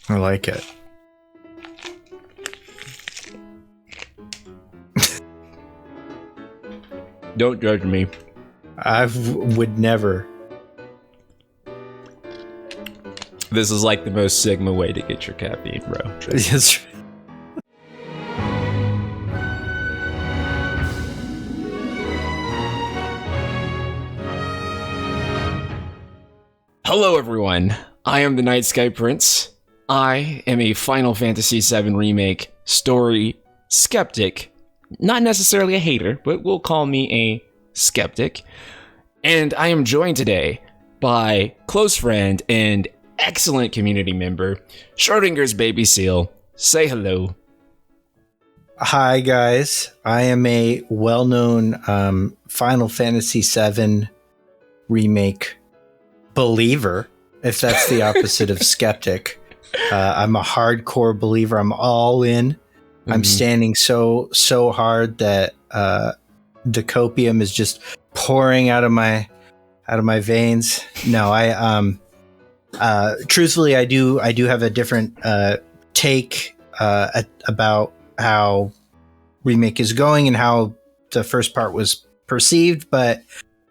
I like it. Don't judge me. I would never. This is like the most Sigma way to get your caffeine, bro. Yes. Hello, everyone. I am the Night Sky Prince. I am a Final Fantasy VII Remake story skeptic. Not necessarily a hater, but we'll call me a skeptic. And I am joined today by close friend and excellent community member, SchrodingersBabySeal. Say hello. Hi, guys. I am a well-known Final Fantasy VII Remake believer, if that's the opposite of skeptic. I'm a hardcore believer. I'm all in. I'm standing so hard that the copium is just pouring out of my veins. No, I truthfully, I do have a different take about how Remake is going and how the first part was perceived, but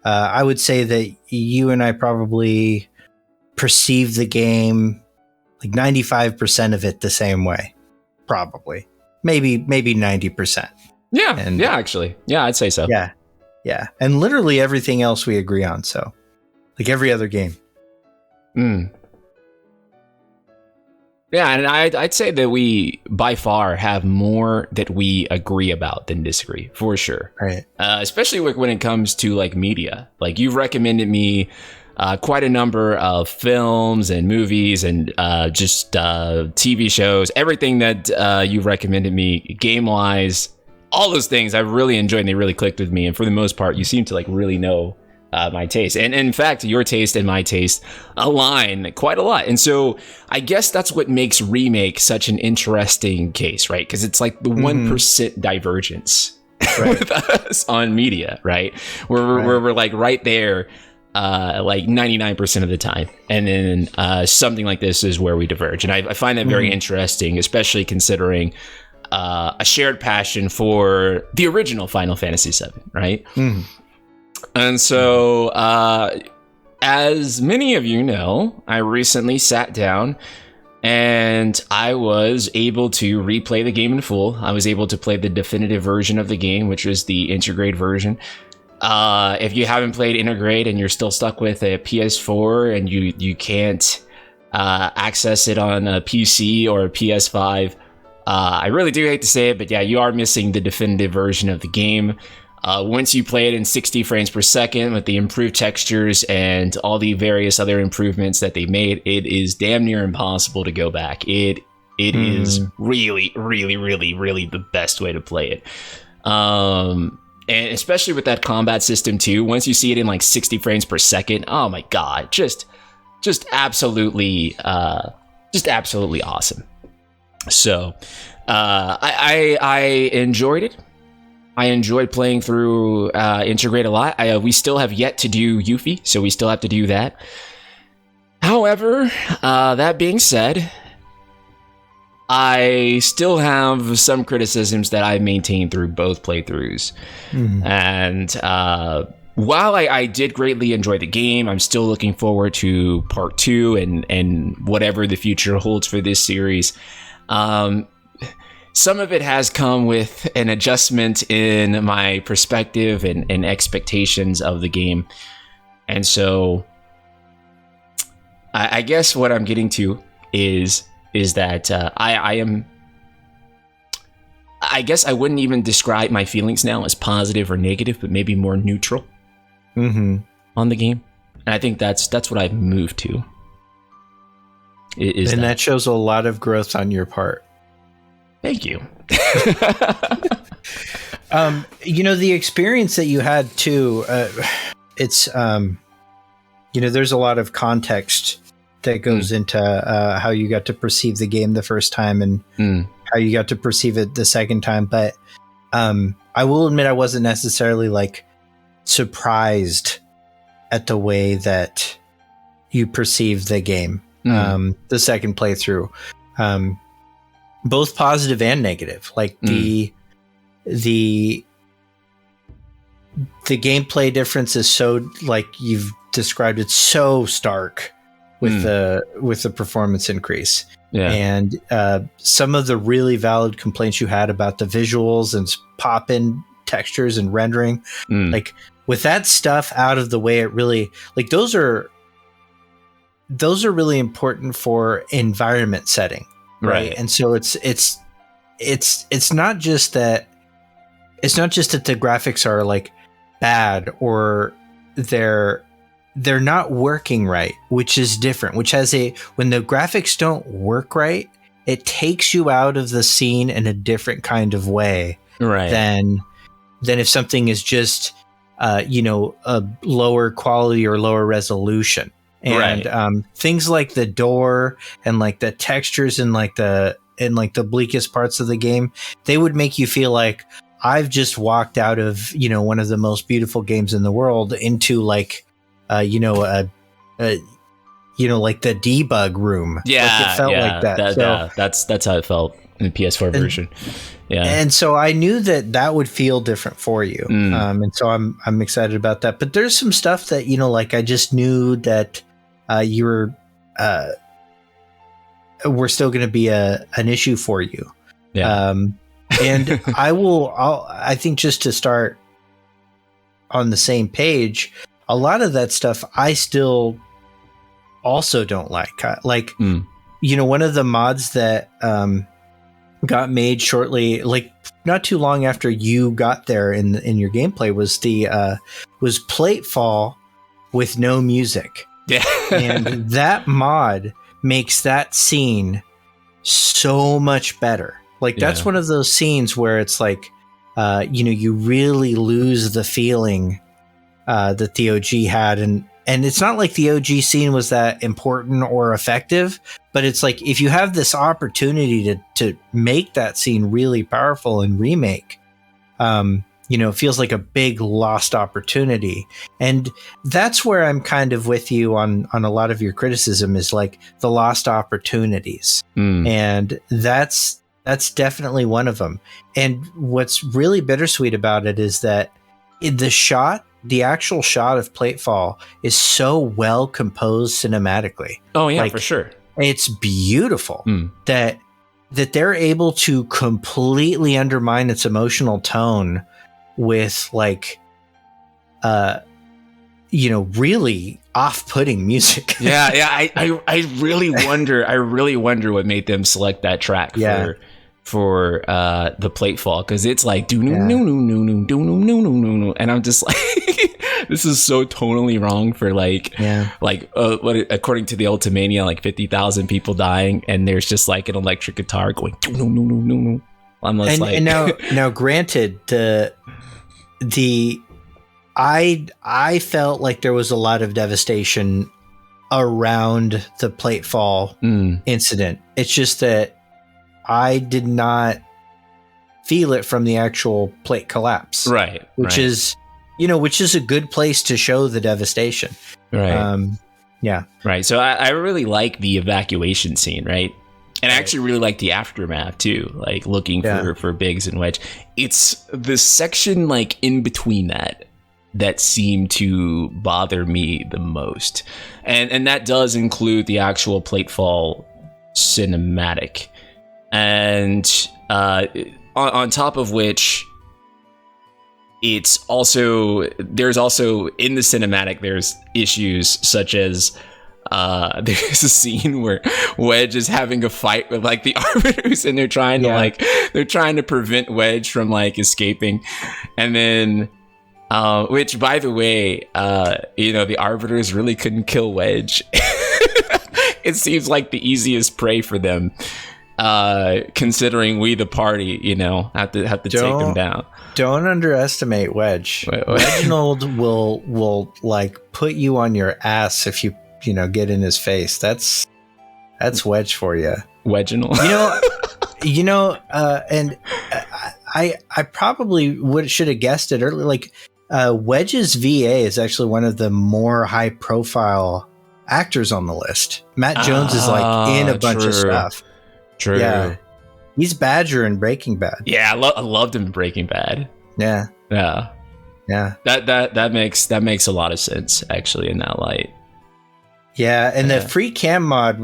I would say that you and I probably perceive the game like 95% of it the same way. Probably. Maybe 90%. Yeah, actually. Yeah, I'd say so. Yeah. And literally everything else we agree on, so like every other game. Yeah, and I'd say that we, by far, have more that we agree about than disagree, for sure. Right. Especially when it comes to, like, media. Like, you've recommended me quite a number of films and movies and just TV shows. Everything that you've recommended me, game-wise, all those things I've really enjoyed and they really clicked with me. And for the most part, you seem to, like, really know my taste. And in fact, your taste and my taste align quite a lot. And so I guess that's what makes Remake such an interesting case, right? Because it's like the 1% divergence with us on media, right? Where we're like right there, like 99% of the time. And then something like this is where we diverge. And I find that very interesting, especially considering a shared passion for the original Final Fantasy VII, right? And so, as many of you know, I recently sat down and I was able to replay the game in full. I was able to play the definitive version of the game, which was the Intergrade version. If you haven't played Intergrade and you're still stuck with a PS4 and you can't access it on a PC or a PS5, I really do hate to say it, but yeah, you are missing the definitive version of the game. Once you play it in 60 frames per second with the improved textures and all the various other improvements that they made, it is damn near impossible to go back. It is really, really, really, really the best way to play it. And especially with that combat system too, once you see it in like 60 frames per second, oh my god, just absolutely awesome. So I enjoyed it. I enjoyed playing through Intergrade a lot. We still have yet to do Yuffie, so we still have to do that. However, that being said, I still have some criticisms that I maintained through both playthroughs. And while I did greatly enjoy the game, I'm still looking forward to part 2 and whatever the future holds for this series. Some of it has come with an adjustment in my perspective and expectations of the game. And so I guess what I'm getting to is that I guess I wouldn't even describe my feelings now as positive or negative, but maybe more neutral on the game. And I think that's what I've moved to. And that shows a lot of growth on your part. Thank you. The experience that you had too, it's, there's a lot of context that goes into how you got to perceive the game the first time and how you got to perceive it the second time. But I will admit I wasn't necessarily like surprised at the way that you perceived the game the second playthrough. both positive and negative. Like the gameplay difference is so, like you've described it, so stark with the performance increase. Yeah. And some of the really valid complaints you had about the visuals and pop-in textures and rendering, like with that stuff out of the way, it really, like those are really important for environment setting, right? And so it's not just that the graphics are like bad or they're not working right, which is different, which has when the graphics don't work right, it takes you out of the scene in a different kind of way, right? Than if something is just a lower quality or lower resolution. And things like the door and like the textures and like the bleakest parts of the game, they would make you feel like I've just walked out of one of the most beautiful games in the world into like like the debug room. Yeah, like it felt like that. That's how it felt in the PS4 version. Yeah, and so I knew that would feel different for you, and so I'm excited about that. But there's some stuff that like I just knew that you were still going to be an issue for you. Yeah, and I think just to start on the same page, a lot of that stuff I still also don't like. One of the mods that got made shortly, like not too long after you got there in your gameplay, was was Platefall with no music. Yeah, and that mod makes that scene so much better. Like that's one of those scenes where it's like, you really lose the feeling that the OG had, and it's not like the OG scene was that important or effective, but it's like if you have this opportunity to make that scene really powerful in Remake, it feels like a big lost opportunity. And that's where I'm kind of with you on a lot of your criticism, is like the lost opportunities. And that's definitely one of them. And what's really bittersweet about it is that the actual shot of Platefall is so well composed cinematically. Oh yeah, for sure. It's beautiful that they're able to completely undermine its emotional tone with like, really off-putting music. Yeah. I really wonder what made them select that track for the Platefall, because it's like and I'm just like this is so tonally wrong for what, according to the Ultimania, like 50,000 people dying, and there's just like an electric guitar going and now granted, I felt like there was a lot of devastation around the Platefall incident. It's just that I did not feel it from the actual plate collapse. Right. Which is a good place to show the devastation. Right. Right. So I really like the evacuation scene, right? And I actually really like the aftermath too, like looking for Biggs and Wedge. It's the section like in between that seemed to bother me the most. And that does include the actual Platefall cinematic. And on top of which, there's also in the cinematic, there's issues such as there's a scene where Wedge is having a fight with like the Arbiters, and they're trying to prevent Wedge from like escaping, and then which, by the way, the Arbiters really couldn't kill Wedge. It seems like the easiest prey for them. Considering we the party, have to take them down. Don't underestimate Wedge. Reginald will like put you on your ass if you get in his face. That's Wedge for you. Reginald. And I probably should have guessed it earlier. Like Wedge's VA is actually one of the more high profile actors on the list. Matt Jones is like in a bunch of stuff. True. Yeah. He's Badger in Breaking Bad. Yeah, I loved him in Breaking Bad. Yeah. Yeah. Yeah. That makes a lot of sense, actually, in that light. Yeah, and the free cam mod,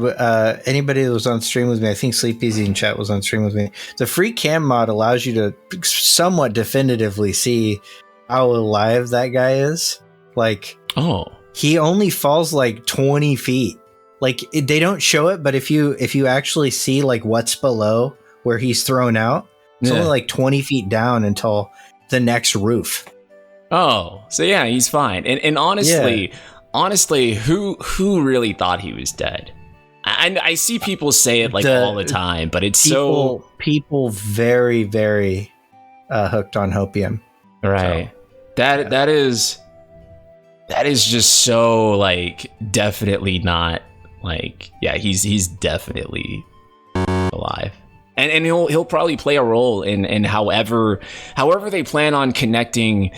anybody that was on stream with me, I think Sleep Easy in chat was on stream with me. The free cam mod allows you to somewhat definitively see how alive that guy is. Like, he only falls like 20 feet. Like, they don't show it, but if you actually see like what's below where he's thrown out, it's only like 20 feet down until the next roof. Oh, so yeah, he's fine. And honestly. Yeah. Honestly, who really thought he was dead? I see people say it like all the time, but it's people very, very hooked on hopium, right? So. That is just so like definitely not like he's definitely alive, and he'll probably play a role in however they plan on connecting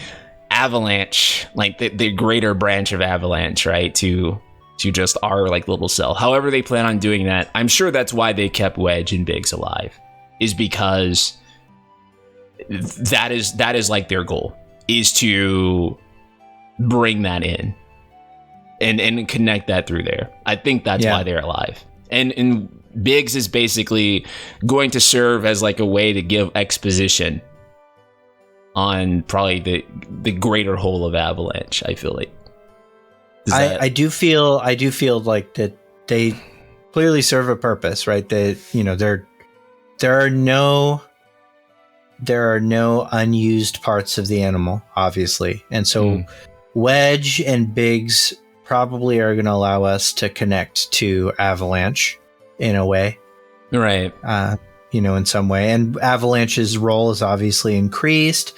Avalanche, like the greater branch of Avalanche, right, to just our like little cell. However they plan on doing that, I'm sure that's why they kept Wedge and Biggs alive, is because that is like their goal, is to bring that in and connect that through there. I think that's why they're alive. And Biggs is basically going to serve as like a way to give exposition on probably the greater whole of Avalanche. I feel like I do feel like that they clearly serve a purpose, right? That, you know, there are no unused parts of the animal, obviously, and so Wedge and Biggs probably are going to allow us to connect to Avalanche in a way, right? You know, in some way. And Avalanche's role is obviously increased.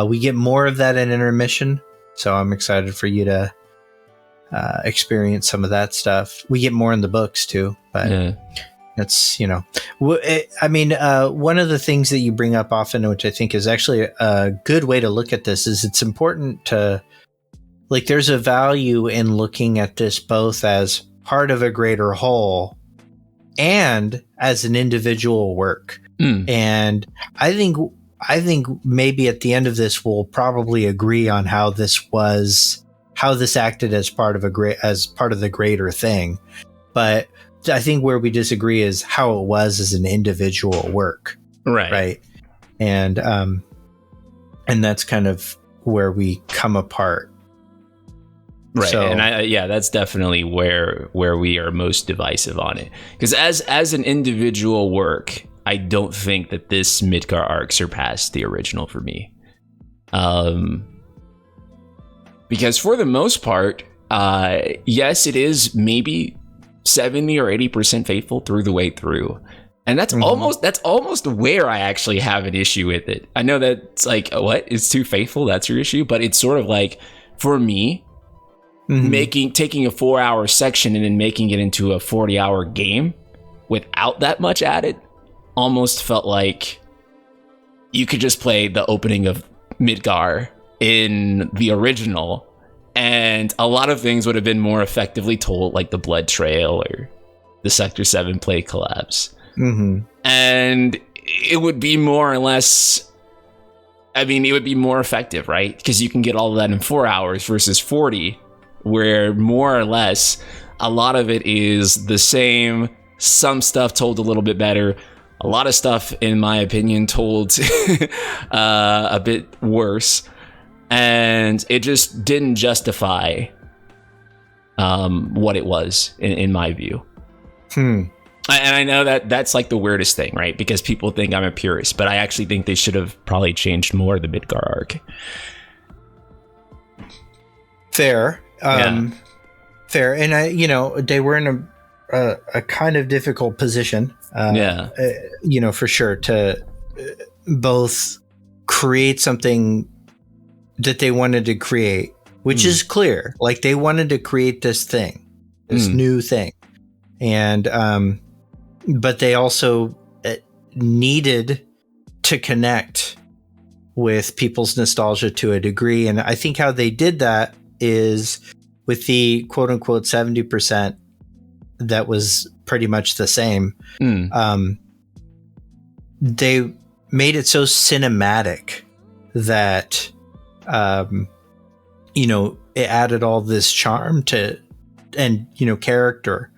We get more of that in Intermission, so I'm excited for you to experience some of that stuff. We get more in the books too, but it's, you know, I mean, one of the things that you bring up often, which I think is actually a good way to look at this, is it's important to, like, there's a value in looking at this both as part of a greater whole and as an individual work. And I think maybe at the end of this we'll probably agree on how this acted as part of the greater thing. But I think where we disagree is how it was as an individual work. Right. And that's kind of where we come apart. Right. So, and that's definitely where we are most divisive on it. Because as an individual work, I don't think that this Midgar arc surpassed the original for me. Because for the most part, yes, it is maybe 70 or 80% faithful through the way through. And that's almost where I actually have an issue with it. I know that's like, what? It's too faithful? That's your issue? But it's sort of like, for me, taking a 4-hour section and then making it into a 40-hour game without that much added almost felt like you could just play the opening of Midgar in the original and a lot of things would have been more effectively told, like the Blood Trail or the Sector 7 play collabs. And it would be more or less, I mean, it would be more effective, right? Because you can get all of that in 4 hours versus 40, where more or less a lot of it is the same, some stuff told a little bit better, a lot of stuff, in my opinion, told a bit worse, and it just didn't justify what it was, in my view. And I know that that's like the weirdest thing, right? Because people think I'm a purist, but I actually think they should have probably changed more of the Midgar arc. Fair. Fair. And they were in a kind of difficult position. For sure, to both create something that they wanted to create, which is clear. Like, they wanted to create this thing, this new thing. And, but they also needed to connect with people's nostalgia to a degree. And I think how they did that is with the quote unquote 70% that was pretty much the same. they made it so cinematic that it added all this charm to, and character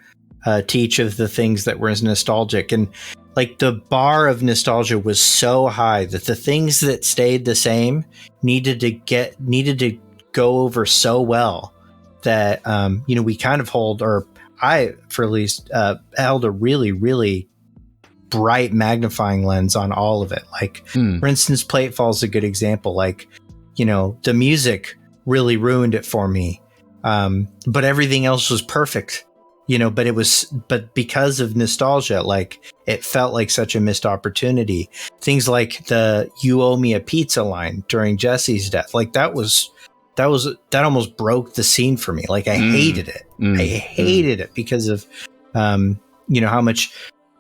to each of the things that were nostalgic. And like the bar of nostalgia was so high that the things that stayed the same needed to go over so well that we kind of hold, or I for at least held a really, really bright magnifying lens on all of it. Like for instance, Platefall is a good example. Like the music really ruined it for me, but everything else was perfect. But because of nostalgia, like it felt like such a missed opportunity. Things like the "You owe me a pizza" line during Jesse's death, like that almost broke the scene for me. Like I hated it. I hated it because of how much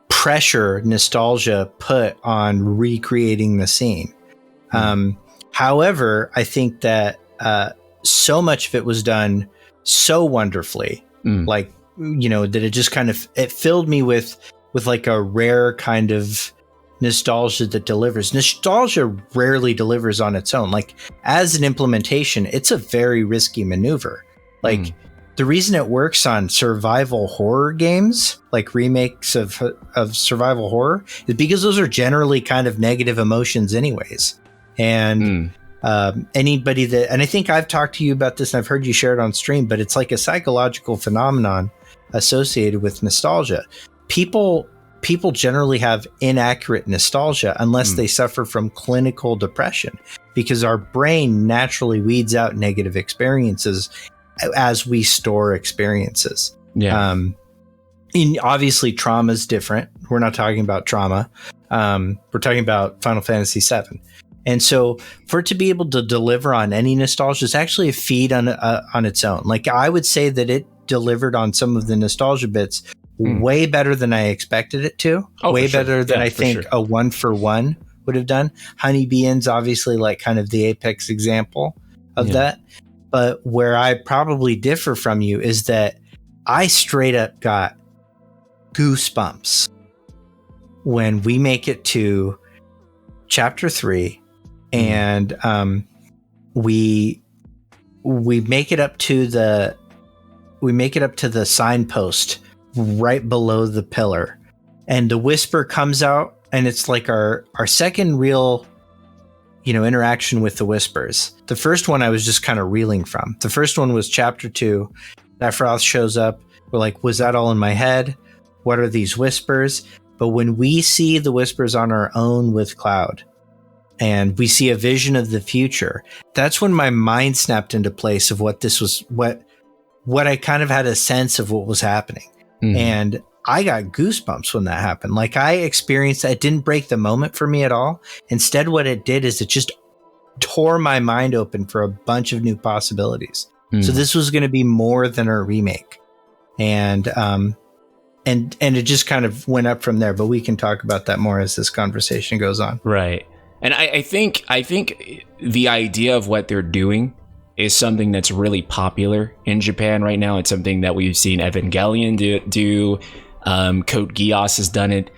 pressure nostalgia put on recreating the scene. However, I think that so much of it was done so wonderfully, like that it just kind of, it filled me with like a rare kind of nostalgia that delivers. Nostalgia rarely delivers on its own. Like as an implementation, it's a very risky maneuver. Like the reason it works on survival horror games, like remakes of survival horror, is because those are generally kind of negative emotions anyways. And anybody that, and I think I've talked to you about this and I've heard you share it on stream, but it's like a psychological phenomenon associated with nostalgia. People generally have inaccurate nostalgia unless they suffer from clinical depression, because our brain naturally weeds out negative experiences as we store experiences. Obviously trauma is different. We're not talking about trauma. We're talking about Final Fantasy VII. And so for it to be able to deliver on any nostalgia is actually a feat on its own. Like I would say that it delivered on some of the nostalgia bits way better than I expected it to. Better than I think a 1-for-1 would have done. Honeybee Inn's obviously like kind of the apex example of that. But where I probably differ from you is that I straight up got goosebumps when we make it to chapter 3 and we make it up to the signpost right below the pillar, and the whisper comes out, and it's like our second real interaction with the whispers. The first one I was just kind of reeling from. The first one was chapter 2. Sephiroth shows up. We're like, was that all in my head? What are these whispers? But when we see the whispers on our own with Cloud, and we see a vision of the future, that's when my mind snapped into place of what this was, what I kind of had a sense of what was happening. And I got goosebumps when that happened. Like I experienced that. It didn't break the moment for me at all. Instead, what it did is it just tore my mind open for a bunch of new possibilities. So this was going to be more than a remake. And it just kind of went up from there, but we can talk about that more as this conversation goes on. Right. And I think the idea of what they're doing is something that's really popular in Japan right now. It's something that we've seen Evangelion do. Code Geass has done it.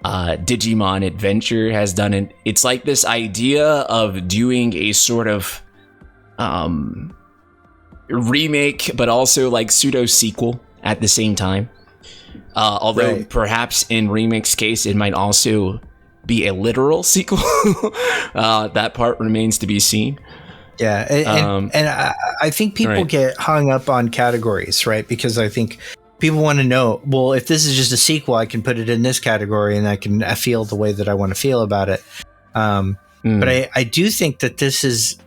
Digimon Adventure has done it. It's like this idea of doing a sort of remake, but also like pseudo sequel at the same time. Although perhaps in Remake's case, it might also be a literal sequel. That part remains to be seen. Yeah, and I think people get hung up on categories, right? Because I think people want to know, well, if this is just a sequel, I can put it in this category and I feel the way that I want to feel about it. But I do think that this is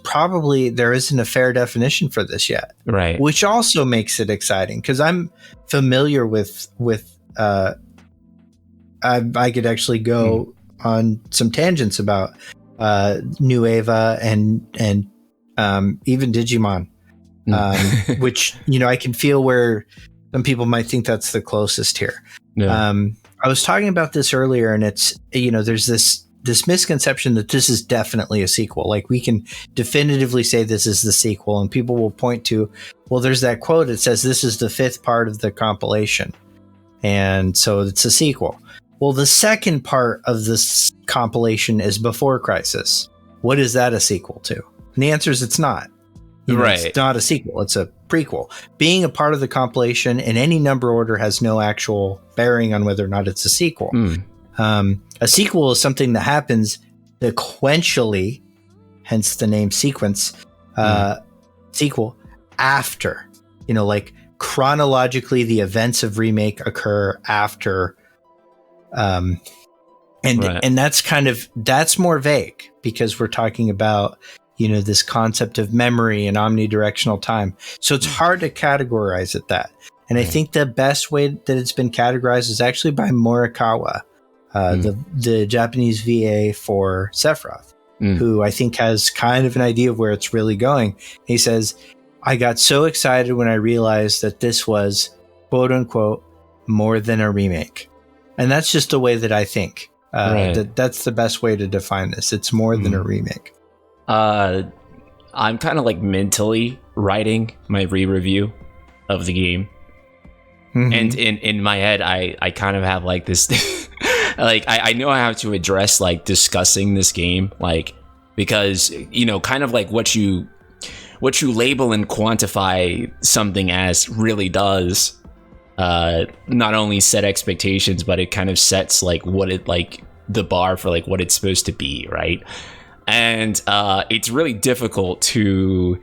probably, there isn't a fair definition for this yet. Right. Which also makes it exciting because I'm familiar with I could actually go on some tangents about New Eva and even Digimon, which, I can feel where some people might think that's the closest here. Yeah. I was talking about this earlier, and it's, there's this misconception that this is definitely a sequel. Like we can definitively say this is the sequel, and people will point to, well, there's that quote. It says this is the 5th part of the compilation, and so it's a sequel. Well, the second part of this compilation is Before Crisis. What is that a sequel to? And the answer is it's not. It's not a sequel. It's a prequel. Being a part of the compilation in any number order has no actual bearing on whether or not it's a sequel. A sequel is something that happens sequentially, hence the name sequence, sequel, after. Like chronologically, the events of Remake occur after. And that's more vague because we're talking about, this concept of memory and omnidirectional time. So it's hard to categorize it that. And I think the best way that it's been categorized is actually by Morikawa, the Japanese VA for Sephiroth, who I think has kind of an idea of where it's really going. He says, I got so excited when I realized that this was, quote unquote, more than a remake. And that's just the way that I think. That's the best way to define this. It's more than a remake. I'm kind of like mentally writing my re-review of the game. And in my head, I kind of have like this, like, I know I have to address like discussing this game, like, because, kind of like what you label and quantify something as really does not only set expectations, but it kind of sets like what it like the bar for like what it's supposed to be, right? And it's really difficult to,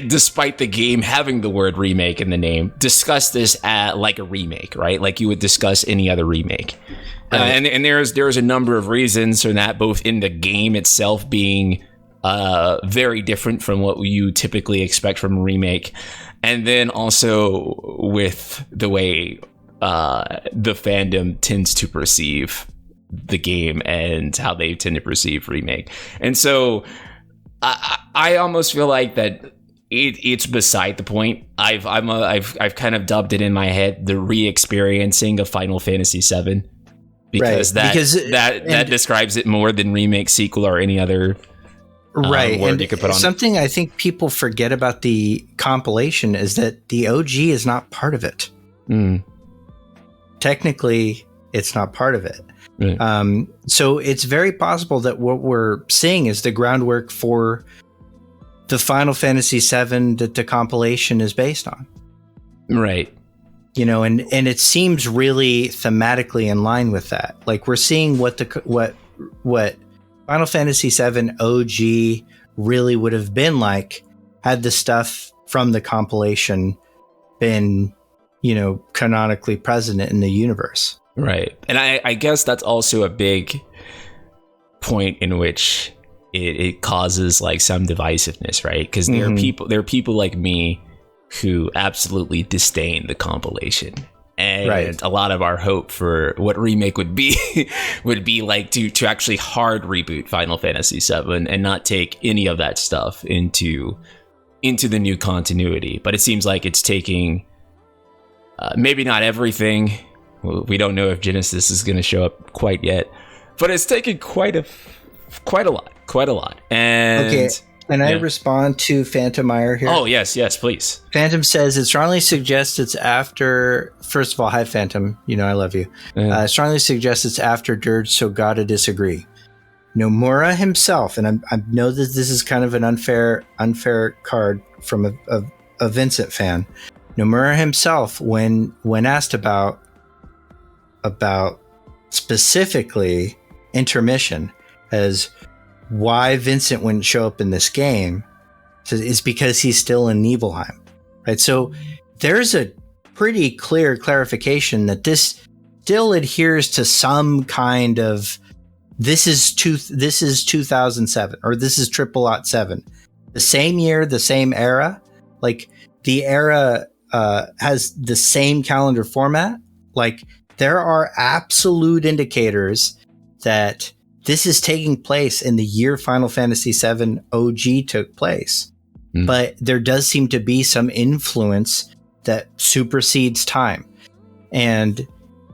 despite the game having the word remake in the name, discuss this like a remake, right? Like you would discuss any other remake. And there's a number of reasons for that, both in the game itself being very different from what you typically expect from a remake, and then also with the way the fandom tends to perceive the game and how they tend to perceive remake. And so I almost feel like that it's beside the point. I've kind of dubbed it in my head the re-experiencing of Final Fantasy VII, because that describes it more than Remake-Sequel or any other word and you could put on something it. I think people forget about the compilation is that the OG is not part of it. Technically, it's not part of it. Right. So it's very possible that what we're seeing is the groundwork for the Final Fantasy VII that the compilation is based on. Right. And it seems really thematically in line with that. Like we're seeing what Final Fantasy VII OG really would have been like had the stuff from the compilation been, canonically present in the universe. Right. And I guess that's also a big point in which it causes like some divisiveness, right? Because there are people like me who absolutely disdain the compilation. And a lot of our hope for what remake would be would be like to actually hard reboot Final Fantasy VII and not take any of that stuff into the new continuity. But it seems like it's taking maybe not everything. We don't know if Genesis is going to show up quite yet, but it's taken quite a lot. And okay, can I respond to Phantom Meyer here? Oh yes, please. Phantom says it strongly suggests it's after. First of all, hi Phantom, I love you. Strongly suggests it's after Dirge, so gotta disagree. Nomura himself, and I know that this is kind of an unfair card from a Vincent fan. Nomura himself, when asked about specifically intermission as why Vincent wouldn't show up in this game, is because he's still in Nibelheim, right? So there's a pretty clear clarification that this still adheres to some kind of this is 2007 or this is Triple Aught 7, the same year, the same era. Like the era has the same calendar format. Like there are absolute indicators that this is taking place in the year Final Fantasy VII OG took place. But there does seem to be some influence that supersedes time. And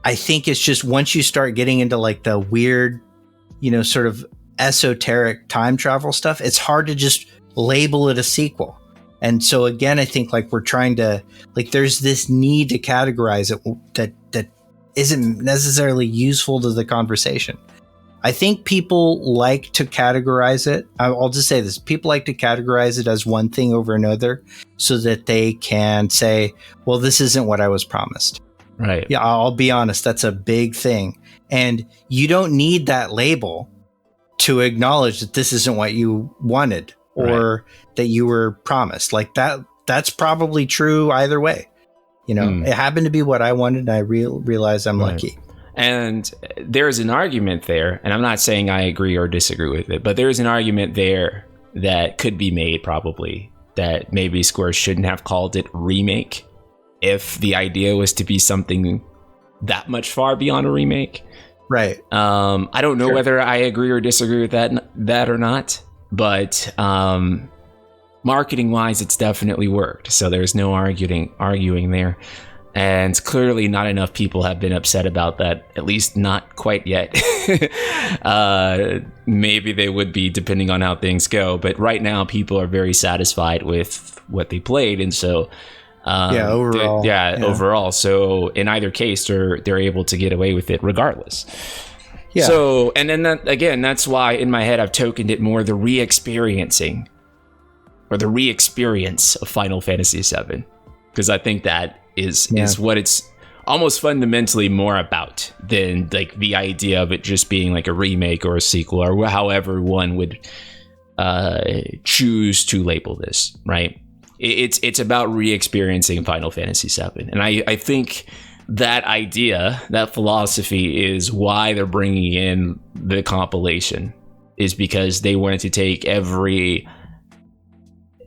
I think it's just once you start getting into like the weird, sort of esoteric time travel stuff, it's hard to just label it a sequel. And so again, I think like we're trying to, like there's this need to categorize it that isn't necessarily useful to the conversation. I think people like to categorize it. I'll just say this. People like to categorize it as one thing over another so that they can say, well, this isn't what I was promised. Right. Yeah, I'll be honest. That's a big thing. And you don't need that label to acknowledge that this isn't what you wanted or that you were promised. Like that's probably true either way. You know, it happened to be what I wanted, and I realized I'm lucky. And there's an argument there, and I'm not saying I agree or disagree with it, but there's an argument there that could be made probably that maybe Square shouldn't have called it remake if the idea was to be something that much far beyond a remake. Right. I don't know whether I agree or disagree with that or not, but marketing wise, it's definitely worked. So there's no arguing there. And clearly not enough people have been upset about that, at least not quite yet. Maybe they would be depending on how things go. But right now, people are very satisfied with what they played. And so, overall. Overall. So in either case, they're able to get away with it regardless. Yeah. So, and then that's why in my head, I've tokened it more the re-experiencing or the re-experience of Final Fantasy VII. Because I think that is what it's almost fundamentally more about than like the idea of it just being like a remake or a sequel or however one would choose to label this, right? It's about re-experiencing Final Fantasy VII. And I think that idea, that philosophy is why they're bringing in the compilation, is because they wanted to take every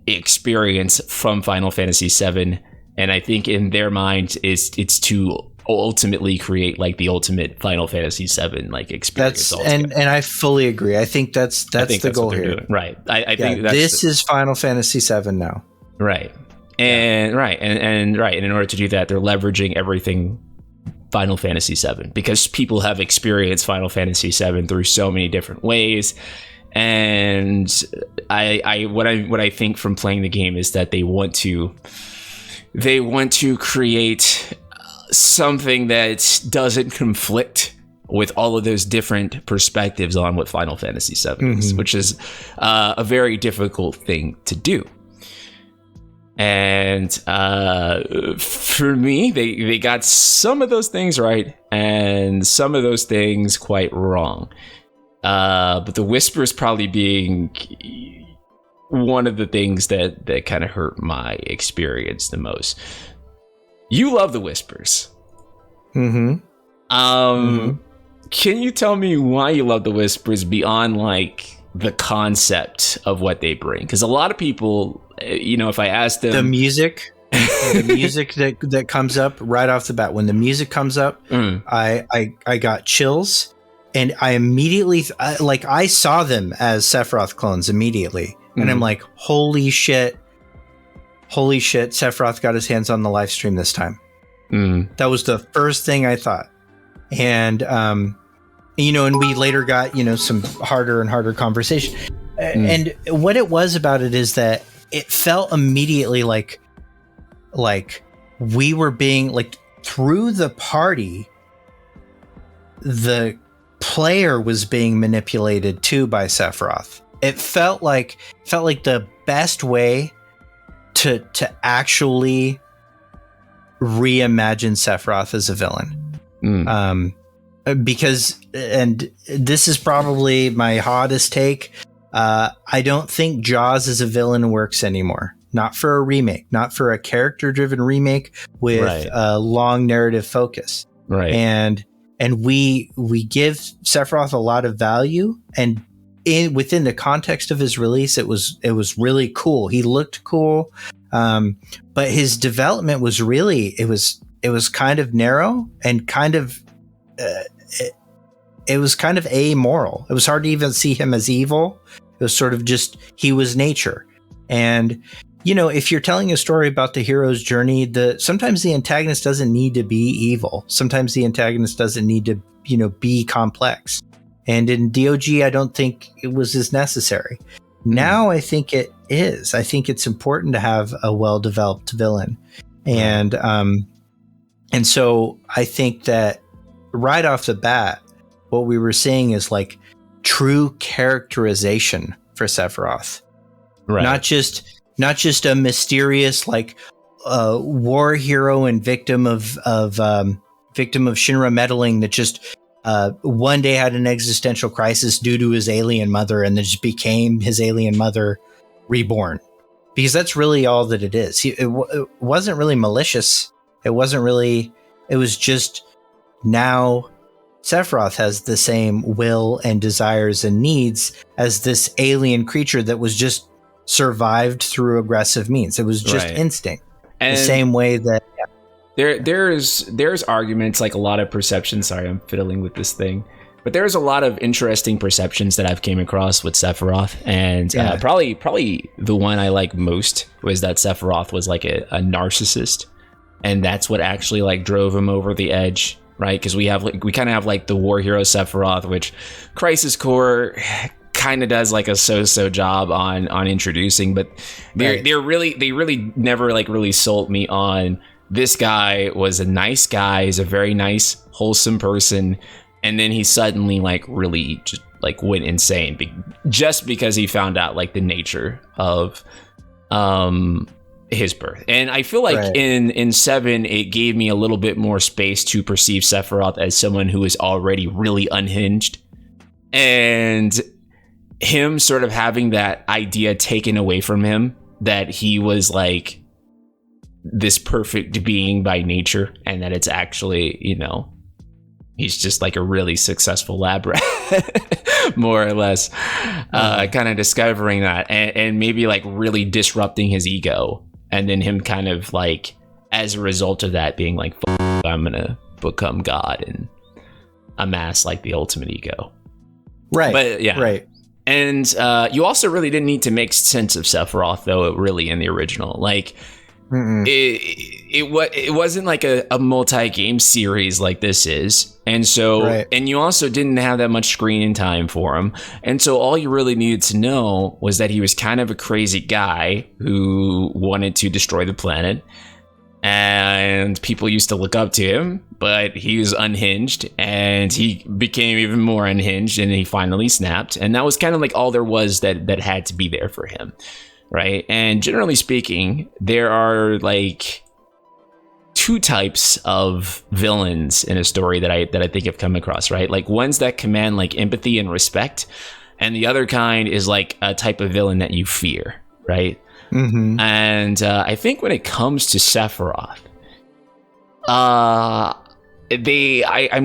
experience from Final Fantasy VII, and I think in their mind it's to ultimately create like the ultimate Final Fantasy VII like experience. And I fully agree. I think that's the goal here. Doing. Right. I think this is Final Fantasy VII now. Right. And in order to do that, they're leveraging everything Final Fantasy VII because people have experienced Final Fantasy VII through so many different ways. And what I think from playing the game is that they want to create something that doesn't conflict with all of those different perspectives on what Final Fantasy VII is, which is a very difficult thing to do. And for me, they got some of those things right and some of those things quite wrong. But the Whispers probably being one of the things that kind of hurt my experience the most. You love the Whispers. Can you tell me why you love the Whispers beyond like the concept of what they bring? Because a lot of people, if I ask them, the music that comes up right off the bat, when the music comes up, I got chills, and I immediately I saw them as Sephiroth clones immediately, and I'm like, holy shit, Sephiroth got his hands on the live stream this time. That was the first thing I thought. And and we later got some harder and harder conversation. And what it was about it is that it felt immediately like we were being like, through the party, the player was being manipulated too by Sephiroth. It felt like the best way to actually reimagine Sephiroth as a villain. Because, and this is probably my hottest take, I don't think Jaws as a villain works anymore. Not for a remake, not for a character-driven remake with a long narrative focus. Right. And we give Sephiroth a lot of value, and within the context of his release, it was really cool. He looked cool, but his development was really it was kind of narrow and kind of it was kind of amoral. It was hard to even see him as evil. It was sort of just, he was nature. And if you're telling a story about the hero's journey, sometimes the antagonist doesn't need to be evil. Sometimes the antagonist doesn't need to be complex. And in DOG, I don't think it was as necessary. Now I think it is. I think it's important to have a well-developed villain. And so I think that right off the bat, what we were seeing is like true characterization for Sephiroth. Right. Not just a mysterious like war hero and victim of Shinra meddling that just one day had an existential crisis due to his alien mother and then just became his alien mother reborn. Because that's really all that it is. It wasn't really malicious. It was just now Sephiroth has the same will and desires and needs as this alien creature that was just survived through aggressive means. It was just instinct. And the same way that there's arguments, like a lot of perceptions. Sorry, I'm fiddling with this thing. But there's a lot of interesting perceptions that I've came across with Sephiroth. And probably the one I like most was that Sephiroth was like a narcissist. And that's what actually like drove him over the edge. Right, because we kind of have like the war hero Sephiroth, which Crisis Core kind of does like a so-so job on introducing, but they really never like really sold me on this guy was a nice guy, he's a very nice, wholesome person, and then he suddenly like really just like went insane just because he found out like the nature of his birth. And I feel like in 7 it gave me a little bit more space to perceive Sephiroth as someone who is already really unhinged, and him sort of having that idea taken away from him that he was like this perfect being by nature, and that it's actually, you know, he's just like a really successful lab rat, more or less, kind of discovering that and maybe like really disrupting his ego. And then him kind of like, as a result of that, being like, I'm going to become God and amass like the ultimate ego. Right. But yeah. Right. And you also really didn't need to make sense of Sephiroth, though, really, in the original. Like, it wasn't like a multi-game series like this is. And so, and you also didn't have that much screen time for him. And so all you really needed to know was that he was kind of a crazy guy who wanted to destroy the planet. And people used to look up to him, but he was unhinged, and he became even more unhinged, and he finally snapped. And that was kind of like all there was that had to be there for him. Right. And generally speaking, there are like two types of villains in a story that I think have come across. Right. Like ones that command like empathy and respect. And the other kind is like a type of villain that you fear. Right. Mm-hmm. And I think when it comes to Sephiroth, I'm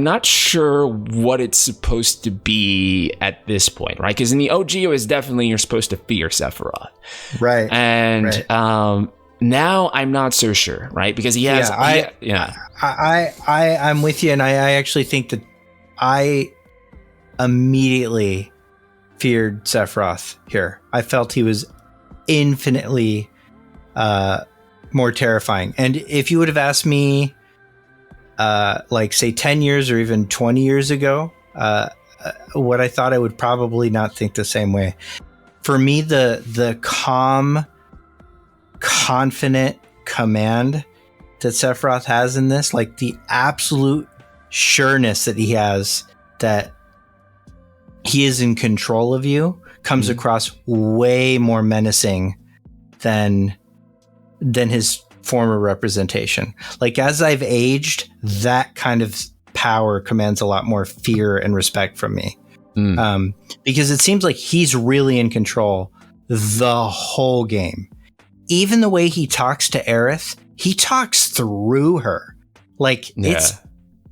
not sure what it's supposed to be at this point, right? Because in the OG, it was definitely you're supposed to fear Sephiroth, right? And now I'm not so sure, right? Because he has, I'm with you, and I actually think that I immediately feared Sephiroth here. I felt he was infinitely more terrifying, and if you would have asked me, like say 10 years or even 20 years ago, what I thought, I would probably not think the same way. For me, the calm, confident command that Sephiroth has in this, like the absolute sureness that he has that he is in control of you, comes across way more menacing than his former representation. Like as I've aged, that kind of power commands a lot more fear and respect from me, because it seems like he's really in control the whole game. Even the way he talks to Aerith, he talks through her. Like it's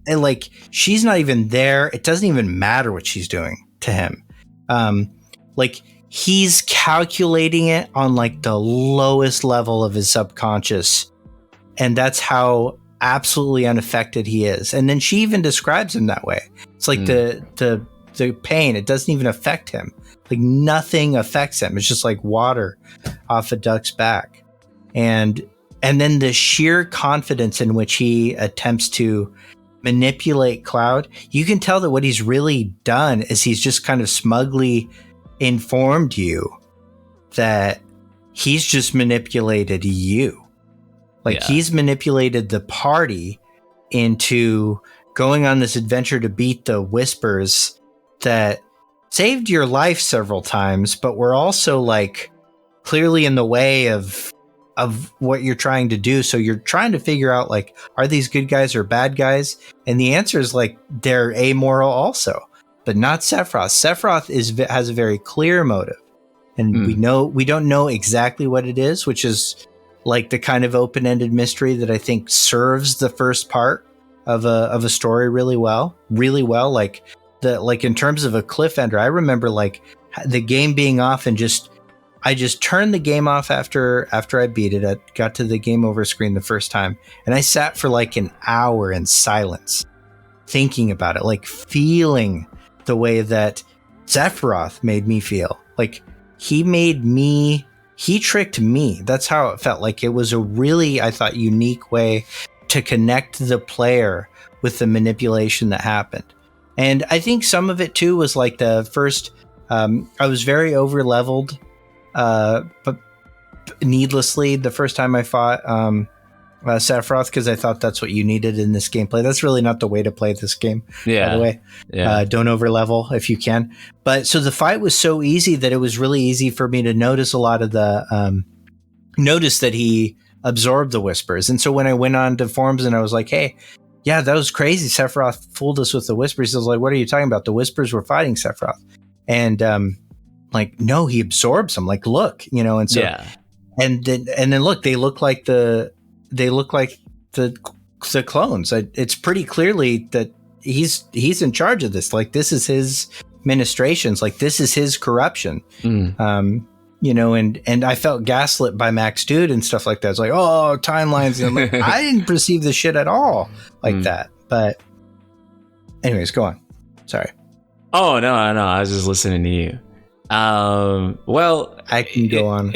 like she's not even there. It doesn't even matter what she's doing to him. Like he's calculating it on like the lowest level of his subconscious. And that's how absolutely unaffected he is. And then she even describes him that way. It's like the pain, it doesn't even affect him. Like nothing affects him. It's just like water off a duck's back. And then the sheer confidence in which he attempts to manipulate Cloud, you can tell that what he's really done is he's just kind of smugly informed you that he's just manipulated you. Like he's manipulated the party into going on this adventure to beat the Whispers that saved your life several times, but were also like clearly in the way of what you're trying to do. So you're trying to figure out, like, are these good guys or bad guys? And the answer is like they're amoral also, but not Sephiroth. Sephiroth has a very clear motive, and we don't know exactly what it is, which is like the kind of open-ended mystery that I think serves the first part of a story really well. Like in terms of a cliffhanger, I remember like the game being off and I just turned the game off after I beat it. I got to the game over screen the first time, and I sat for like an hour in silence, thinking about it, like feeling the way that Sephiroth made me feel. Like he tricked me. That's how it felt. Like it was a really, I thought, unique way to connect the player with the manipulation that happened. And I think some of it too was like the first, I was very over leveled, but needlessly the first time I fought Sephiroth, because I thought that's what you needed in this gameplay. That's really not the way to play this game, by the way. Don't over level if you can. But so the fight was so easy that it was really easy for me to notice a lot of the notice that he absorbed the Whispers. And so when I went on to forums and I was like, hey, yeah, that was crazy, Sephiroth fooled us with the Whispers. I was like, what are you talking about? The Whispers were fighting Sephiroth. And like, no, he absorbs them. Like, look, and so and then look, they look like the clones. It's pretty clearly that he's in charge of this. Like, this is his ministrations. Like, this is his corruption. And I felt gaslit by Max Dude and stuff like that. It's like, oh, timelines. And like, I didn't perceive this shit at all like that. But anyways, go on. Sorry. Oh, no. I was just listening to you. Well, I can go on.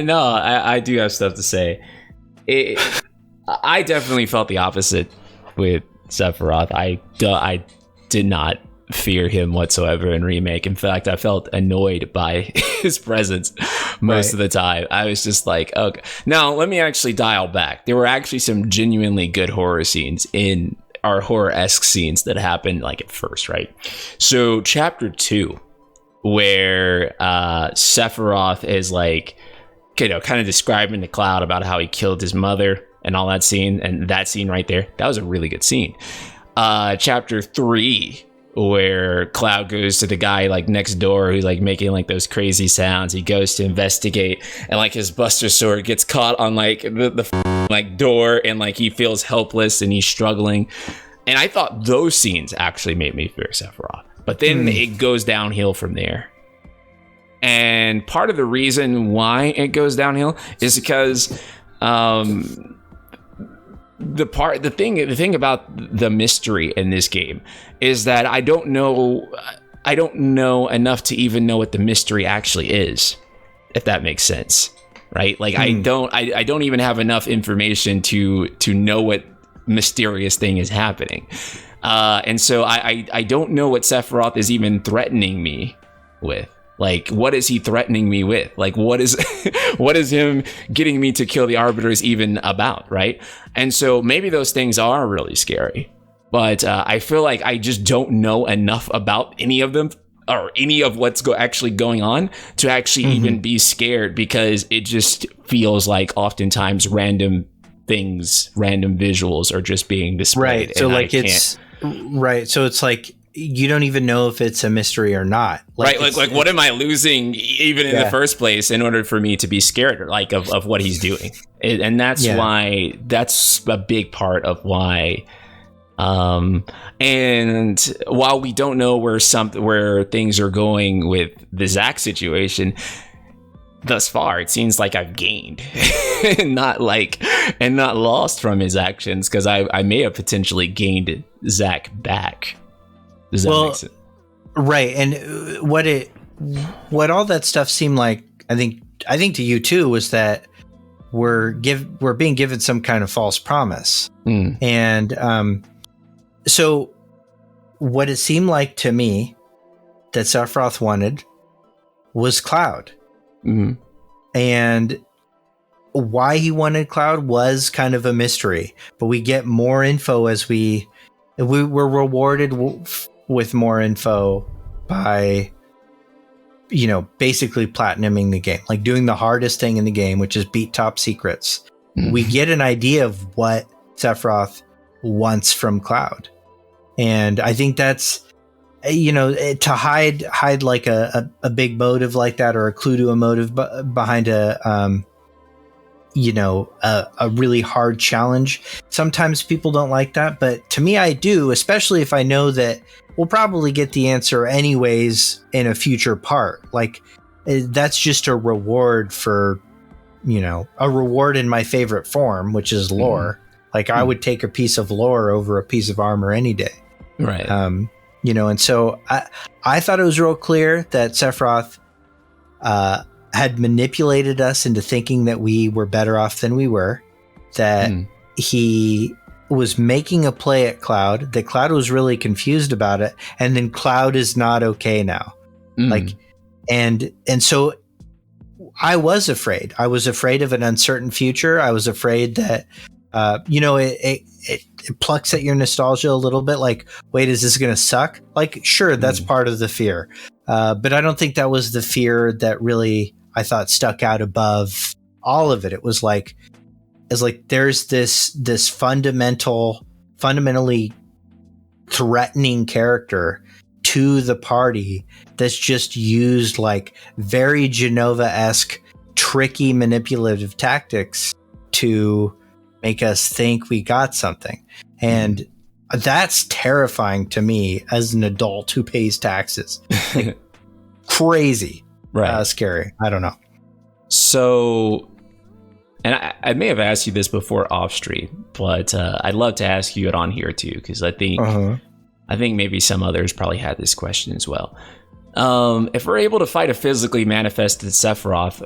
No, I do have stuff to say. I definitely felt the opposite with Sephiroth. I did not fear him whatsoever in Remake. In fact, I felt annoyed by his presence most of the time. I was just like, okay. Now, let me actually dial back. There were actually some genuinely good horror scenes in our horror-esque scenes that happened like at first, right? So chapter 2, where Sephiroth is like, kind of describing to Cloud about how he killed his mother and all that scene, and that scene right there, that was a really good scene. Chapter 3, where Cloud goes to the guy like next door who's like making like those crazy sounds. He goes to investigate, and like his Buster Sword gets caught on like the like door, and like he feels helpless and he's struggling. And I thought those scenes actually made me fear Sephiroth. But then it goes downhill from there. And part of the reason why it goes downhill is because the thing about the mystery in this game is that I don't know enough to even know what the mystery actually is, if that makes sense, right? Like I don't even have enough information to know what mysterious thing is happening. And so I don't know what Sephiroth is even threatening me with. Like, what is he threatening me with? Like, what is him getting me to kill the Arbiters even about, right? And so maybe those things are really scary. But I feel like I just don't know enough about any of them or any of what's actually going on to actually even be scared, because it just feels like oftentimes random things, random visuals are just being displayed. Right. So like right. So it's like you don't even know if it's a mystery or not. Like, right. Like what am I losing even in the first place in order for me to be scared like of what he's doing? And that's why, that's a big part of why. And while we don't know where things are going with the Zack situation, thus far it seems like I've gained and not lost from his actions, because I may have potentially gained Zack back. Does that make sense? Right. And what all that stuff seemed like, I think to you too, was that we're being given some kind of false promise. And so what it seemed like to me that Sephiroth wanted was Cloud. And why he wanted Cloud was kind of a mystery, but we get more info as we We were rewarded with more info by, basically platinuming the game, like doing the hardest thing in the game, which is beat top secrets. Mm-hmm. We get an idea of what Sephiroth wants from Cloud. And I think that's, to hide like a big motive like that, or a clue to a motive behind a really hard challenge. Sometimes people don't like that, but to me, I do, especially if I know that we'll probably get the answer anyways in a future part. Like, that's just a reward for, a reward in my favorite form, which is lore. Mm-hmm. Like, I would take a piece of lore over a piece of armor any day. Right. And so I thought it was real clear that Sephiroth had manipulated us into thinking that we were better off than we were, that he was making a play at Cloud, that Cloud was really confused about it, and then Cloud is not okay now. Like, and so I was afraid. I was afraid of an uncertain future. I was afraid that, it plucks at your nostalgia a little bit. Like, wait, is this going to suck? Like, sure, that's part of the fear. But I don't think that was the fear that really, I thought, stuck out above all of it. It was like, there's this fundamentally threatening character to the party that's just used like very Genova-esque, tricky, manipulative tactics to make us think we got something. And that's terrifying to me as an adult who pays taxes. Like, crazy. Right. Scary. I don't know. So, and I may have asked you this before off stream, but I'd love to ask you it on here too, because I think maybe some others probably had this question as well. If we're able to fight a physically manifested Sephiroth,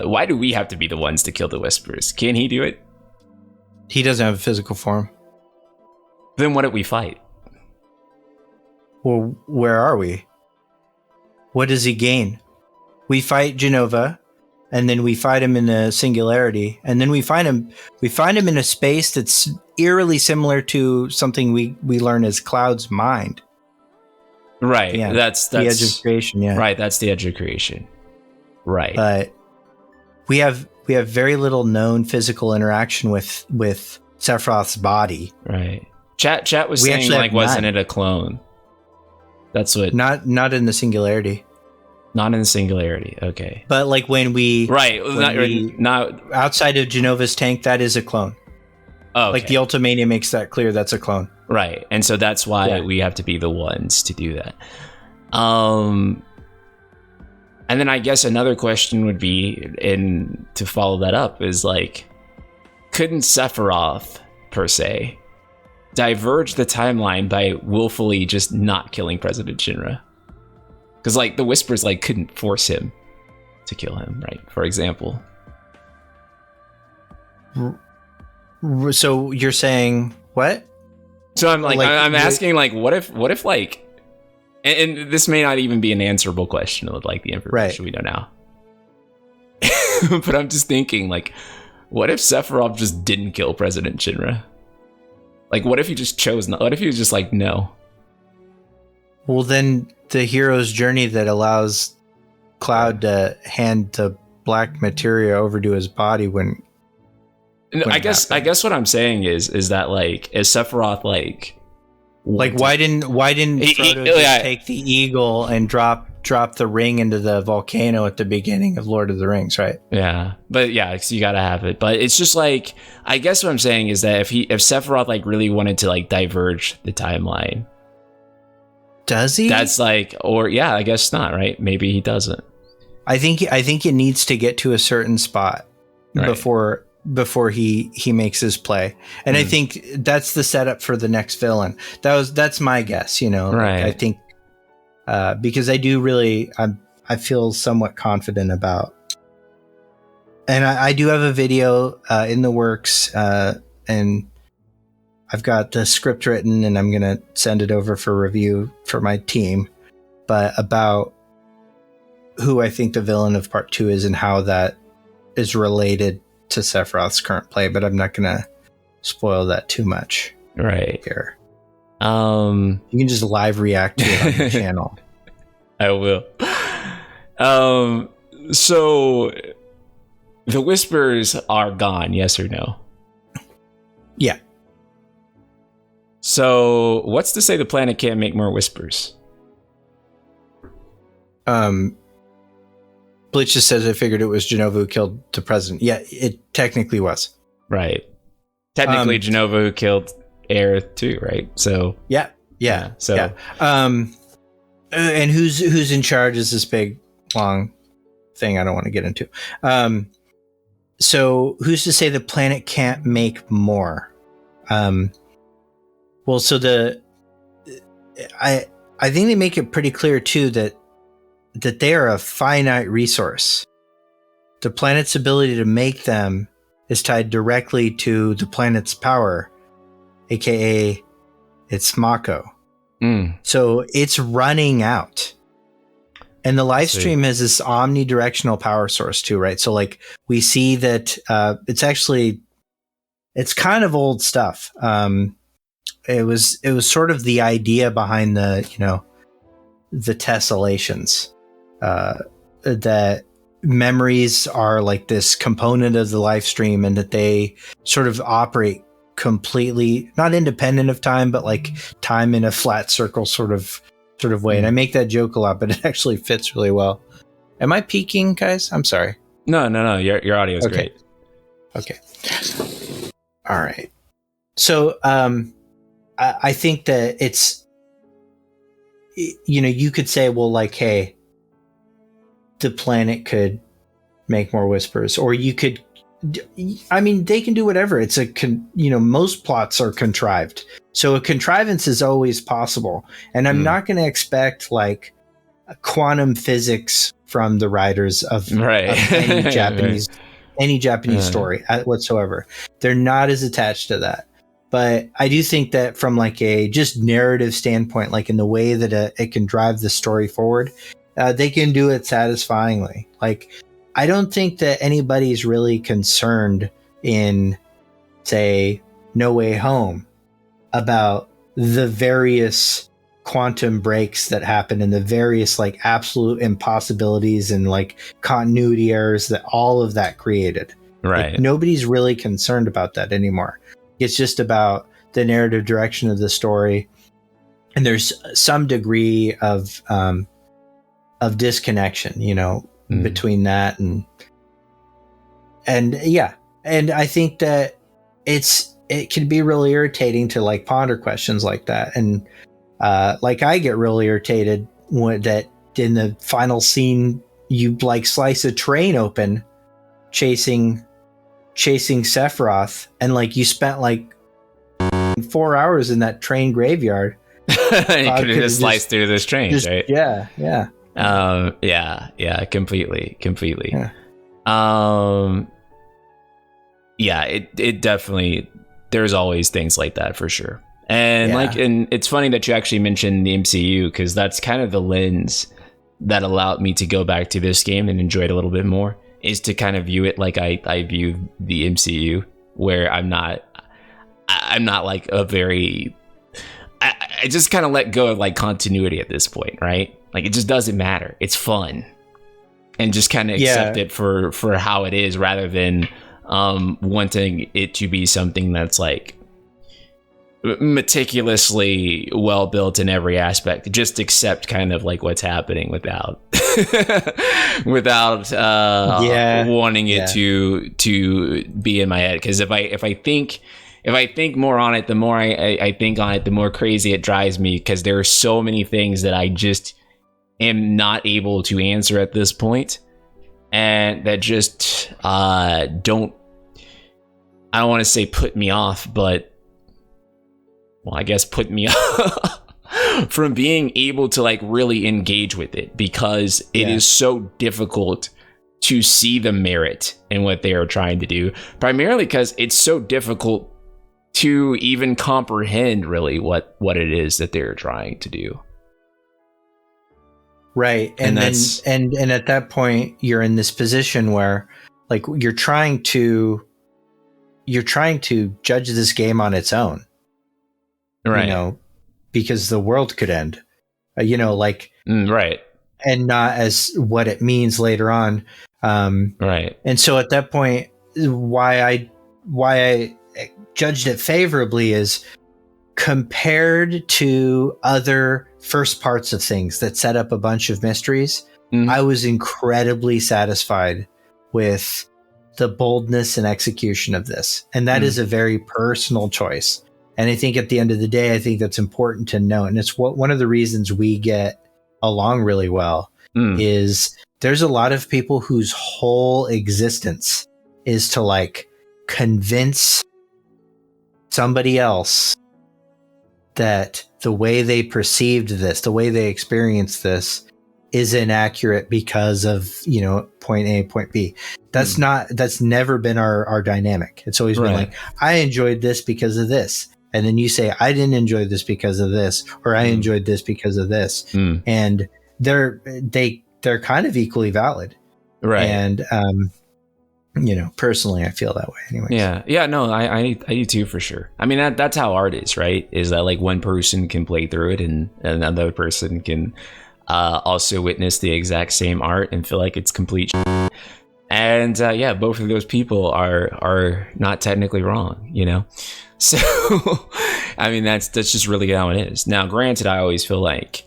why do we have to be the ones to kill the Whispers? Can he do it? He doesn't have a physical form. Then what did we fight? Well, where are we? What does he gain? We fight Genova, and then we fight him in the Singularity, and then we find him in a space that's eerily similar to something we learn as Cloud's mind. Right. Yeah, that's the edge of creation. Yeah. Right. That's the edge of creation. Right. But we have very little known physical interaction with Sephiroth's body. Right. Chat was saying, like, wasn't it a clone? That's what. Not in the Singularity. Not in the Singularity. Okay. But like when we not outside of Genova's tank, that is a clone. Oh, okay. Like the Ultimania makes that clear. That's a clone. Right. And so that's why we have to be the ones to do that. And then I guess another question would be, and to follow that up, is like, couldn't Sephiroth, per se, diverge the timeline by willfully just not killing President Shinra? Because, like, the Whispers, like, couldn't force him to kill him, right? For example. So you're saying what? So I'm like I'm asking, like, what if like, and this may not even be an answerable question with like the information we know now. But I'm just thinking, like, what if Sephiroth just didn't kill President Shinra? Like, what if he just chose not? What if he was just like, no? Well, then the hero's journey that allows Cloud to hand the black materia over to his body wouldn't I guess what I'm saying is that, like, is Sephiroth like why didn't Frodo just take the eagle and drop the ring into the volcano at the beginning of Lord of the Rings, right? Yeah, but yeah, so you gotta have it. But it's just like, I guess what I'm saying is that if Sephiroth like really wanted to like diverge the timeline, does he? That's like, or yeah, I guess not, right? Maybe he doesn't. I think it needs to get to a certain spot before he makes his play, and I think that's the setup for the next villain. That's my guess, right? I think because I do really I feel somewhat confident about, and I do have a video in the works, and I've got the script written, and I'm gonna send it over for review for my team, but about who I think the villain of part 2 is and how that is related to Sephiroth's current play, but I'm not gonna spoil that too much right here. You can just live react to it on your channel. I will. So the whispers are gone, yes or no? Yeah. So what's to say the planet can't make more whispers? Bleach just says I figured it was Genova who killed the president. Yeah, it technically was. Right. Technically, Genova who killed Air too, right? So yeah. So and who's in charge is this big long thing I don't want to get into. So who's to say the planet can't make more? Well, so I think they make it pretty clear too that they are a finite resource. The planet's ability to make them is tied directly to the planet's power, aka its Mako. So it's running out. And the live stream has this omnidirectional power source too, right? So like we see that it's kind of old stuff. It was sort of the idea behind the tessellations, that memories are like this component of the live stream, and that they sort of operate completely not independent of time, but like time in a flat circle sort of way. And I make that joke a lot, but it actually fits really well. Am I peaking, guys? I'm sorry. No. Your audio is great. Okay. All right. So I think that it's, you could say, well, like, hey, the planet could make more whispers, or you could, I mean, they can do whatever. It's most plots are contrived. So a contrivance is always possible. And I'm not going to expect like quantum physics from the writers of any Japanese story whatsoever. They're not as attached to that. But I do think that from like a just narrative standpoint, like in the way that it can drive the story forward, they can do it satisfyingly. Like, I don't think that anybody's really concerned in, say, No Way Home about the various quantum breaks that happen and the various like absolute impossibilities and like continuity errors that all of that created. Right. Like, nobody's really concerned about that anymore. It's just about the narrative direction of the story. And there's some degree of disconnection, between that and yeah. And I think that it can be really irritating to like ponder questions like that. And like I get really irritated when that in the final scene, you like slice a train open chasing Sephiroth, and like you spent like 4 hours in that train graveyard. You could have just sliced through this train, right? Yeah. Completely. Yeah. It definitely, there's always things like that for sure. And and it's funny that you actually mentioned the MCU, because that's kind of the lens that allowed me to go back to this game and enjoy it a little bit more, is to kind of view it like I view the MCU, where I'm not like a very, I just kind of let go of like continuity at this point, right? Like it just doesn't matter. It's fun, and just kind of accept it for how it is, rather than wanting it to be something that's like meticulously well built in every aspect. Just accept kind of like what's happening without wanting it to be in my head. Because if I think more on it, the more I think on it, the more crazy it drives me, because there are so many things that I just am not able to answer at this point, and that just I don't want to say put me off, but well, I guess put me off from being able to like really engage with it, because it is so difficult to see the merit in what they are trying to do, primarily because it's so difficult to even comprehend really what it is that they're trying to do. Right. And that's, and at that point you're in this position where like you're trying to judge this game on its own. Right. because the world could end, like, right. and not as what it means later on. Right. And so at that point, why I judged it favorably is compared to other first parts of things that set up a bunch of mysteries. I was incredibly satisfied with the boldness and execution of this. And that is a very personal choice. And I think at the end of the day, I think that's important to know. And it's one of the reasons we get along really well is there's a lot of people whose whole existence is to like convince somebody else that the way they perceived this, the way they experienced this is inaccurate because of, point A, point B. That's never been our dynamic. It's always been like, I enjoyed this because of this. And then you say, I didn't enjoy this because of this, or I enjoyed this because of this. And they're kind of equally valid. Right. And, personally, I feel that way anyway. Yeah. No, I do too, for sure. I mean, that's how art is, right? Is that like one person can play through it and another person can also witness the exact same art and feel like it's complete shit. And both of those people are not technically wrong, So, I mean, that's just really how it is. Now, granted, I always feel like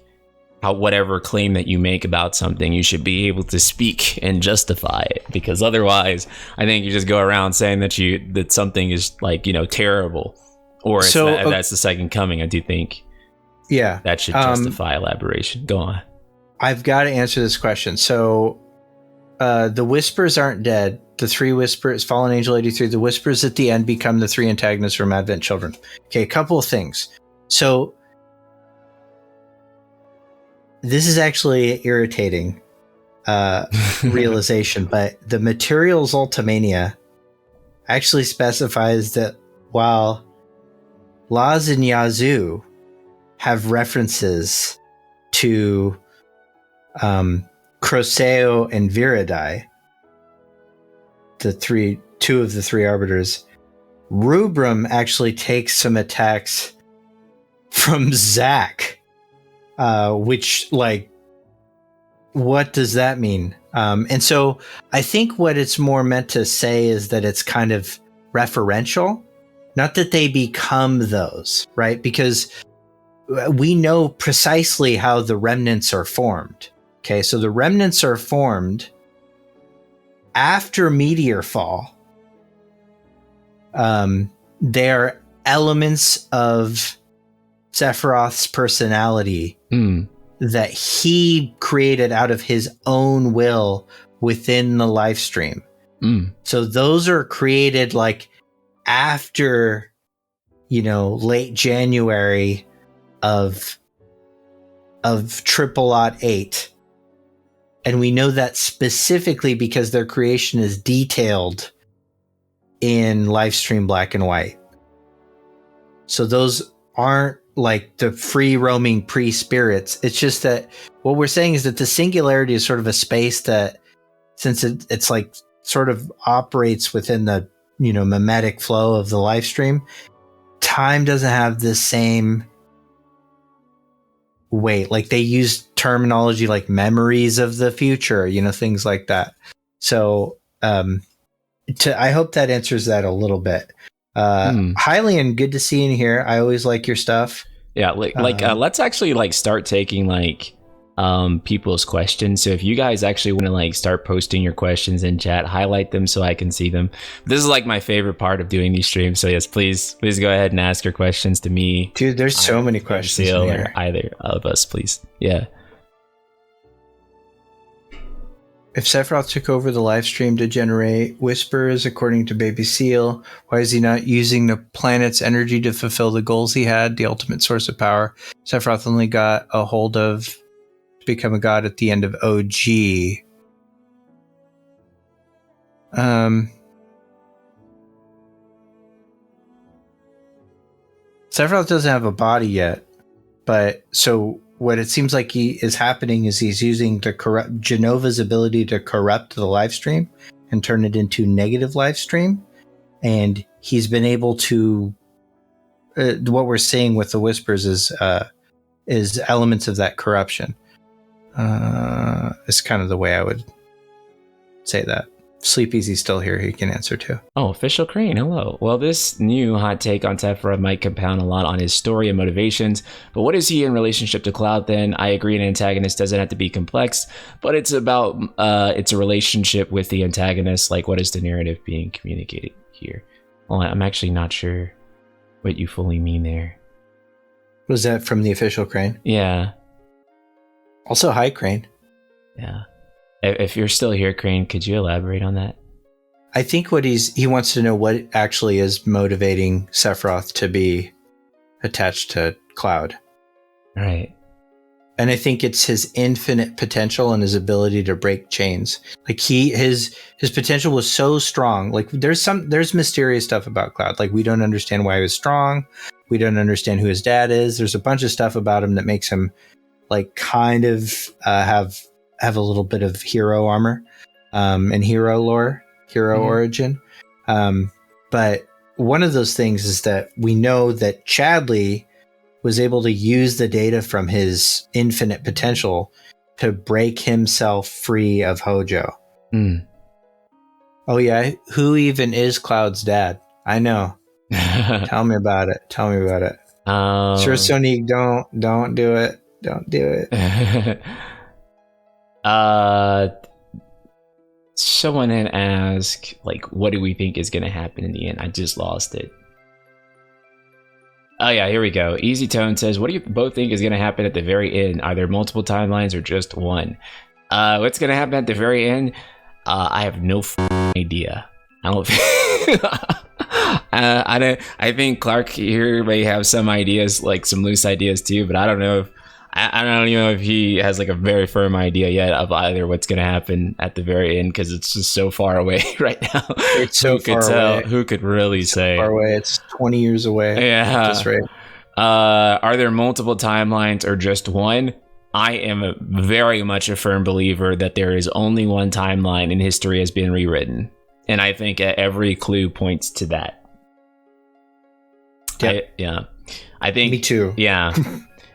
whatever claim that you make about something, you should be able to speak and justify it, because otherwise, I think you just go around saying that something is like, terrible, or that's the second coming. I do think, that should justify elaboration. Go on. I've got to answer this question. So, the Whispers aren't dead. The three Whispers, Fallen Angel 83, the Whispers at the end become the three antagonists from Advent Children. Okay, a couple of things. So, this is actually irritating realization, but the Materials Ultimania actually specifies that while Laz and Yazoo have references to Croseo and Viridai, two of the three arbiters, Rubrum actually takes some attacks from Zack. Which, like, what does that mean? And so I think what it's more meant to say is that it's kind of referential, not that they become those, right? Because we know precisely how the remnants are formed. Okay, so the remnants are formed after Meteor Fall. They are elements of Sephiroth's personality that he created out of his own will within the live stream. So those are created like after, late January of Triple Odd 8. And we know that specifically because their creation is detailed in Livestream Black and White. So those aren't like the free roaming pre-spirits. It's just that what we're saying is that the singularity is sort of a space that, since it's like sort of operates within the, mimetic flow of the live stream, time doesn't have the same weight. Like they use terminology like memories of the future, things like that. So I hope that answers that a little bit. Hylian, good to see you in here. I always like your stuff. Yeah, let's actually start taking people's questions. So if you guys actually want to start posting your questions in chat, highlight them so I can see them. This is my favorite part of doing these streams. So yes, please go ahead and ask your questions to me. Dude, there's so many questions in here. Or either of us, please. Yeah. If Sephiroth took over the live stream to generate whispers, according to Baby Seal, why is he not using the planet's energy to fulfill the goals he had, the ultimate source of power? Sephiroth only got a hold of to become a god at the end of OG. Sephiroth doesn't have a body yet, but so what it seems like is happening is he's using Genova's ability to corrupt the live stream and turn it into negative live stream, and he's been able to what we're seeing with the whispers is elements of that corruption. It's kind of the way I would say that. Sleep Easy's still here. He can answer too. Oh, Official Crane, hello. Well, this new hot take on Sephiroth might compound a lot on his story and motivations, but what is he in relationship to Cloud then? I agree an antagonist doesn't have to be complex, but it's about it's a relationship with the antagonist. Like, what is the narrative being communicated here? Well, I'm actually not sure what you fully mean there. Was that from the Official Crane? Yeah. Also, hi, Crane. Yeah. If you're still here, Crane, could you elaborate on that? I think what he wants to know what actually is motivating Sephiroth to be attached to Cloud. Right. And I think it's his infinite potential and his ability to break chains. Like his potential was so strong. Like there's mysterious stuff about Cloud. Like we don't understand why he was strong. We don't understand who his dad is. There's a bunch of stuff about him that makes him like kind of have a little bit of hero armor and hero lore, origin. But one of those things is that we know that Chadley was able to use the data from his infinite potential to break himself free of Hojo. Mm. Oh yeah, who even is Cloud's dad? I know. Tell me about it. Sure, Sonic, don't do it. Don't do it. Someone had asked, like, what do we think is going to happen in the end? I just lost it. Oh yeah, here we go. Easy Tone says, what do you both think is going to happen at the very end? Are there multiple timelines or just one? What's going to happen at the very end? I have no idea. I don't. I think Clark here may have some ideas, like some loose ideas too, but I don't know if. I don't even know if he has like a very firm idea yet of either what's going to happen at the very end, because it's just so far away right now. It's so far away. Who could really say? Far away. It's 20 years away. Yeah. That's right. Are there multiple timelines or just one? I am very much a firm believer that there is only one timeline and history has been rewritten. And I think every clue points to that. Yep. I think. Me too. Yeah.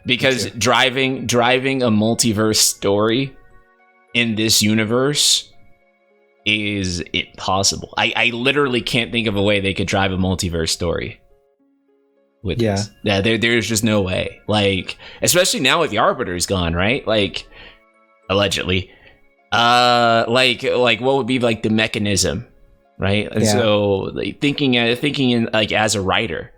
Because driving a multiverse story in this universe is impossible. I literally can't think of a way they could drive a multiverse story with this. Yeah, there's just no way. Like, especially now with the Arbiter's gone, right? Like, allegedly. Like what would be like the mechanism, right? And so like, thinking in like as a writer,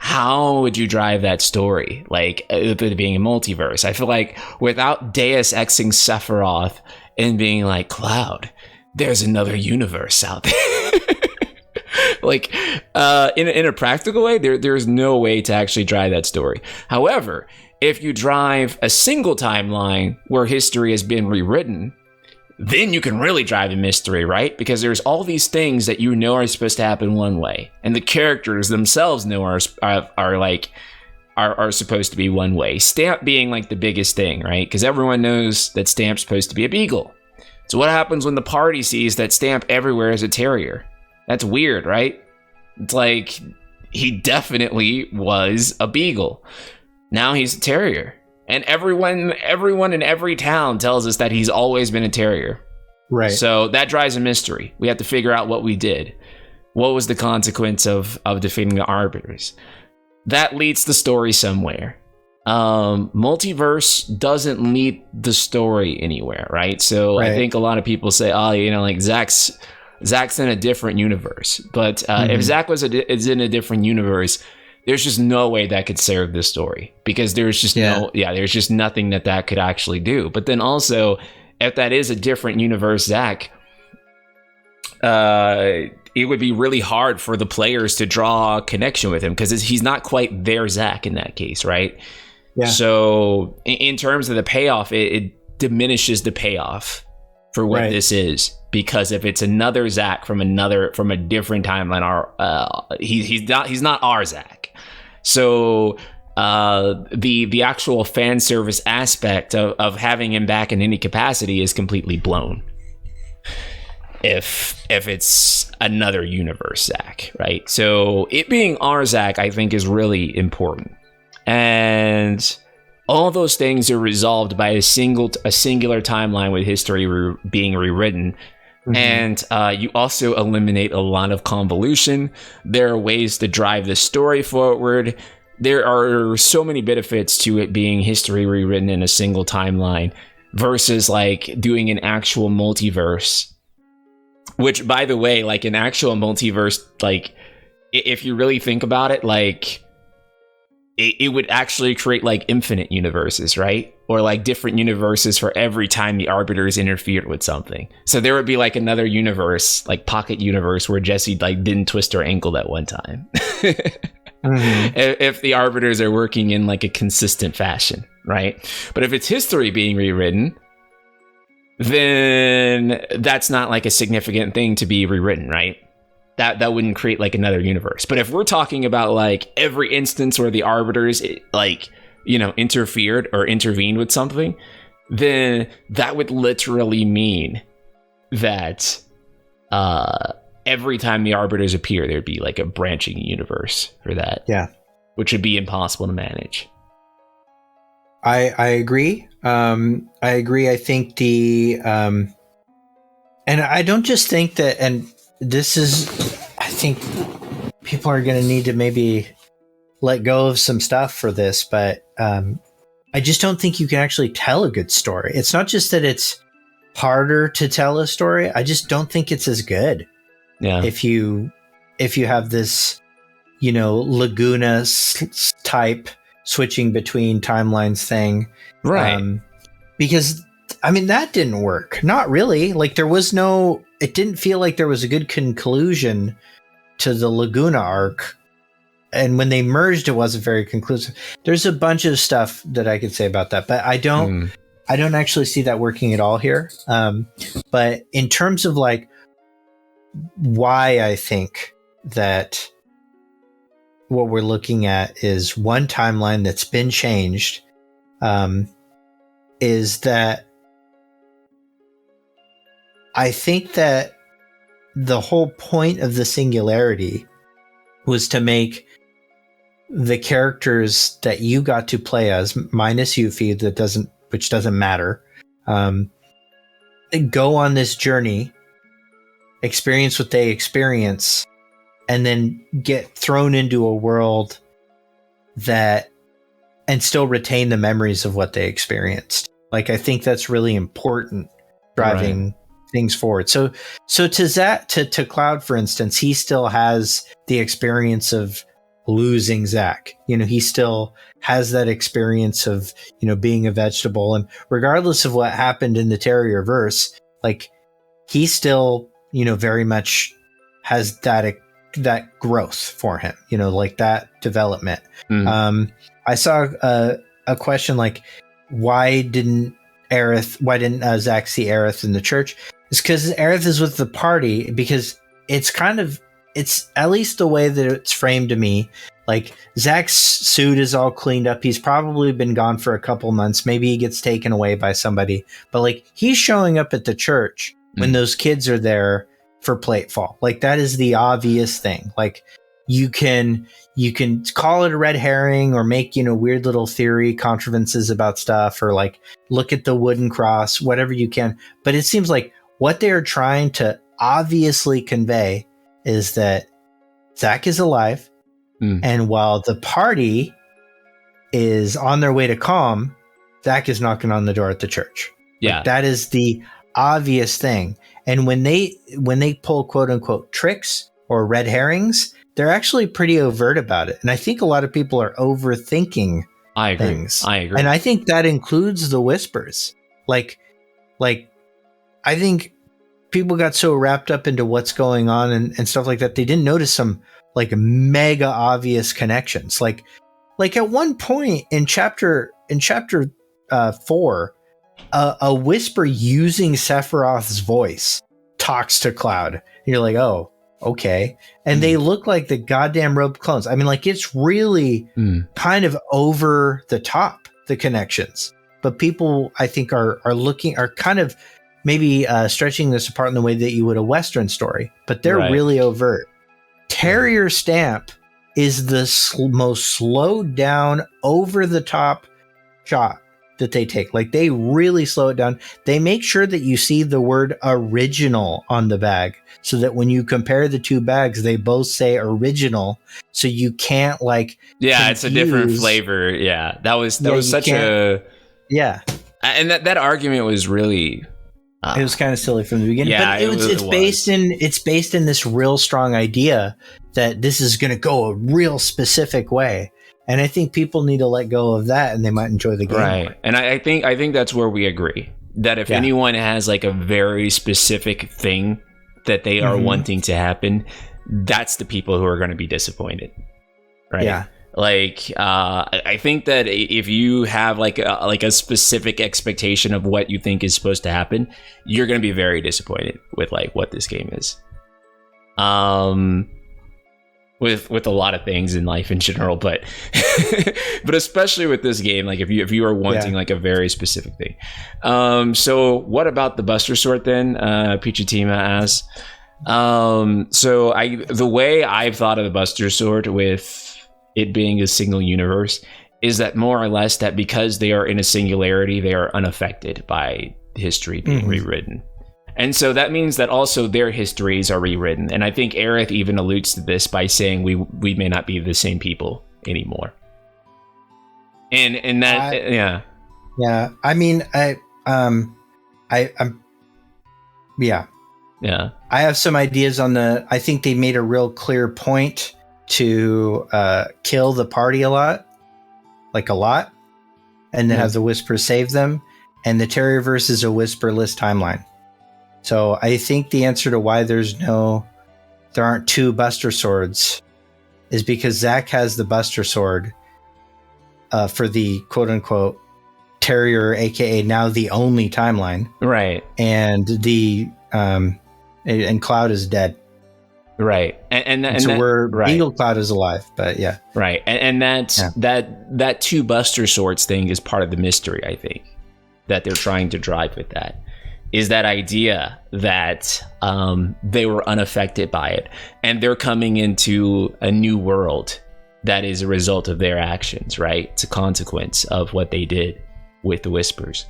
how would you drive that story? Like, it being a multiverse. I feel like without Deus Exing Sephiroth and being like, Cloud, there's another universe out there. Like, in a practical way, there's no way to actually drive that story. However, if you drive a single timeline where history has been rewritten, then you can really drive a mystery, right? Because there's all these things that you know are supposed to happen one way, and the characters themselves know are supposed to be one way. Stamp being like the biggest thing, right? Because everyone knows that Stamp's supposed to be a beagle. So what happens when the party sees that Stamp everywhere is a terrier? That's weird, right? It's like he definitely was a beagle. Now he's a terrier. And everyone in every town tells us that he's always been a terrier. Right. So that drives a mystery. We have to figure out what we did. What was the consequence of defeating the Arbiters? That leads the story somewhere. Multiverse doesn't lead the story anywhere, right? So I think a lot of people say, oh, you know, like Zach's in a different universe. But if Zach is in a different universe, there's just no way that could serve this story, because there's just there's just nothing that could actually do. But then also, if that is a different universe Zach, it would be really hard for the players to draw a connection with him, because he's not quite their Zach in that case, right? Yeah. So in terms of the payoff, it diminishes the payoff for what this is, because if it's another Zach from a different timeline, he's not our Zach. So the actual fan service aspect of having him back in any capacity is completely blown. if it's another universe Zach, right? So it being our Zach, I think, is really important. And all those things are resolved by a singular timeline with history being rewritten. Mm-hmm. And you also eliminate a lot of convolution. There are ways to drive the story forward. There are so many benefits to it being history rewritten in a single timeline versus like doing an actual multiverse. Which, by the way, like an actual multiverse, like if you really think about it, like it would actually create like infinite universes, right? Or like different universes for every time the Arbiters interfered with something. So there would be like another universe, like pocket universe, where Jessie like didn't twist her ankle that one time. Mm-hmm. If the Arbiters are working in like a consistent fashion, right? But if it's history being rewritten, then that's not like a significant thing to be rewritten, right? That wouldn't create like another universe. But if we're talking about like every instance where the Arbiters like, you know, interfered or intervened with something, then that would literally mean that every time the Arbiters appear, there'd be like a branching universe for that. Yeah. Which would be impossible to manage. I agree. I agree. I think and I don't just think that, and this is, I think people are going to need to maybe let go of some stuff for this, but I just don't think you can actually tell a good story. It's not just that it's harder to tell a story. I just don't think it's as good. Yeah. If you have this, you know, Laguna type switching between timelines thing. Right. Because I mean, that didn't work. Not really. Like it didn't feel like there was a good conclusion to the Laguna arc. And when they merged, it wasn't very conclusive. There's a bunch of stuff that I could say about that, but I don't actually see that working at all here. But in terms of like why I think that what we're looking at is one timeline that's been changed, is that I think that the whole point of the singularity was to make the characters that you got to play as, minus Yuffie, which doesn't matter, go on this journey, experience what they experience, and then get thrown into a world and still retain the memories of what they experienced. Like, I think that's really important, driving things forward. So to Cloud, for instance, he still has the experience of losing Zach. You know, he still has that experience of, you know, being a vegetable, and regardless of what happened in the Terrier verse, like, he still, you know, very much has that growth for him, you know, like that development. I saw a question like, why didn't Zach see Aerith in the church? It's because Aerith is with the party, because it's at least the way that it's framed to me. Like, Zach's suit is all cleaned up. He's probably been gone for a couple months. Maybe he gets taken away by somebody, but like, he's showing up at the church when those kids are there for Platefall. Like, that is the obvious thing. Like, you can call it a red herring or make, you know, weird little theory contrivances about stuff, or like look at the wooden cross, whatever you can. But it seems like what they are trying to obviously convey is that Zach is alive. And while the party is on their way to Calm, Zach is knocking on the door at the church. Yeah. Like, that is the obvious thing. And when they pull quote unquote tricks or red herrings, they're actually pretty overt about it. And I think a lot of people are overthinking things. I agree. And I think that includes the whispers. Like I think people got so wrapped up into what's going on and stuff like that, they didn't notice some like mega obvious connections. Like at one point in chapter 4, a whisper using Sephiroth's voice talks to Cloud. And you're like, oh, okay. And they look like the goddamn robed clones. I mean, like, it's really kind of over the top, the connections. But people, I think, are kind of maybe stretching this apart in the way that you would a Western story, but they're Right. really overt. Terrier Stamp is the most slowed down, over the top shot that they take. Like, they really slow it down. They make sure that you see the word original on the bag, so that when you compare the two bags, they both say original. So you can't like, It's a different flavor. Yeah, that was such a and that argument was really. It was kind of silly from the beginning, but it's based in this real strong idea that this is going to go a real specific way. And I think people need to let go of that, and they might enjoy the game. Right. More. And I think that's where we agree, that if anyone has like a very specific thing that they are wanting to happen, that's the people who are going to be disappointed. Right. Yeah. Like, I think that if you have like a specific expectation of what you think is supposed to happen, you're going to be very disappointed with like what this game is. With a lot of things in life in general, but but especially with this game, like if you are wanting like a very specific thing. So what about the Buster Sword then? Pichitima asks. So the way I've thought of the Buster Sword, with it being a single universe, is that more or less that because they are in a singularity, they are unaffected by history being rewritten. And so that means that also their histories are rewritten. And I think Aerith even alludes to this by saying we may not be the same people anymore. And that Yeah. I mean, I'm I have some ideas on I think they made a real clear point to kill the party a lot, and then have the Whisper save them. And the Terrierverse is a Whisperless timeline. So I think the answer to why there aren't two Buster Swords is because Zack has the Buster Sword for the quote unquote Terrier, aka now the only timeline. Right. And and Cloud is dead. Right. Beetle Cloud is alive, but yeah. Right. And that two Buster Swords thing is part of the mystery, I think, that they're trying to drive with that. Is that idea that they were unaffected by it, and they're coming into a new world that is a result of their actions, right? It's a consequence of what they did with the Whispers.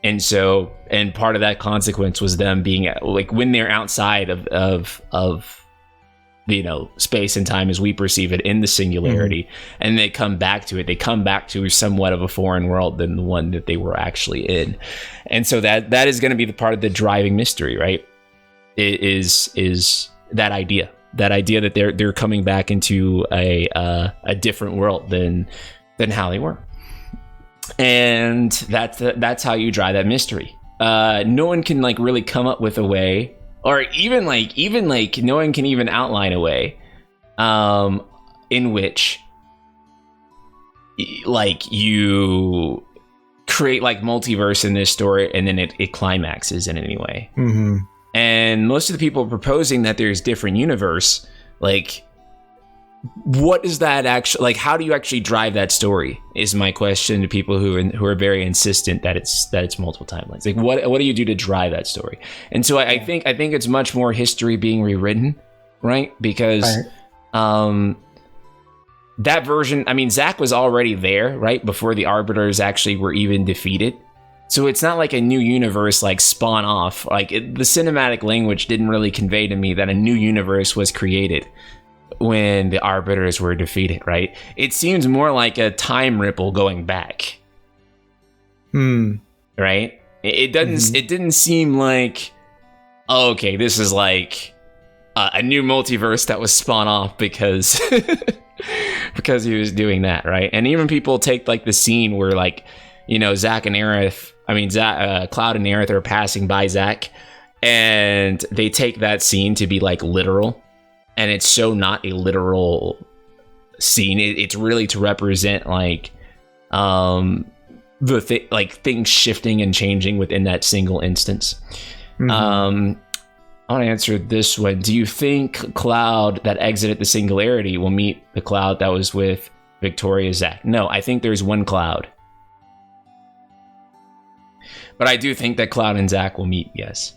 And so, and part of that consequence was them being like, when they're outside of space and time as we perceive it in the singularity, and they come back to it, they come back to somewhat of a foreign world than the one that they were actually in. And so that is going to be the part of the driving mystery, right? It is that idea that they're coming back into a different world than how they were. And that's how you drive that mystery. No one can like really come up with a way, or even no one can even outline a way in which like you create like multiverse in this story and then it climaxes in any way. And most of the people proposing that there's different universe, like, what is that actually, like, how do you actually drive that story is my question to people who are very insistent that it's multiple timelines. Like, what do you do to drive that story? And so I think it's much more history being rewritten, right? Because that version, I mean, Zack was already there, right, before the Arbiters actually were even defeated. So it's not like a new universe like spawn off. Like the cinematic language didn't really convey to me that a new universe was created when the Arbiters were defeated, right? It seems more like a time ripple going back. Right? It doesn't. It didn't seem like, oh, okay, this is like a new multiverse that was spawned off because because he was doing that, right? And even people take like the scene where like, Zack and Aerith, Cloud and Aerith are passing by Zack, and they take that scene to be like literal. And it's so not a literal scene. It's really to represent like things shifting and changing within that single instance. I want to answer this one. Do you think Cloud that exited the singularity will meet the Cloud that was with Victoria Zack? No, I think there's one Cloud. But I do think that Cloud and Zack will meet, yes.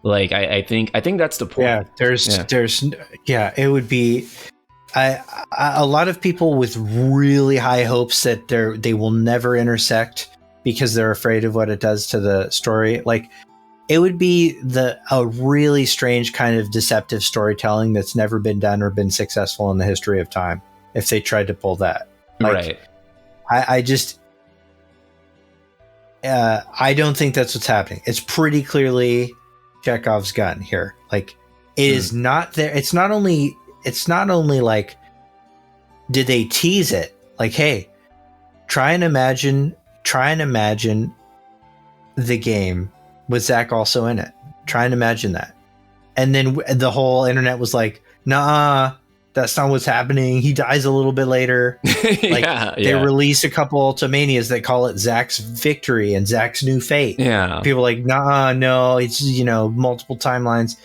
Like, I think that's the point. Yeah, it would be a lot of people with really high hopes that they will never intersect because they're afraid of what it does to the story. Like, it would be a really strange kind of deceptive storytelling that's never been done or been successful in the history of time if they tried to pull that. Like, right. I don't think that's what's happening. It's pretty clearly Chekhov's gun here. Like, it is not there. It's not only like, did they tease it? Like, hey, try and imagine the game with Zack also in it. Try and imagine that. And then the whole internet was like, nah, that's not what's happening. He dies a little bit later. Like, they release a couple Ultimanias that call it Zack's victory and Zack's new fate. Yeah. People are like, nah, no, it's, multiple timelines.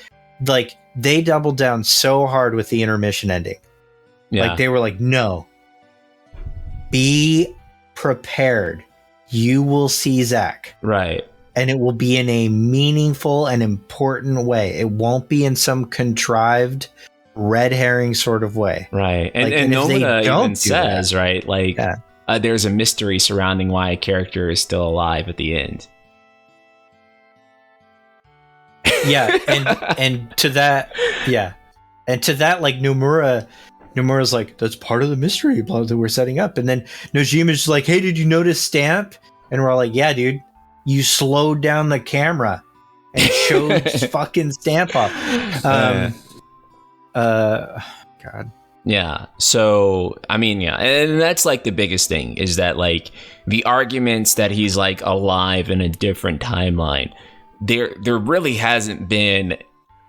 Like, they doubled down so hard with the intermission ending. Yeah. Like, they were like, no, be prepared. You will see Zack. Right. And it will be in a meaningful and important way. It won't be in some contrived red herring sort of way. Right. And Nomura even says, that, right, like, there's a mystery surrounding why a character is still alive at the end. Yeah. And to that, like, Nomura's like, that's part of the mystery that we're setting up. And then Nojima's just like, hey, did you notice Stamp? And we're all like, yeah, dude. You slowed down the camera and showed fucking Stamp off. God. Yeah. So, I mean, yeah. And that's like the biggest thing is that, like, the arguments that he's like alive in a different timeline, there really hasn't been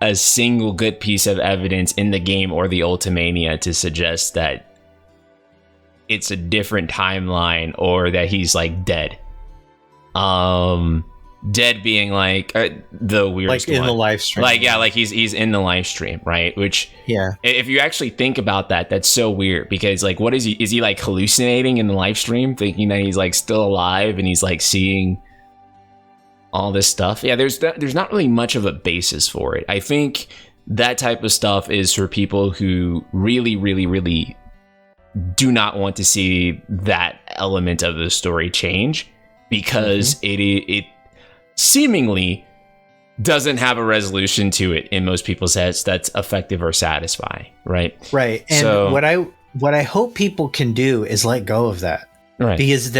a single good piece of evidence in the game or the Ultimania to suggest that it's a different timeline or that he's like dead. Dead being like the weirdest, like in one. The live stream, like he's in the live stream, right? Which, if you actually think about that, that's so weird because, like, what is he like hallucinating in the live stream, thinking that he's like still alive and he's like seeing all this stuff? Yeah, there's not really much of a basis for it. I think that type of stuff is for people who really, really, really do not want to see that element of the story change. Because it seemingly doesn't have a resolution to it in most people's heads that's effective or satisfying, right? Right. And so, what I hope people can do is let go of that. Right. Because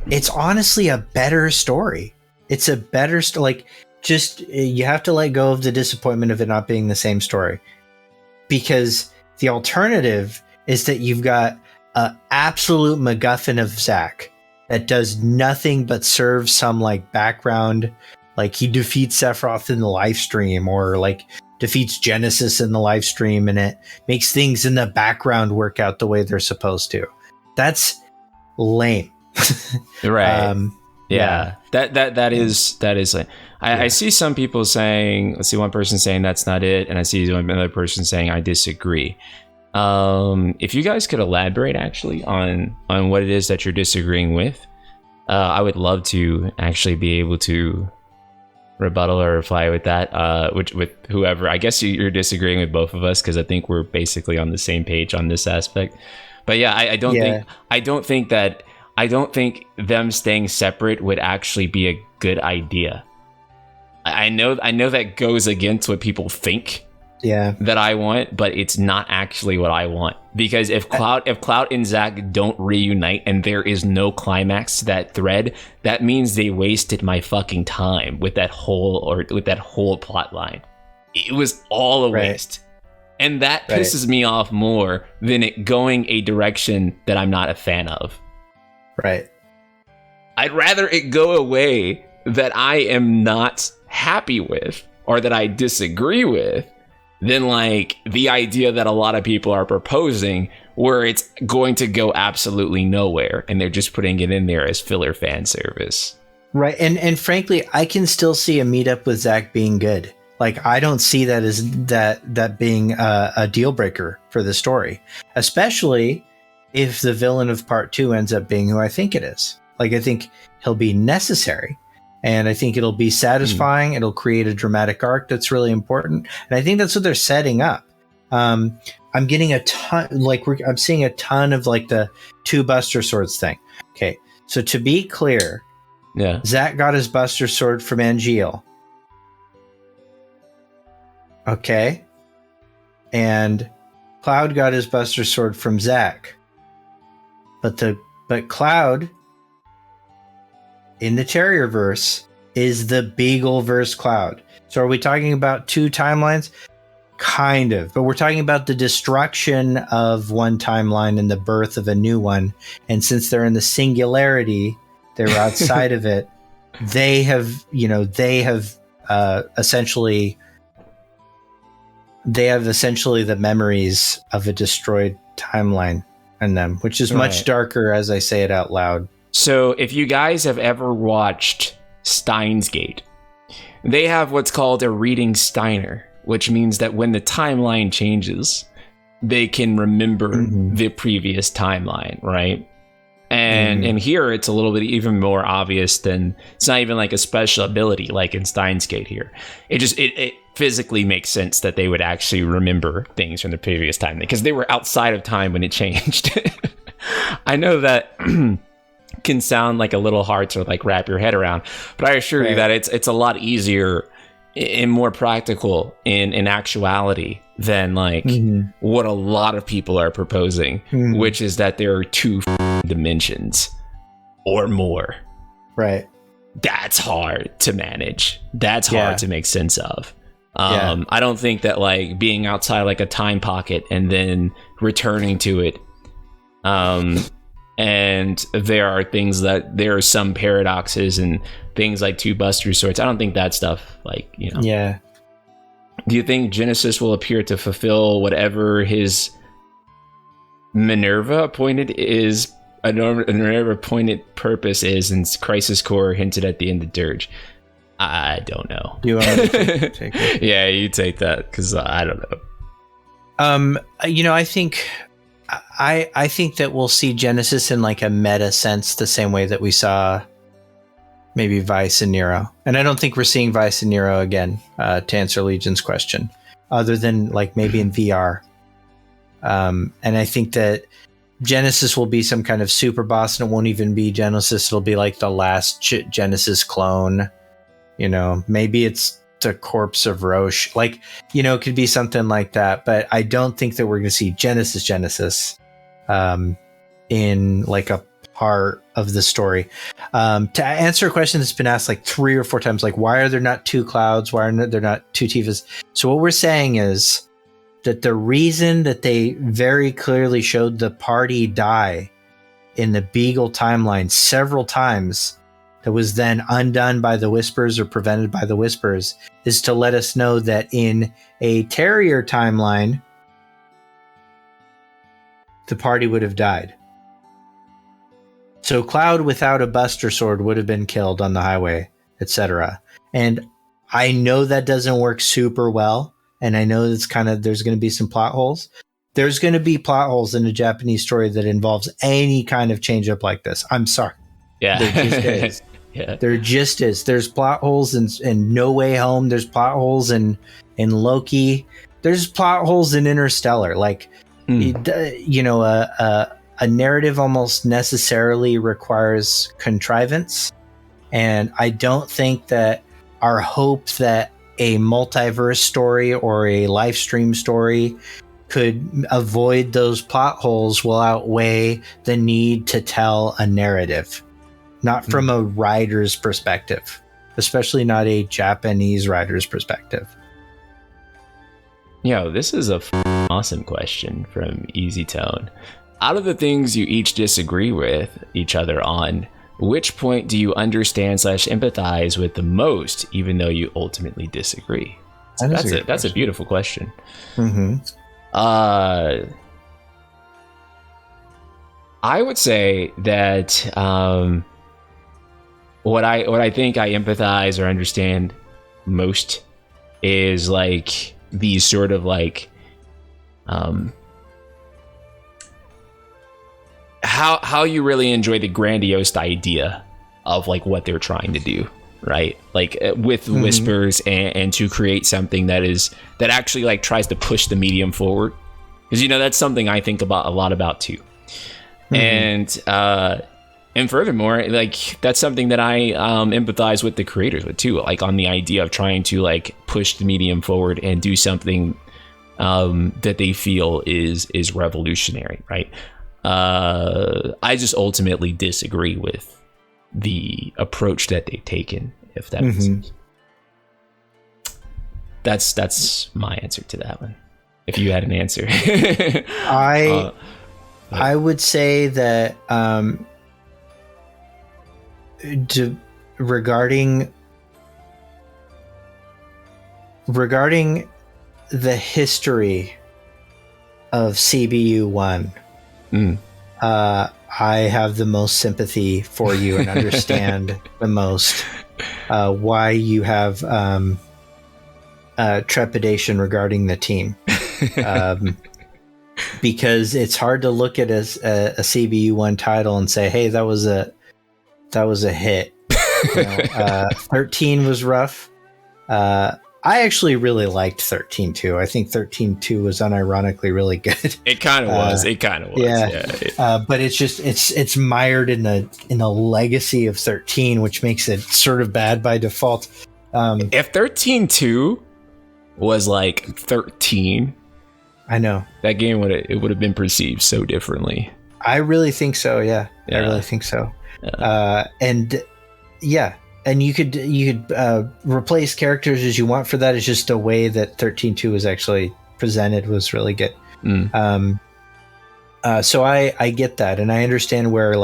it's honestly a better story. It's a better like, just, you have to let go of the disappointment of it not being the same story. Because the alternative is that you've got an absolute MacGuffin of Zack that does nothing but serve some like background, like he defeats Sephiroth in the live stream or like defeats Genesis in the live stream, and it makes things in the background work out the way they're supposed to. That's lame. Right. That is like, I see some people saying, let's see, one person saying that's not it, and I see another person saying I disagree. If you guys could elaborate actually on what it is that you're disagreeing with, I would love to actually be able to rebuttal or reply with that, which with whoever. I guess you're disagreeing with both of us because I think we're basically on the same page on this aspect. But yeah, I don't think them staying separate would actually be a good idea. I know that goes against what people think. That I want, but it's not actually what I want, because if Cloud and Zack don't reunite and there is no climax to that thread, that means they wasted my fucking time with that whole plot line. It was all a waste, and that pisses me off more than it going a direction that I'm not a fan of. Right. I'd rather it go a way that I am not happy with or that I disagree with, than like the idea that a lot of people are proposing where it's going to go absolutely nowhere and they're just putting it in there as filler fan service. Right. And frankly, I can still see a meetup with Zack being good. Like, I don't see that as that being a deal breaker for the story, especially if the villain of part 2 ends up being who I think it is. Like, I think he'll be necessary, and I think it'll be satisfying. It'll create a dramatic arc that's really important, and I think that's what they're setting up. I'm getting a ton, I'm seeing a ton of like the 2 Buster Swords thing. Okay, so to be clear, Zack got his Buster Sword from Angeal. Okay, and Cloud got his Buster Sword from Zack. But Cloud in the Terrierverse is the Beagleverse Cloud. So are we talking about 2 timelines? Kind of, but we're talking about the destruction of one timeline and the birth of a new one. And since they're in the singularity, they're outside of it. They have essentially the memories of a destroyed timeline in them, which is much darker as I say it out loud. So if you guys have ever watched Steins Gate, they have what's called a reading Steiner, which means that when the timeline changes, they can remember the previous timeline, right? And here it's a little bit even more obvious than, it's not even like a special ability like in Steins Gate here. It physically makes sense that they would actually remember things from the previous time because they were outside of time when it changed. I know that can sound like a little hard to like wrap your head around, but I assure you that it's a lot easier and more practical in actuality than like what a lot of people are proposing, which is that there are 2 dimensions or more. Right. That's hard to manage. That's hard to make sense of. I don't think that like being outside like a time pocket and then returning to it, and there are some paradoxes and things like 2 Buster Swords. I don't think that stuff, like, you know. Yeah. Do you think Genesis will appear to fulfill whatever his Minerva appointed purpose is, and Crisis Core hinted at the end of Dirge? I don't know. You want me to take it? Yeah, you take that, because I don't know. I think that we'll see Genesis in like a meta sense, the same way that we saw maybe Vice and Nero. And I don't think we're seeing Vice and Nero again, to answer Legion's question, other than like maybe in VR. And I think that Genesis will be some kind of super boss, and it won't even be Genesis. It'll be like the last Genesis clone. You know, maybe it's the corpse of Roche. Like, you know, it could be something like that. But I don't think that we're going to see Genesis in like a part of the story. To answer a question that's been asked like 3 or 4 times, like, why are there not 2 Clouds? Why are there not 2 Tifas? So what we're saying is that the reason that they very clearly showed the party die in the Beagle timeline several times, that was then undone by the Whispers or prevented by the Whispers, is to let us know that in a Terrier timeline, the party would have died. So Cloud without a Buster Sword would have been killed on the highway, etc. And I know that doesn't work super well, and I know there's going to be some plot holes. There's going to be plot holes in a Japanese story that involves any kind of change up like this. I'm sorry. Yeah. There just is. Yeah. There just is. There's plot holes in No Way Home. There's plot holes in Loki. There's plot holes in Interstellar. Like, you know, a narrative almost necessarily requires contrivance. And I don't think that our hope that a multiverse story or a live stream story could avoid those plot holes will outweigh the need to tell a narrative. Not from a writer's perspective, especially not a Japanese writer's perspective. Yo, this is a awesome question from Easy Tone. Out of the things you each disagree with each other on, which point do you understand / empathize with the most, even though you ultimately disagree? That's a beautiful question. I would say that what I think I empathize or understand most is like these sort of like how you really enjoy the grandiose idea of like what they're trying to do, right? Like with whispers and to create something that actually like tries to push the medium forward, because you know that's something I think about a lot about too. And furthermore, like that's something that I empathize with the creators with too, like on the idea of trying to like push the medium forward and do something that they feel is revolutionary, right? I just ultimately disagree with the approach that they've taken, if that makes sense. That's my answer to that one. If you had an answer. I would say that regarding the history of CBU1, I have the most sympathy for you and understand the most why you have trepidation regarding the team. Because it's hard to look at a CBU1 title and say, hey, that was a hit. 13 was rough. I actually really liked 13-2. I think 13-2 was unironically really good. It kind of was. Yeah. But it's just it's mired in the legacy of 13, which makes it sort of bad by default. If 13-2 was like 13, I know that game would have been perceived so differently. I really think so. Yeah. I really think so. And you could replace characters as you want for that. It's just a way that 13-2 was actually presented was really good. So I get that, and I understand where you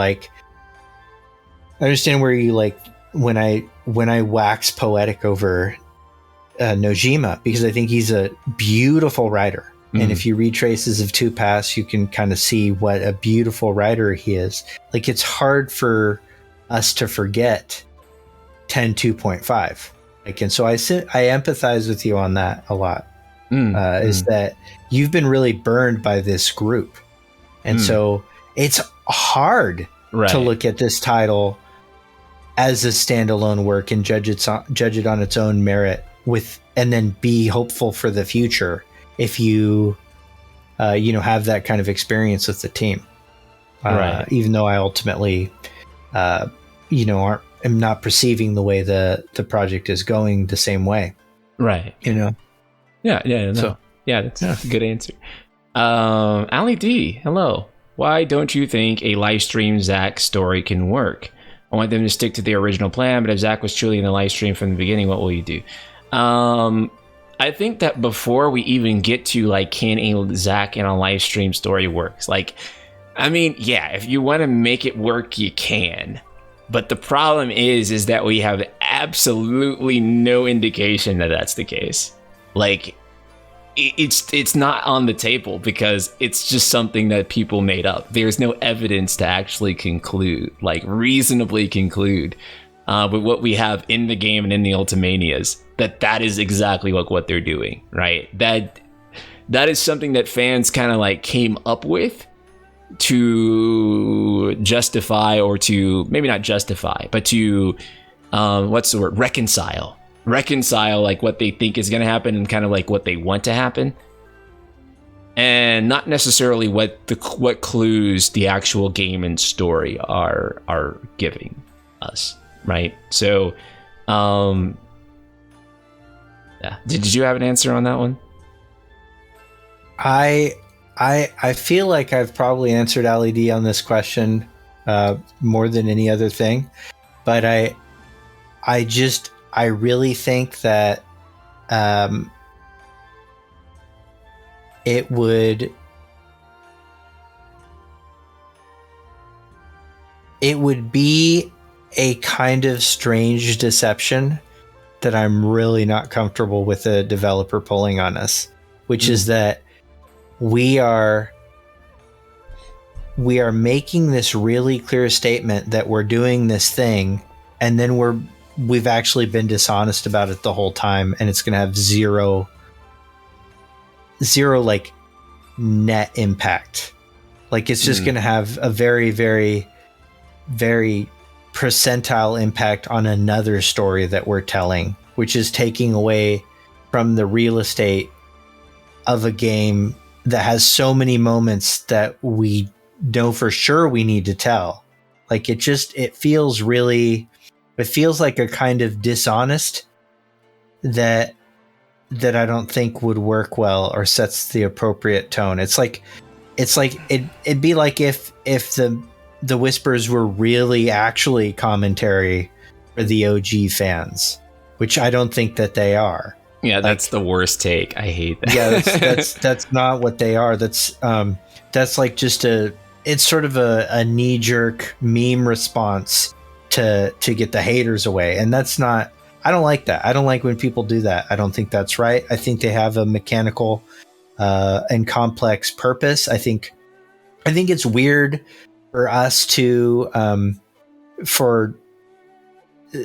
like when I wax poetic over Nojima, because I think he's a beautiful writer. And if you read Traces of Two Paths, you can kind of see what a beautiful writer he is. Like, it's hard for us to forget 10.2.5. Like, and so I empathize with you on that a lot. Is that you've been really burned by this group, and so it's hard to look at this title as a standalone work and judge it on its own merit and then be hopeful for the future if you have that kind of experience with the team. Even though I ultimately am not perceiving the way the project is going the same way. Right. No. So, that's a good answer. Ali D, hello. Why don't you think a live stream Zack story can work? I want them to stick to the original plan, but if Zack was truly in the live stream from the beginning, what will you do? I think that before we even get to like, can a Zack in a live stream story works? Like, I mean, if you want to make it work, you can. But the problem is that we have absolutely no indication that that's the case. Like, it's not on the table because it's just something that people made up. There's no evidence to actually reasonably conclude with what we have in the game and in the Ultimanias, that is exactly what they're doing, right? That is something that fans kind of like came up with to justify, or to maybe not justify, but to reconcile like what they think is going to happen and kind of like what they want to happen, and not necessarily what clues the actual game and story are giving us, right? So did you have an answer on that one? I feel like I've probably answered Ali D on this question more than any other thing, but I really think that it would be a kind of strange deception that I'm really not comfortable with a developer pulling on us, which is that we are making this really clear statement that we're doing this thing, and then we've actually been dishonest about it the whole time, and it's going to have zero like net impact Like it's just going to have a very, very, very percentile impact on another story that we're telling, which is taking away from the real estate of a game that has so many moments that we know for sure we need to tell. Like it feels like a kind of dishonest that I don't think would work well or sets the appropriate tone. It'd be like if the whispers were really actually commentary for the OG fans, which I don't think that they are. Yeah, that's the worst take. I hate that. Yeah, that's not what they are. That's like just it's sort of a knee-jerk meme response to get the haters away. And that's not, I don't like that. I don't like when people do that. I don't think that's right. I think they have a mechanical and complex purpose. I think it's weird for us to for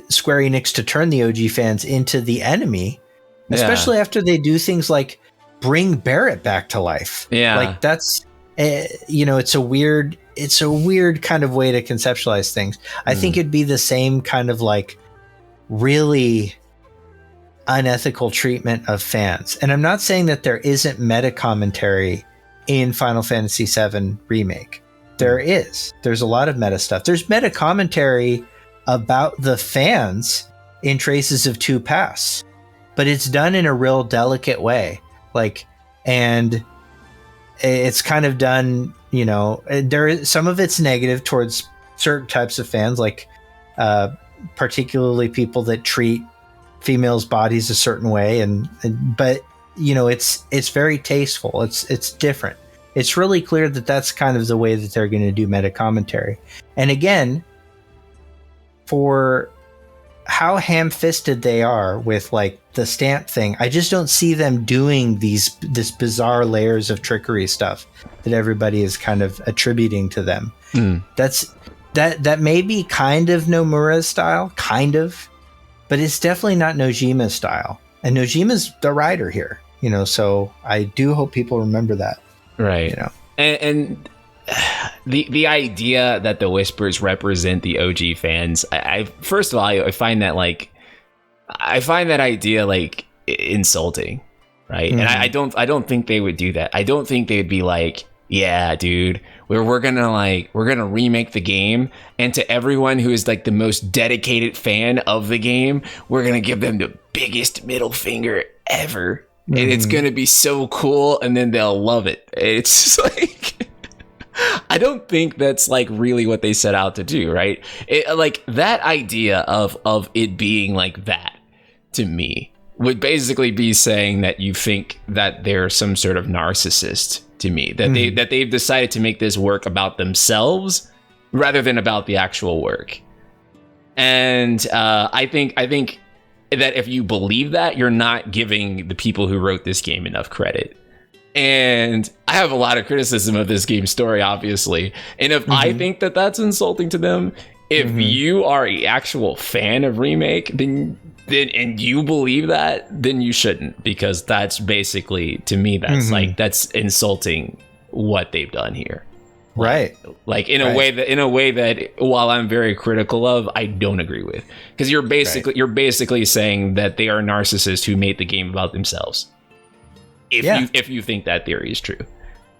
Square Enix to turn the OG fans into the enemy, especially after they do things like bring Barrett back to life. Yeah, like that's it's a weird kind of way to conceptualize things. I think it'd be the same kind of like really unethical treatment of fans. And I'm not saying that there isn't meta commentary in Final Fantasy VII Remake. There's a lot of meta stuff. There's meta commentary about the fans in Traces of Two Paths, but it's done in a real delicate way. And it's kind of done, some of it's negative towards certain types of fans, like particularly people that treat females' bodies a certain way, but it's very tasteful. It's different. It's really clear that that's kind of the way that they're going to do meta commentary. And again, for how ham-fisted they are with like the stamp thing, I just don't see them doing this bizarre layers of trickery stuff that everybody is kind of attributing to them. That may be kind of Nomura's style, kind of, but it's definitely not Nojima's style. And Nojima's the writer here, so I do hope people remember that. Right. And the idea that the whispers represent the OG fans, I first of all, I find that idea like insulting, right? And I don't think they would do that. I don't think they would be like, yeah, dude, we're gonna remake the game, and to everyone who is like the most dedicated fan of the game, we're gonna give them the biggest middle finger ever. And it's going to be so cool, and then they'll love it. It's just like, I don't think that's like really what they set out to do, right? Like that idea of it being like that, to me, would basically be saying that you think that they're some sort of narcissist, to me, that they've decided to make this work about themselves rather than about the actual work. And I think that if you believe that, you're not giving the people who wrote this game enough credit. And I have a lot of criticism of this game's story, obviously. And if I think that that's insulting to them, if you are an actual fan of Remake, then and you believe that, then you shouldn't, because that's basically, to me, that's that's insulting what they've done here. Right. Like in a way that while I'm very critical of, I don't agree with, because you're basically saying that they are narcissists who made the game about themselves. If you think that theory is true,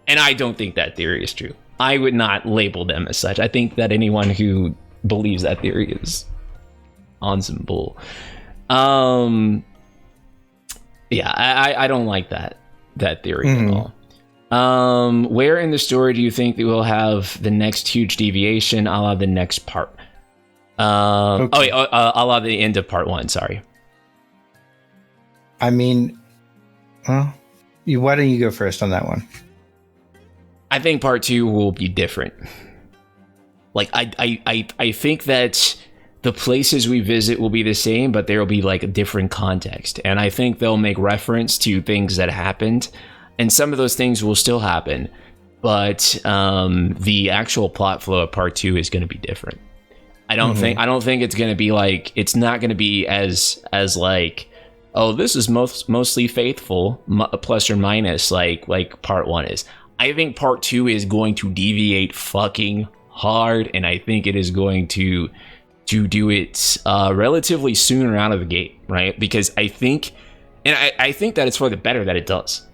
and I don't think that theory is true, I would not label them as such. I think that anyone who believes that theory is on some bull. I don't like that theory at all. Where in the story do you think that we'll have the next huge deviation, a la the next part? A la the end of part 1, sorry. I mean, why don't you go first on that one? I think part 2 will be different. Like, I think that the places we visit will be the same, but there will be like a different context. And I think they'll make reference to things that happened, and some of those things will still happen, but the actual plot flow of part 2 is going to be different. I don't think it's going to be like, it's not going to be as like, oh, this is mostly faithful, plus or minus, like part 1 is. I think part 2 is going to deviate fucking hard, and I think it is going to do it relatively sooner out of the gate, right? Because I think that it's for the better that it does,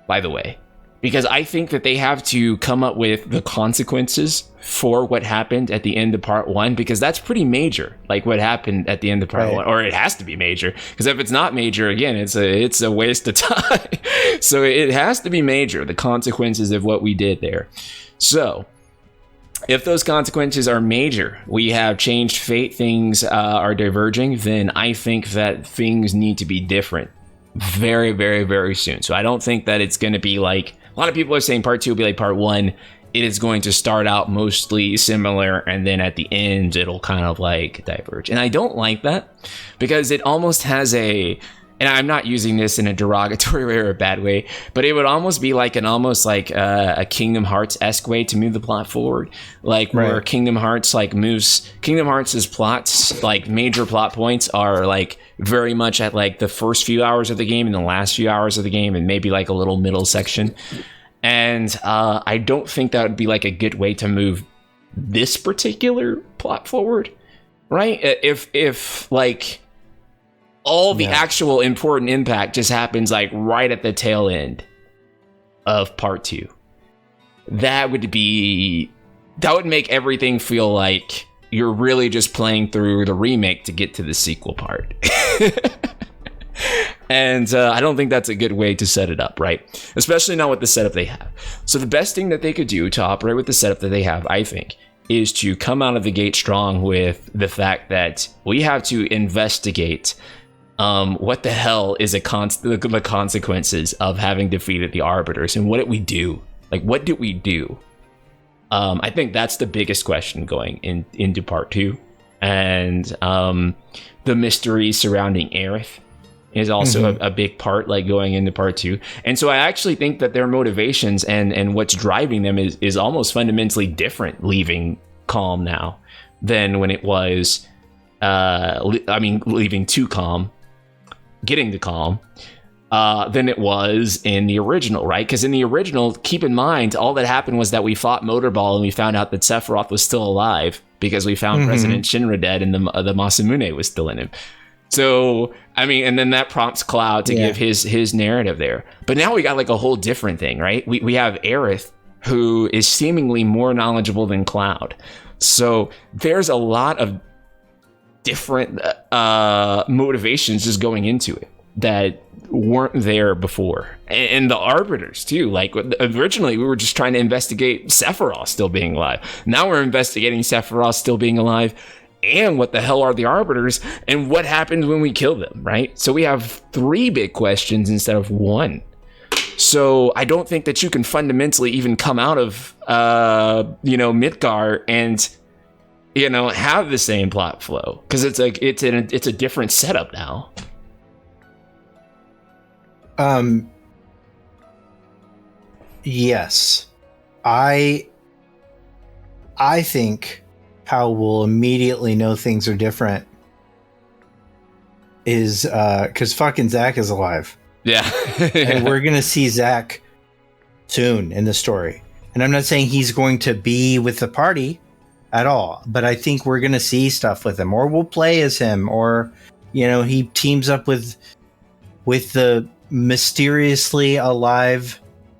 by the way. Because I think that they have to come up with the consequences for what happened at the end of part 1, because that's pretty major, like what happened at the end of part 1, or it has to be major, because if it's not major, again, it's a waste of time. So it has to be major, the consequences of what we did there. So if those consequences are major, we have changed fate, things are diverging, then I think that things need to be different very, very, very soon. So I don't think that it's going to be like, a lot of people are saying part 2 will be like part 1. It is going to start out mostly similar, and then at the end, it'll kind of like diverge. And I don't like that, because it almost has and I'm not using this in a derogatory way or a bad way, but it would almost be like a Kingdom Hearts-esque way to move the plot forward. Like where Kingdom Hearts Kingdom Hearts' plots, like major plot points are like very much at like the first few hours of the game and the last few hours of the game, and maybe like a little middle section. And I don't think that would be like a good way to move this particular plot forward, right? If like all the actual important impact just happens like right at the tail end of part 2, that would make everything feel like you're really just playing through the remake to get to the sequel part. And I don't think that's a good way to set it up, right? Especially not with the setup they have. So the best thing that they could do to operate with the setup that they have, I think, is to come out of the gate strong with the fact that we have to investigate what the hell is the consequences of having defeated the Arbiters, and what did we do? Like, what did we do? I think that's the biggest question going into part 2. And the mystery surrounding Aerith is also a big part, like going into part 2. And so I actually think that their motivations and what's driving them is almost fundamentally different leaving Calm now than when it was, leaving to Calm, getting to Calm, than it was in the original, right? Because in the original, keep in mind, all that happened was that we fought Motorball and we found out that Sephiroth was still alive because we found President Shinra dead and the Masamune was still in him. So, I mean, and then that prompts Cloud to give his narrative there. But now we got like a whole different thing, right? We have Aerith, who is seemingly more knowledgeable than Cloud. So there's a lot of different motivations just going into it that weren't there before. And the Arbiters too. Like originally we were just trying to investigate Sephiroth still being alive. Now we're investigating Sephiroth still being alive, and what the hell are the Arbiters, and what happens when we kill them, right? So we have 3 big questions instead of 1. So I don't think that you can fundamentally even come out of Midgar and have the same plot flow, because it's a different setup now. Yes, I think how we'll immediately know things are different is because fucking Zack is alive. Yeah. And we're gonna see Zack soon in the story. And I'm not saying he's going to be with the party at all, but I think we're gonna see stuff with him, or we'll play as him, or he teams up with the mysteriously alive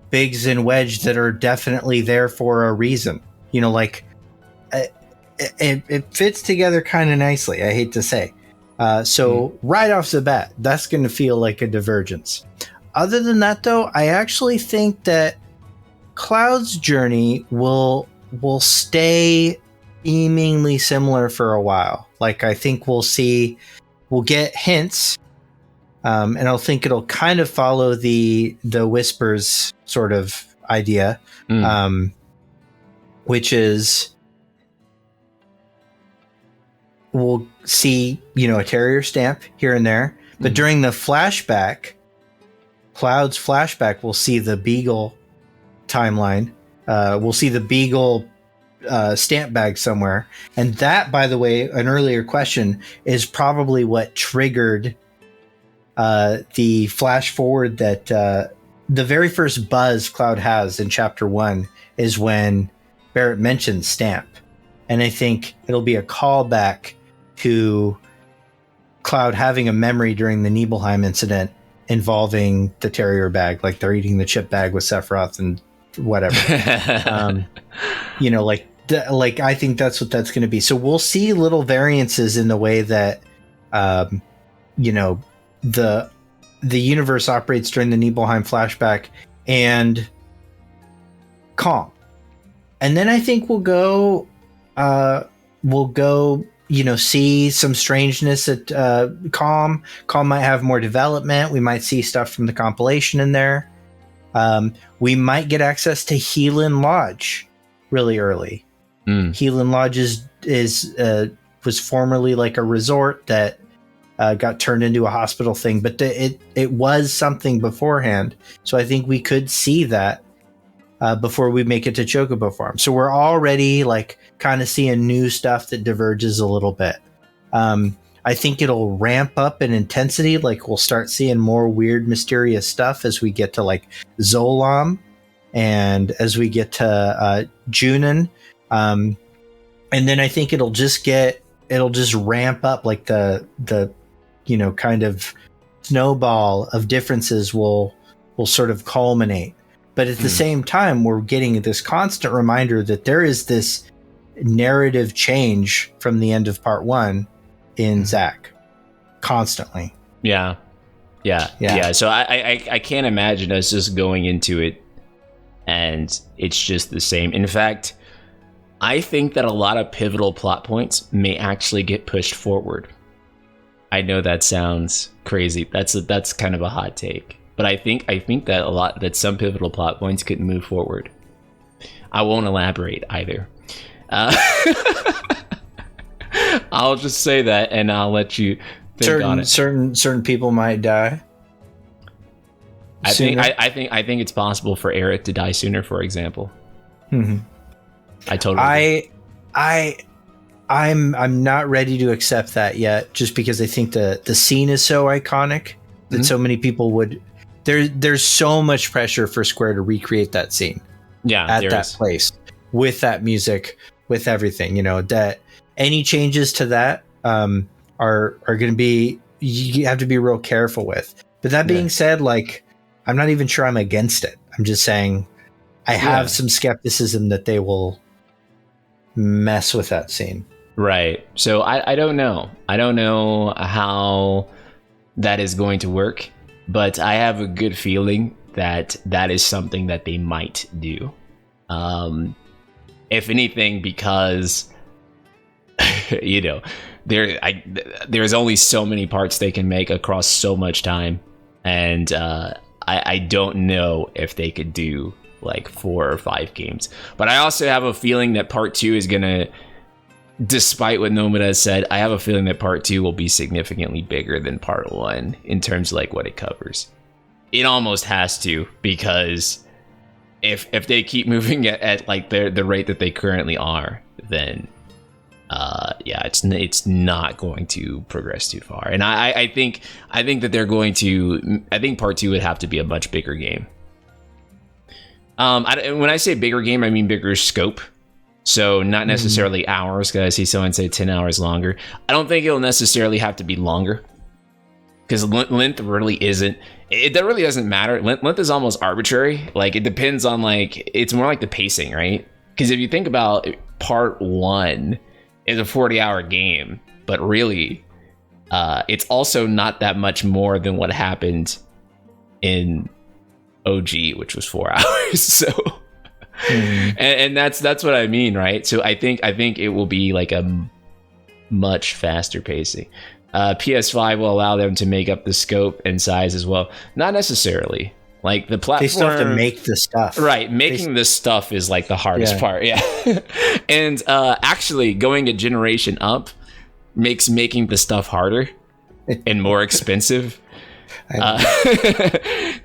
Biggs and Wedge that are definitely there for a reason. It fits together kind of nicely, I hate to say. So right off the bat, that's going to feel like a divergence. Other than that, though, I actually think that Cloud's journey will stay seemingly similar for a while. Like, I think we'll get hints, and I think it'll kind of follow the Whispers sort of idea, which is we'll see, a Terrier stamp here and there, but during the flashback, Cloud's flashback, we'll see the Beagle timeline. We'll see the Beagle stamp bag somewhere. And that, by the way, an earlier question, is probably what triggered the flash forward that the very first buzz Cloud has in chapter 1 is when Barrett mentions Stamp. And I think it'll be a callback to Cloud having a memory during the Nibelheim incident involving the Terrier bag, like they're eating the chip bag with Sephiroth and whatever. Like I think that's what that's going to be. So we'll see little variances in the way that, the universe operates during the Nibelheim flashback and Calm. And then I think we'll go, see some strangeness at Calm. Calm might have more development. We might see stuff from the compilation in there. We might get access to Healing Lodge really early. Healing Lodge was formerly like a resort that got turned into a hospital thing, but it was something beforehand. So I think we could see that before we make it to Chocobo Farm. So we're already like kind of seeing new stuff that diverges a little bit. I think it'll ramp up in intensity. Like we'll start seeing more weird, mysterious stuff as we get to like Zolam and as we get to Junon. And then I think it'll just ramp up, like the kind of snowball of differences will sort of culminate. But at the same time, we're getting this constant reminder that there is this narrative change from the end of part 1 in Zack constantly. Yeah. So I can't imagine us just going into it and it's just the same. In fact, I think that a lot of pivotal plot points may actually get pushed forward. I know that sounds crazy. That's kind of a hot take, but I think that some pivotal plot points could move forward. I won't elaborate either. I'll just say that, and I'll let you think on it. Certain people might die. I think it's possible for Eric to die sooner, for example. Mm-hmm. I totally. I'm not ready to accept that yet, just because I think the scene is so iconic that so many people would. There's so much pressure for Square to recreate that scene. Yeah, at that place with that music, with everything. That any changes to that are going to be, you have to be real careful with. But that being said, like I'm not even sure I'm against it. I'm just saying I have some skepticism that they will mess with that scene. Right. So I don't know. I don't know how that is going to work, but I have a good feeling that is something that they might do. If anything, because there's only so many parts they can make across so much time, and I don't know if they could do like 4 or 5 games. But I also have a feeling that part 2 is gonna, despite what Nomad has said, I have a feeling that part 2 will be significantly bigger than part 1 in terms of like what it covers. It almost has to, because if they keep moving at like the rate that they currently are, then it's not going to progress too far. And I think that they're going to. I think part 2 would have to be a much bigger game. When I say bigger game, I mean bigger scope. So not necessarily hours, because I see someone say 10 hours longer. I don't think it'll necessarily have to be longer, because length really isn't. That really doesn't matter. Length is almost arbitrary. Like it depends on it's more like the pacing, right? Because if you think about it, part 1 is a 40-hour game, but really, it's also not that much more than what happened in OG, which was 4 hours. So, and that's what I mean, right? So I think it will be like a much faster pacing. PS5 will allow them to make up the scope and size as well. Not necessarily. Like the platform, they still have to make the stuff. Right, making the stuff is like the hardest part. Yeah, and actually going a generation up makes making the stuff harder and more expensive.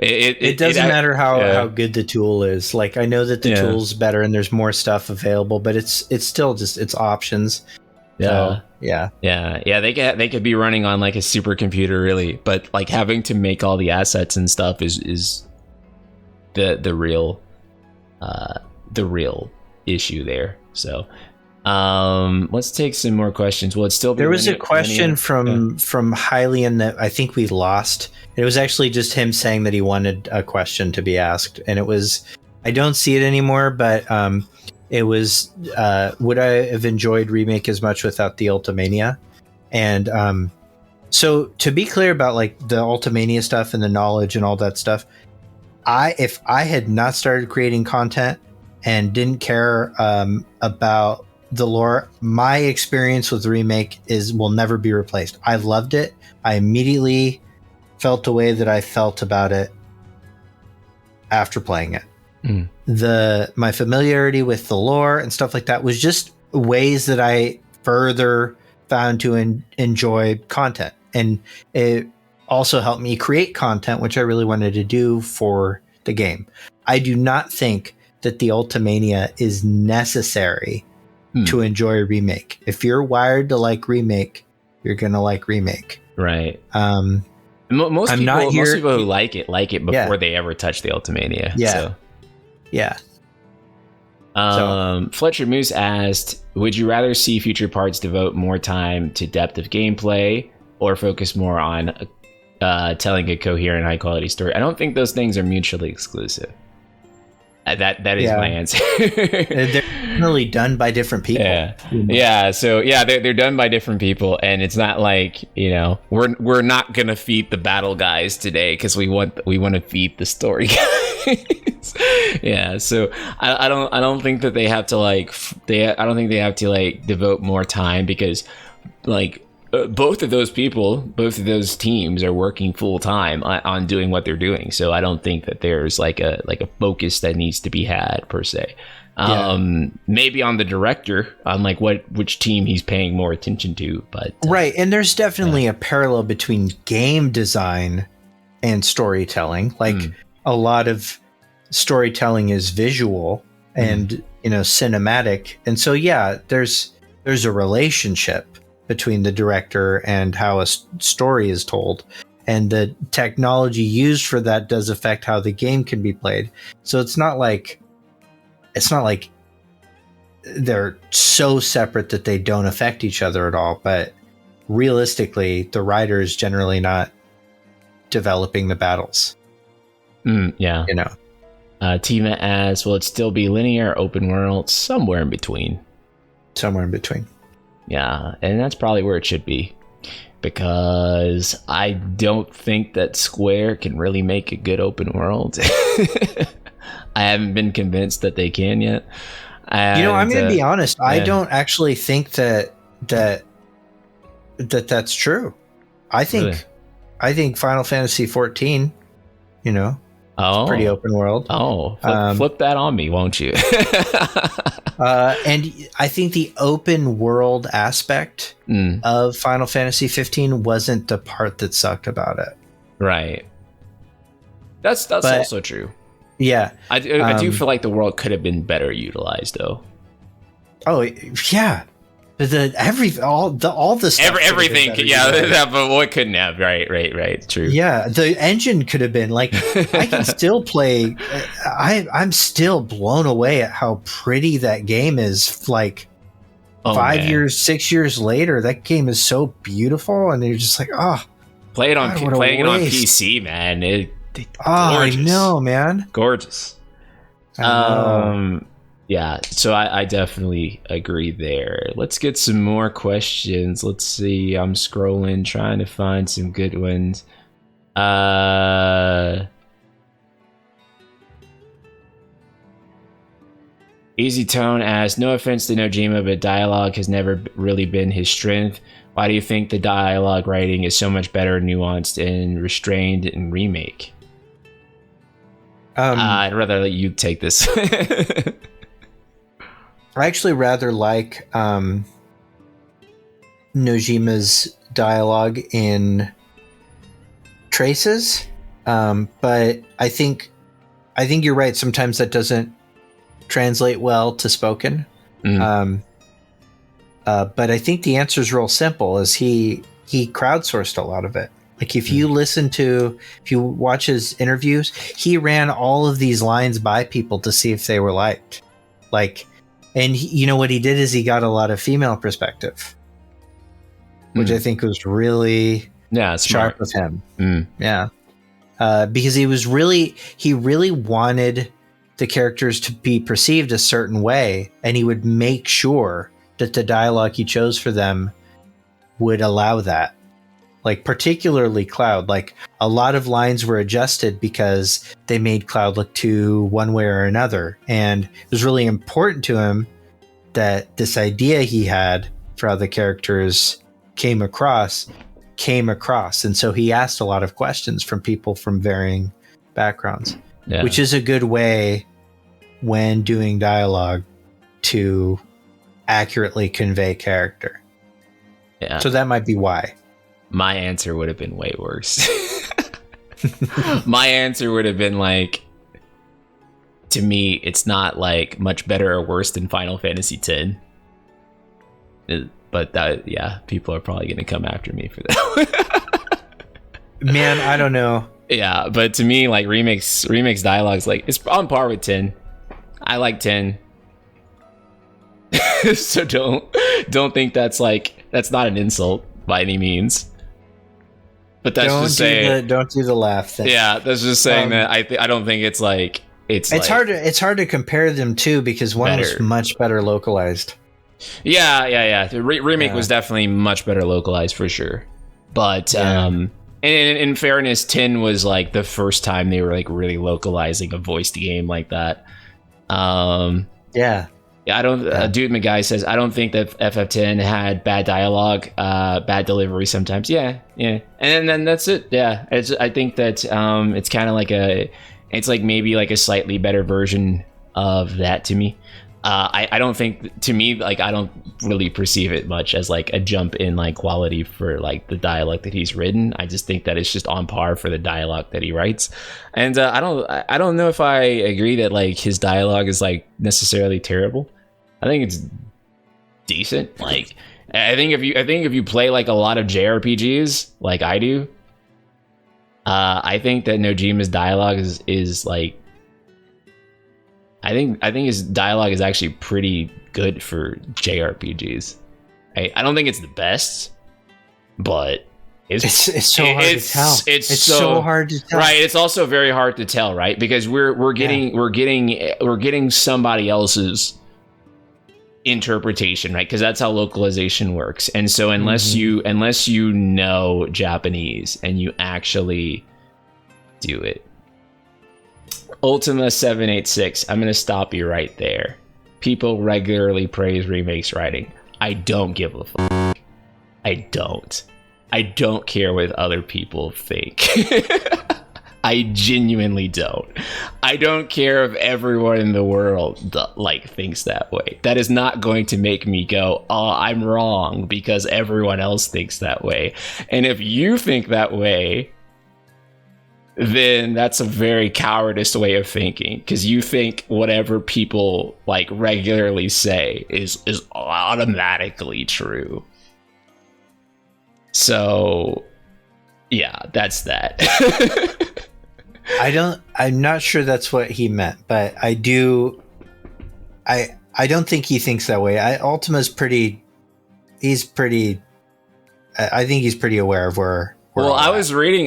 It doesn't matter how good the tool is. Like I know that the tool's better and there's more stuff available, but it's still just it's options. Yeah. So, yeah. They could be running on like a supercomputer, really, but like having to make all the assets and stuff is the real issue there. So let's take some more questions. Will it still be there was a question from Hylian that I think we lost. It was actually just him saying that he wanted a question to be asked, and it was, I don't see it anymore, but it was would I have enjoyed Remake as much without the Ultimania? And so to be clear about like the Ultimania stuff and the knowledge and all that stuff, if I had not started creating content and didn't care about the lore, my experience with Remake will never be replaced. I loved it. I immediately felt the way that I felt about it after playing it. My familiarity with the lore and stuff like that was just ways that I further found to enjoy content, and it also helped me create content, which I really wanted to do for the game. I do not think that the Ultimania is necessary to enjoy a Remake. If you're wired to like Remake, you're gonna like Remake, right? Most people who like it before they ever touch the Ultimania. Fletcher Moose asked, would you rather see future parts devote more time to depth of gameplay or focus more on telling a coherent, high quality story? I don't think those things are mutually exclusive. That is my answer. They're really done by different people. They're done by different people, and it's not like, we're not gonna feed the battle guys today because we want to feed the story guys. So I don't think that they have to I don't think they have to devote more time, because both of those teams are working full time on doing what they're doing. So I don't think that there's like a focus that needs to be had per se. Maybe on the director, on which team he's paying more attention to, but right. And there's definitely a parallel between game design and storytelling. A lot of storytelling is visual and cinematic, and so there's a relationship between the director and how a story is told, and the technology used for that does affect how the game can be played. So it's not like they're so separate that they don't affect each other at all, but realistically the writer is generally not developing the battles. Tima asks, will it still be linear or open world? Somewhere in between. Yeah, and that's probably where it should be, because I don't think that Square can really make a good open world. I haven't been convinced that they can yet. And, I'm going to be honest. I don't actually think that's true. I think Final Fantasy 14, it's pretty open world. Flip that on me, won't you? And I think the open world aspect of Final Fantasy 15 wasn't the part that sucked about it. Right. That's also true. Yeah. I do feel like the world could have been better utilized, though. Oh, yeah. All the stuff. Everything. But what couldn't have? Right. True. Yeah. The engine could have been I can still play. I'm still blown away at how pretty that game is. 5 years, 6 years later, that game is so beautiful. And you're just like, playing it on PC, man. Gorgeous. I know, man. Gorgeous. Yeah, so I definitely agree there. Let's get some more questions. Let's see. I'm scrolling, trying to find some good ones. Easy Tone asks, no offense to Nojima, but dialogue has never really been his strength. Why do you think the dialogue writing is so much better, nuanced, and restrained in Remake? I'd rather let you take this. I actually rather like Nojima's dialogue in Traces, but I think you're right. Sometimes that doesn't translate well to spoken. But I think the answer is real simple: is he crowdsourced a lot of it. Like if you watch his interviews, he ran all of these lines by people to see if they were liked. Like, and you know what he did is he got a lot of female perspective, which I think was really sharp of him. Yeah. Because he really wanted the characters to be perceived a certain way, and he would make sure that the dialogue he chose for them would allow that. Like particularly Cloud, like a lot of lines were adjusted because they made Cloud look too one way or another. And it was really important to him that this idea he had for how the characters came across. And so he asked a lot of questions from people from varying backgrounds, which is a good way when doing dialogue to accurately convey character. Yeah. So that might be why. My answer would have been way worse. My answer would have been like, to me, it's not like much better or worse than Final Fantasy X. But that, people are probably going to come after me for that. Man, I don't know. Yeah, but to me, like Remake's dialogue's like, it's on par with 10. I like 10. So don't think that's not an insult by any means. But that's just saying. Don't do the laugh thing. Yeah, that's just saying that I don't think it's like it's hard to compare them too, because one was much better localized. Yeah. The remake was definitely much better localized for sure. But and in fairness, 10 was like the first time they were like really localizing a voiced game like that. I don't. Dude McGuy says I don't think that FF10 had bad dialogue, bad delivery sometimes. Yeah, and then that's it. Yeah, I think that it's kind of like it's like maybe like a slightly better version of that to me. I don't think, to me, like I don't really perceive it much as like a jump in like quality for like the dialogue that he's written. I just think that it's just on par for the dialogue that he writes. And I don't know if I agree that like his dialogue is like necessarily terrible. I think it's decent. Like I think if you play like a lot of JRPGs like I do, I think that Nojima's dialogue is like, I think his dialogue is actually pretty good for JRPGs. I don't think it's the best, but it's so hard to tell. It's so hard to tell. Right. It's also very hard to tell, right? Because we're getting somebody else's interpretation, right? Because that's how localization works. And so unless you know Japanese and you actually do it. Ultima 786, I'm gonna stop you right there. People regularly praise Remake's writing. I don't give a fuck. I don't care what other people think. I genuinely don't. I don't care if everyone in the world like thinks that way. That is not going to make me go, oh, I'm wrong because everyone else thinks that way. And if you think that way, then that's a very cowardice way of thinking, because you think whatever people like regularly say is automatically true. So yeah, that's that. I'm not sure that's what he meant, but I don't think he thinks that way. Ultima's I think he's pretty aware of where. Well, I was reading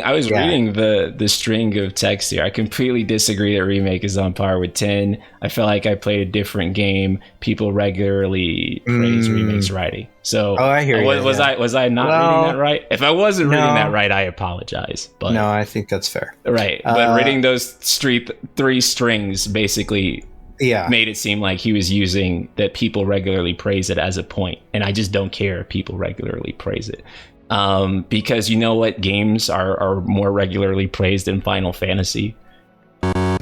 the string of text here. I completely disagree that Remake is on par with 10. I feel like I played a different game. People regularly praise Remake's writing. So I hear you. Was I not reading that right? If I wasn't reading that right, I apologize. But no, I think that's fair. Right. But reading those three strings basically made it seem like he was using that people regularly praise it as a point. And I just don't care if people regularly praise it. Because you know what games are more regularly praised than Final Fantasy?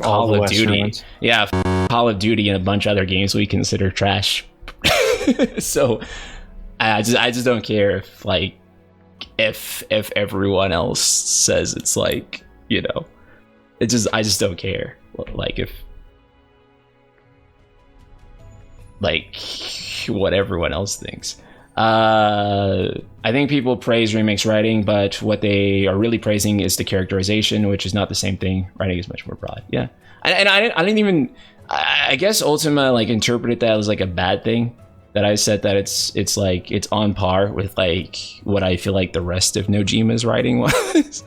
Call of Duty. Ones. Yeah, Call of Duty and a bunch of other games we consider trash. So I just don't care if everyone else says it's like, you know, I just don't care. Like what everyone else thinks. I think people praise Remake's writing, but what they are really praising is the characterization, which is not the same thing. Writing is much more broad. Yeah. And I didn't even, I guess Ultima like interpreted that as like a bad thing. That I said that it's like it's on par with like what I feel like the rest of Nojima's writing was.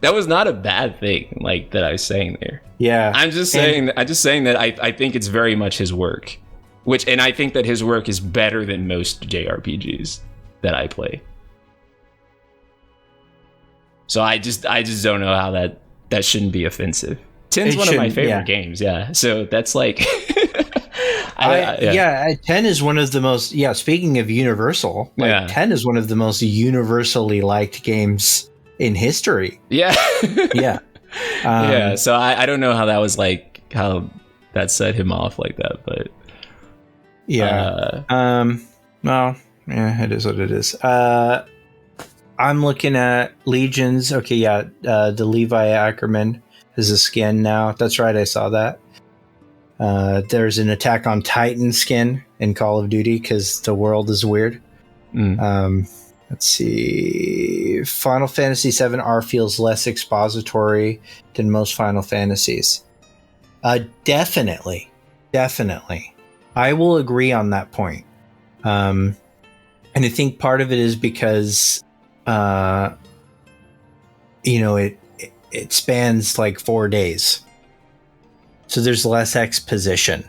That was not a bad thing, like that I was saying there. Yeah, I'm just saying that I think it's very much his work, and I think that his work is better than most JRPGs that I play. So I just don't know how that shouldn't be offensive. 10's one of my favorite games, yeah. So that's like. 10 is one of the most, speaking of universal, 10 is one of the most universally liked games in history. Yeah. Yeah. So I don't know how that was like, how that set him off like that, but. Yeah. Well, yeah, it is what it is. I'm looking at Legions. Okay, the Levi Ackerman is a skin now. That's right, I saw that. There's an Attack on Titan skin in Call of Duty because the world is weird. Let's see. Final Fantasy VII R feels less expository than most Final Fantasies. Definitely. I will agree on that point. And I think part of it is because, it spans like 4 days. So there's less exposition.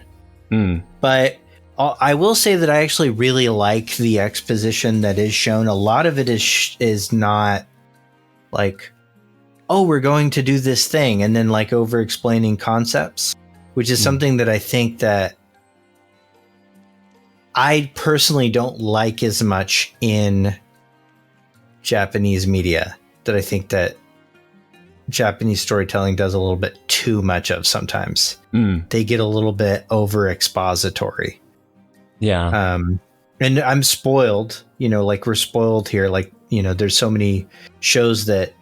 But I will say that I actually really like the exposition that is shown. A lot of it is not like, oh, we're going to do this thing, and then like over explaining concepts, which is something that I think that I personally don't like as much in Japanese media, that I think that Japanese storytelling does a little bit too much of sometimes. They get a little bit over expository. Yeah. And I'm spoiled, like we're spoiled here. Like, there's so many shows that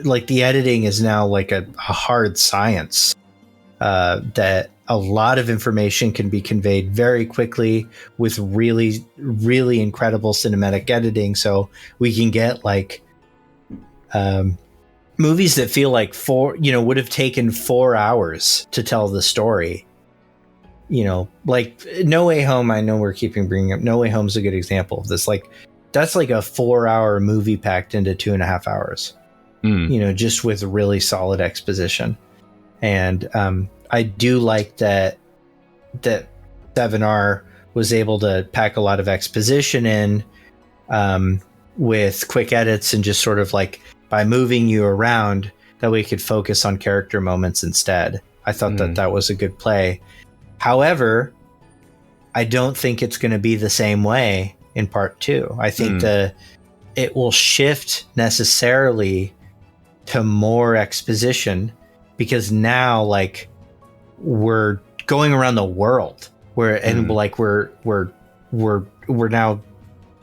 like the editing is now like a hard science, that a lot of information can be conveyed very quickly with really, really incredible cinematic editing. So we can get like, movies that feel like would have taken 4 hours to tell the story. Like No Way Home. I know we're bringing up No Way Home's a good example of this. Like that's like a 4-hour movie packed into 2.5 hours, just with really solid exposition. And, I do like that 7R was able to pack a lot of exposition in, with quick edits and just sort of like, by moving you around, that we could focus on character moments instead. I thought that was a good play. However, I don't think it's going to be the same way in part 2. I think it will shift necessarily to more exposition, because now like we're going around the world like we're now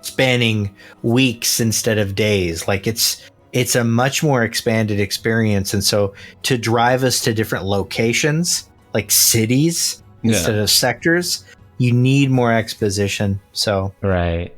spanning weeks instead of days. Like it's a much more expanded experience. And so to drive us to different locations, like cities instead of sectors, you need more exposition. So, right.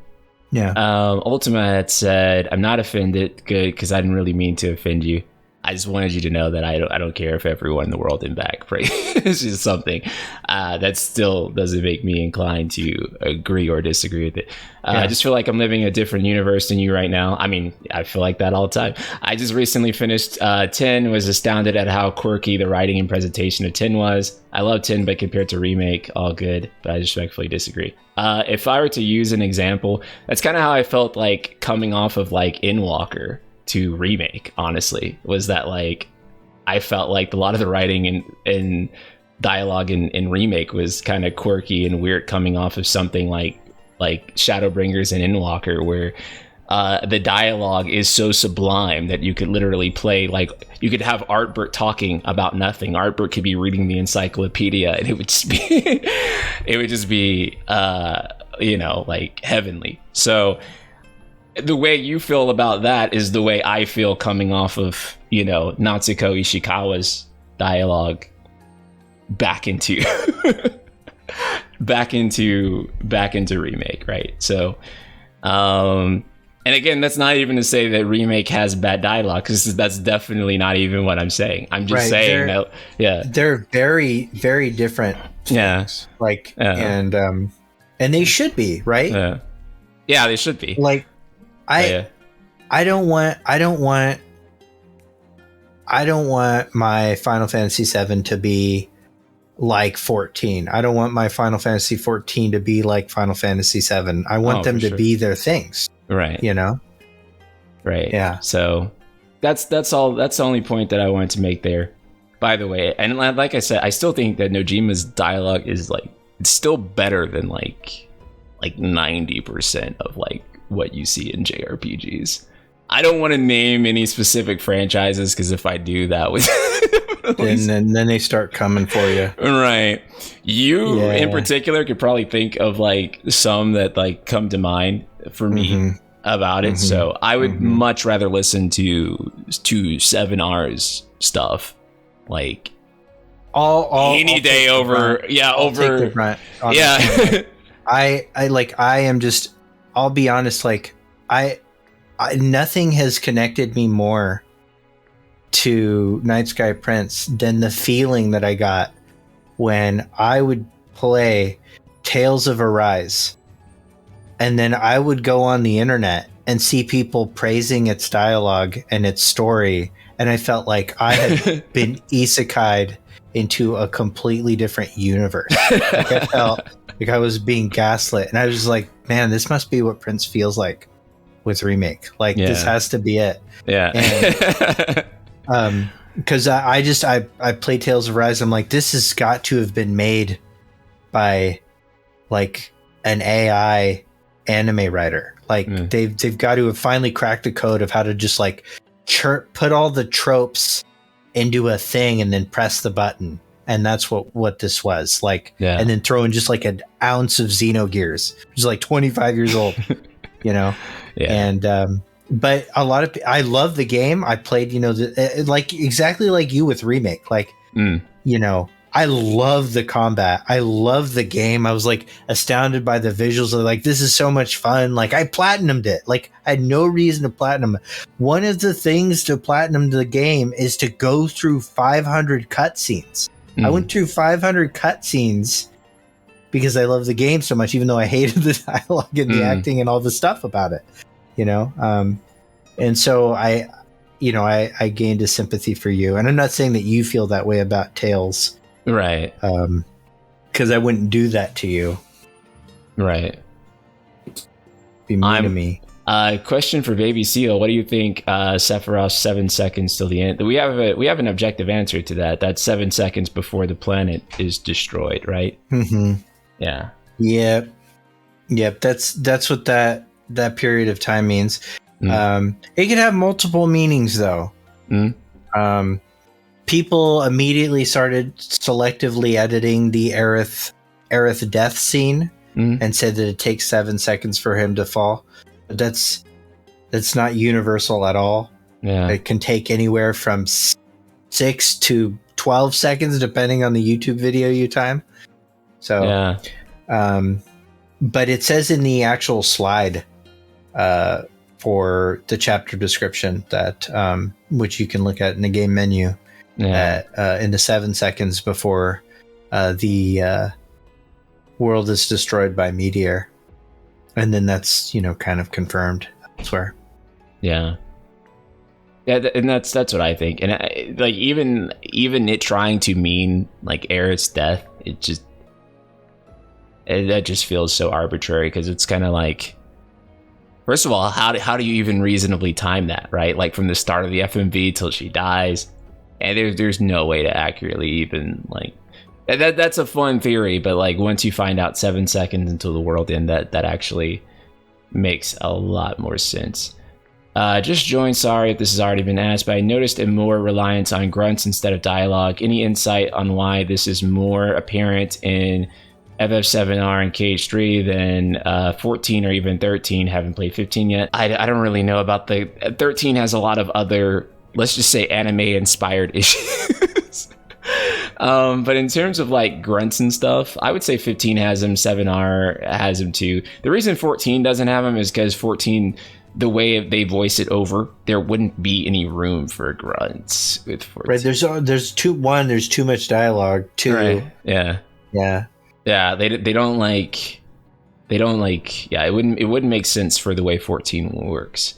Yeah. Ultima had said, I'm not offended. Good. Cause I didn't really mean to offend you. I just wanted you to know that I don't care if everyone in the world in back prays. It's just something that still doesn't make me inclined to agree or disagree with it. I just feel like I'm living a different universe than you right now. I mean, I feel like that all the time. I just recently finished 10, was astounded at how quirky the writing and presentation of 10 was. I love 10, but compared to Remake, all good, but I respectfully disagree. If I were to use an example, that's kind of how I felt like coming off of like Endwalker to Remake, honestly, was that like I felt like a lot of the writing and dialogue in Remake was kind of quirky and weird, coming off of something like Shadowbringers and Endwalker, where the dialogue is so sublime that you could literally play, like you could have Artbert talking about nothing. Artbert could be reading the encyclopedia and it would just be like heavenly. So the way you feel about that is the way I feel coming off of, Natsuko Ishikawa's dialogue back into Remake, right? So And again, that's not even to say that Remake has bad dialogue, because that's definitely not even what I'm saying. I'm just saying that, they're very, very different things. Like, and they should be, right? Yeah, they should be. Like, I don't want my Final Fantasy VII to be like 14. I don't want my Final Fantasy 14 to be like Final Fantasy 7. I want them to be their things. Right. You know? Right. Yeah. So that's all. That's the only point that I wanted to make there. By the way, and like I said, I still think that Nojima's dialogue is like, it's still better than like 90% of like what you see in JRPGs. I don't want to name any specific franchises, because if I do, that would then they start coming for you. Right. You in particular could probably think of like some that like come to mind for me about it. So I would much rather listen to 7R's stuff, like all any day over. Yeah, over. Yeah. I am just, I'll be honest, like I nothing has connected me more to Night Sky Prince than the feeling that I got when I would play Tales of Arise, and then I would go on the internet and see people praising its dialogue and its story, and I felt like I had been isekai'd into a completely different universe. Like, I felt like I was being gaslit, and I was just like, man, this must be what Prince feels like with Remake. Like, this has to be it. Yeah. And, because I played Tales of Rise. I'm like, this has got to have been made by like an AI anime writer. Like they've got to have finally cracked the code of how to just like put all the tropes into a thing and then press the button. And that's what this was like. Yeah. And then throw in just like an ounce of Xenogears, which is like 25 years old, you know? Yeah. And, but a lot of, I love the game. I played, you know, like exactly like you with Remake. Like, you know, I love the combat. I love the game. I was like astounded by the visuals. Like, this is so much fun. Like, I platinumed it. Like, I had no reason to platinum. One of the things to platinum the game is to go through 500 cutscenes. I went through 500 cutscenes because I love the game so much, even though I hated the dialogue and the acting and all the stuff about it. You know, and so I gained a sympathy for you, and I'm not saying that you feel that way about Tales, right? Because I wouldn't do that to you, right? Be mean to me. Question for Baby Seal: what do you think? Sephiroth's 7 seconds till the end. We have an objective answer to that. That's 7 seconds before the planet is destroyed, right? Yeah. Yep. That's what that period of time means. It could have multiple meanings though. People immediately started selectively editing the Aerith death scene and said that it takes 7 seconds for him to fall. But that's not universal at all. Yeah. It can take anywhere from 6 to 12 seconds depending on the YouTube video you time. So but it says in the actual slide for the chapter description that which you can look at in the game menu in the 7 seconds before the world is destroyed by meteor, and then that's, you know, kind of confirmed elsewhere. And that's what I think. And like even it trying to mean like Aerith's death, that just feels so arbitrary, because it's kind of like, first of all, how do you even reasonably time that, right? Like from the start of the FMV till she dies, and there's no way to accurately even like that's a fun theory, but like once you find out 7 seconds until the world end, that actually makes a lot more sense. Just joined, sorry if this has already been asked, but I noticed a more reliance on grunts instead of dialogue. Any insight on why this is more apparent in FF7R and KH3 than 14 or even 13? Haven't played 15 yet. I don't really know about 13 has a lot of other, let's just say, anime inspired issues. But in terms of like grunts and stuff, I would say 15 has them, 7R has them too. The reason 14 doesn't have them is because 14, the way they voice it over, there wouldn't be any room for grunts with 14. Right. There's too much dialogue. Two. Right. Yeah. Yeah. Yeah. They don't like. Yeah. It wouldn't make sense for the way 14 works.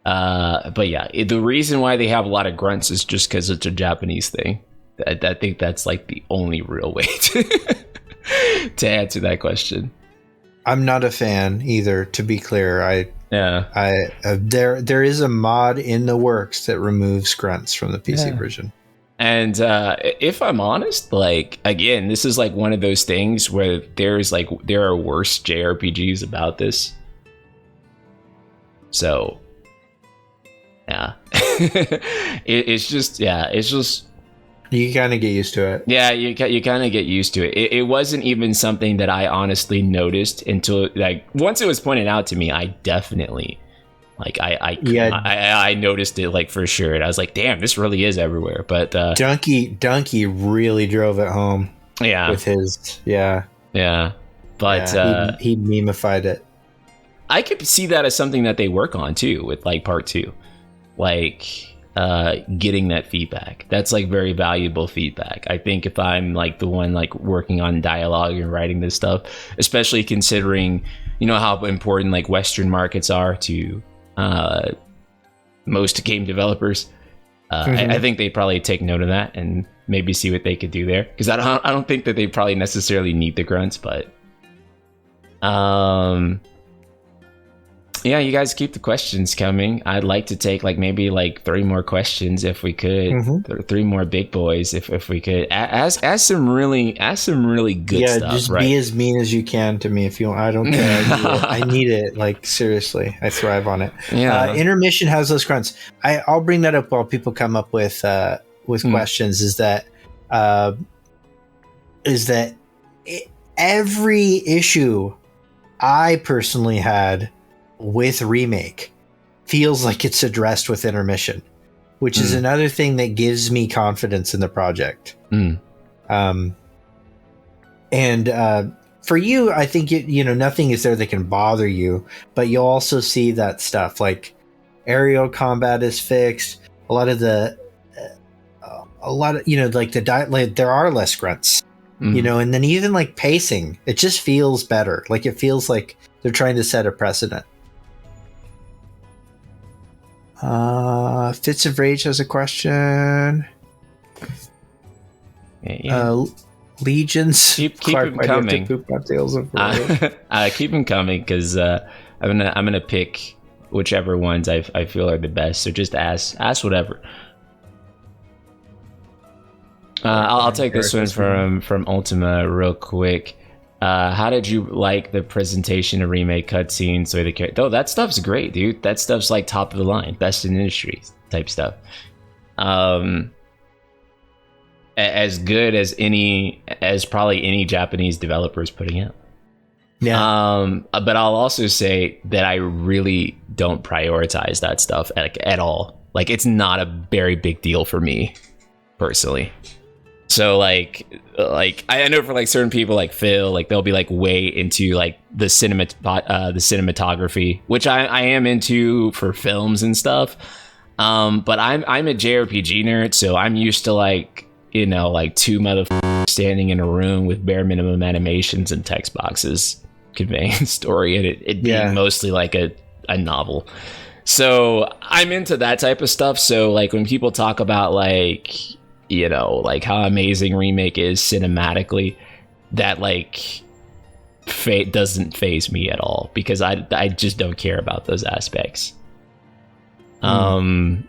But yeah, the reason why they have a lot of grunts is just because it's a Japanese thing. I think that's like the only real way to answer that question. I'm not a fan either, to be clear. There is a mod in the works that removes grunts from the PC version. And if I'm honest, like, again, this is like one of those things where there are worse JRPGs about this. So yeah. it's just you kind of get used to it. Yeah, you kind of get used to it. It wasn't even something that I honestly noticed until, like, once it was pointed out to me. I definitely, like, I noticed it, like, for sure. And I was like, damn, this really is everywhere. But Donkey really drove it home. Yeah, with his But he memeified it. I could see that as something that they work on too with like part 2, like getting that feedback. That's like very valuable feedback. I think if I'm like the one like working on dialogue and writing this stuff, especially considering, you know, how important like Western markets are to most game developers, I think they probably take note of that and maybe see what they could do there, because I don't think that they probably necessarily need the grunts, but yeah, you guys keep the questions coming. I'd like to take like maybe like 3 more questions if we could. 3 more big boys if we could. Ask some really good stuff. Yeah, just right? Be as mean as you can to me if you want. I don't care. I need it. Like, seriously, I thrive on it. Yeah. Intermission has those grunts. I'll bring that up while people come up with questions. Is that every issue I personally had with Remake feels like it's addressed with intermission, which is another thing that gives me confidence in the project. And for you, I think nothing is there that can bother you, but you'll also see that stuff like aerial combat is fixed. A lot of like there are less grunts, and then even like pacing, it just feels better. Like it feels like they're trying to set a precedent. Fits of Rage has a question. Legions. Keep them coming. Keep them coming, because I'm gonna pick whichever ones I feel are the best. So just ask whatever. I'll take this one from Ultima real quick. How did you like the presentation of Remake cutscenes? That stuff's great, dude. That stuff's like top of the line, best in industry type stuff. As good as probably any Japanese developer is putting out. Yeah. But I'll also say that I really don't prioritize that stuff at all. Like, it's not a very big deal for me personally. So like I know for like certain people like Phil, like they'll be like way into like the cinematography, which I am into for films and stuff. But I'm a JRPG nerd, so I'm used to like, you know, like 2 motherfuckers standing in a room with bare minimum animations and text boxes conveying the story, and it being mostly like a novel. So I'm into that type of stuff. So like when people talk about like, you know, like how amazing Remake is cinematically, that like doesn't faze me at all, because I just don't care about those aspects. I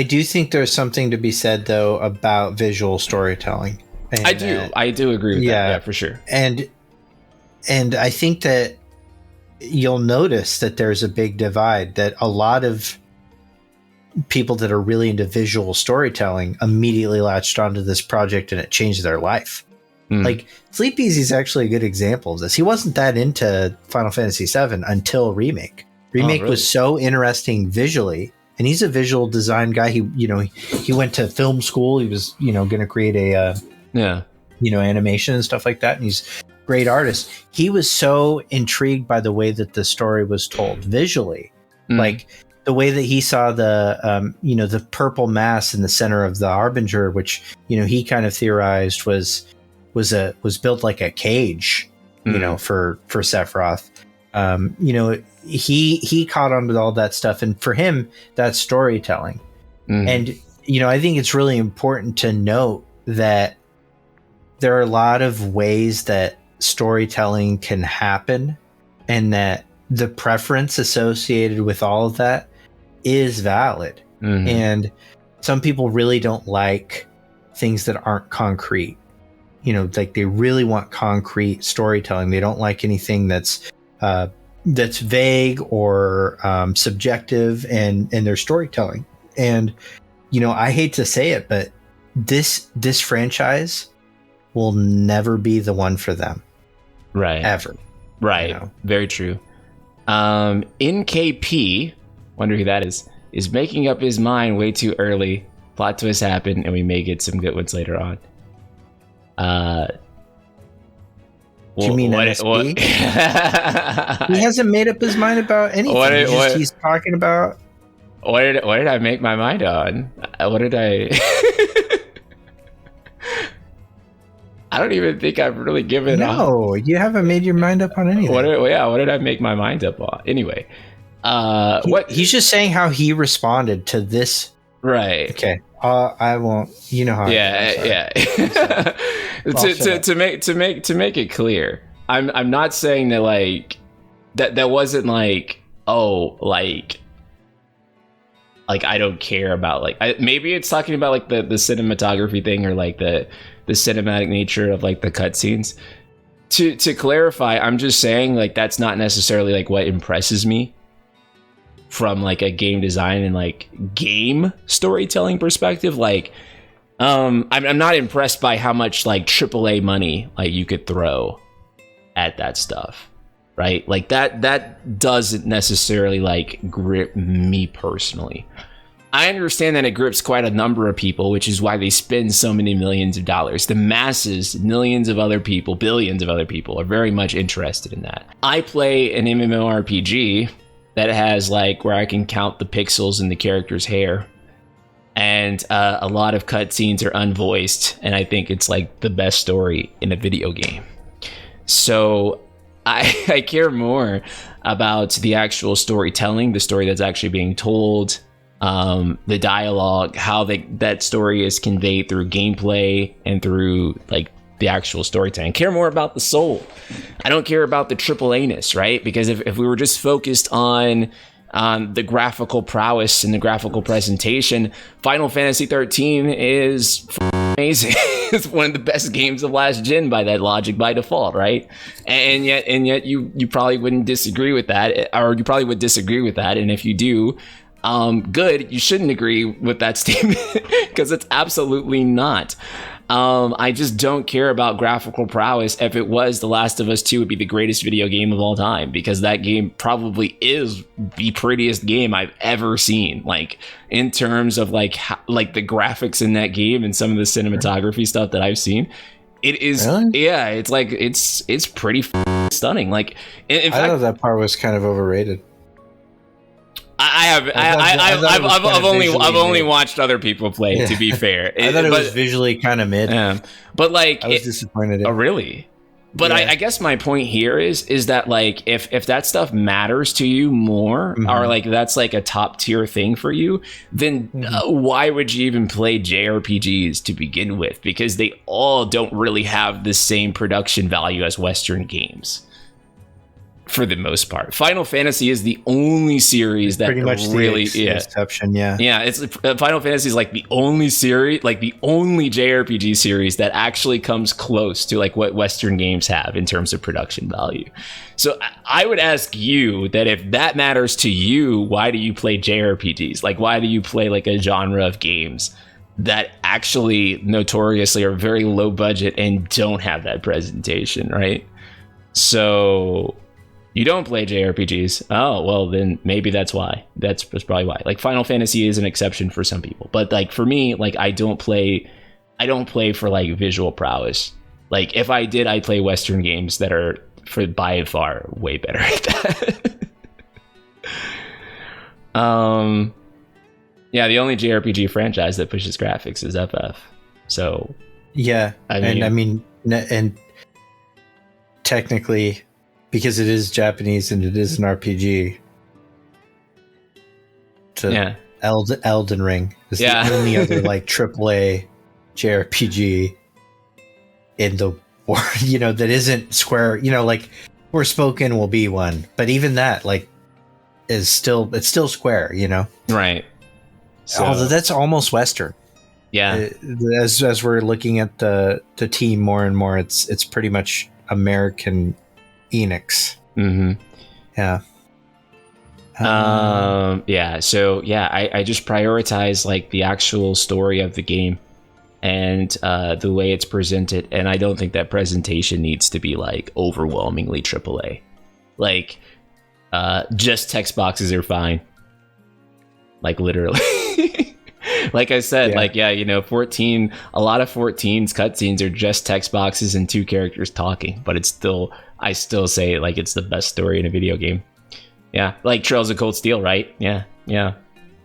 do think there's something to be said though about visual storytelling. And, I do agree with that. Yeah, for sure. And I think that you'll notice that there's a big divide, that a lot of people that are really into visual storytelling immediately latched onto this project and it changed their life. Like Sleep Easy is actually a good example of this. He wasn't that into Final Fantasy VII until Remake. Remake was so interesting visually and he's a visual design guy. He went to film school. He was going to create a animation and stuff like that, and he's a great artist. He was so intrigued by the way that the story was told visually, like the way that he saw the purple mass in the center of the Harbinger, which he kind of theorized was built like a cage, for Sephiroth. He caught on with all that stuff, and for him, that's storytelling. And I think it's really important to note that there are a lot of ways that storytelling can happen, and that the preference associated with all of that is valid. And some people really don't like things that aren't concrete. Like they really want concrete storytelling. They don't like anything that's vague or subjective in their storytelling. And I hate to say it, but this franchise will never be the one for them, right? Ever, right? Very true. NKP, wonder who that is making up his mind way too early. Plot twist happened, and we may get some good ones later on. Do you mean NSP? He hasn't made up his mind about anything. He's talking about. What did I make my mind on? What did I? I don't even think I've really given. No, you haven't made your mind up on anything. What did I make my mind up on? Anyway, he's just saying how he responded to this. Right. Okay. I won't. You know how. Yeah. to make it clear, I'm not saying that like that wasn't like like I don't care about maybe it's talking about like the cinematography thing or like the cinematic nature of like the cutscenes. To clarify, I'm just saying like that's not necessarily like what impresses me from like a game design and like game storytelling perspective. Like I'm not impressed by how much like AAA money like you could throw at that stuff, right? Like that doesn't necessarily like grip me personally. I understand that it grips quite a number of people, which is why they spend so many millions of dollars. The masses, millions of other people, billions of other people are very much interested in that. I play an MMORPG that has like where I can count the pixels in the character's hair, and a lot of cutscenes are unvoiced, and I think it's like the best story in a video game. So I care more about the actual storytelling, the story that's actually being told, the dialogue, how that story is conveyed through gameplay and through like the actual storytelling. I care more about the soul. I don't care about the AAA-ness, right? Because if we were just focused on the graphical prowess and the graphical presentation, Final Fantasy 13 is amazing. It's one of the best games of last gen by that logic by default, right? And yet you probably wouldn't disagree with that, or you probably would disagree with that. And if you do, good, you shouldn't agree with that statement because it's absolutely not. I just don't care about graphical prowess. If it was, The Last of Us 2 would be the greatest video game of all time, because that game probably is the prettiest game I've ever seen. Like in terms of like the graphics in that game and some of the cinematography stuff that I've seen, it is. Really? Yeah, it's like it's pretty stunning. Like in fact, I thought that part was kind of overrated. I've only watched other people play. To be fair, I thought it was visually kind of mid. Yeah, but like I was disappointed. Oh, really? But yeah. I guess my point here is that like if that stuff matters to you more, or like that's like a top tier thing for you, then why would you even play JRPGs to begin with? Because they all don't really have the same production value as Western games. For the most part, Final Fantasy is the only series that pretty much really exception. Yeah, it's Final Fantasy is like the only series, like the only JRPG series that actually comes close to like what Western games have in terms of production value. So I would ask you that if that matters to you, why do you play JRPGs? Like, why do you play like a genre of games that actually notoriously are very low budget and don't have that presentation, right? So You don't play JRPGs. Oh, well, then maybe that's why. That's probably why. Like, Final Fantasy is an exception for some people. But, like, for me, like, I don't play for, like, visual prowess. Like, if I did, I'd play Western games that are, by and far, way better at that. Yeah, the only JRPG franchise that pushes graphics is FF. So... Yeah, and technically... because it is Japanese and it is an RPG. Elden Ring is the only other like AAA JRPG in the world, you know, that isn't Square. You know, like Forspoken will be one, but even that like it's still Square. You know, right? So, although that's almost Western. Yeah, as we're looking at the team more and more, it's pretty much American. Enix. Mm-hmm. Yeah. So I just prioritize like the actual story of the game and the way it's presented, and I don't think that presentation needs to be like overwhelmingly AAA. Like just text boxes are fine. Like literally. Like I said, you know, 14, a lot of 14's cutscenes are just text boxes and two characters talking, but it's still, I still say like it's the best story in a video game. Yeah, like Trails of Cold Steel, right? Yeah.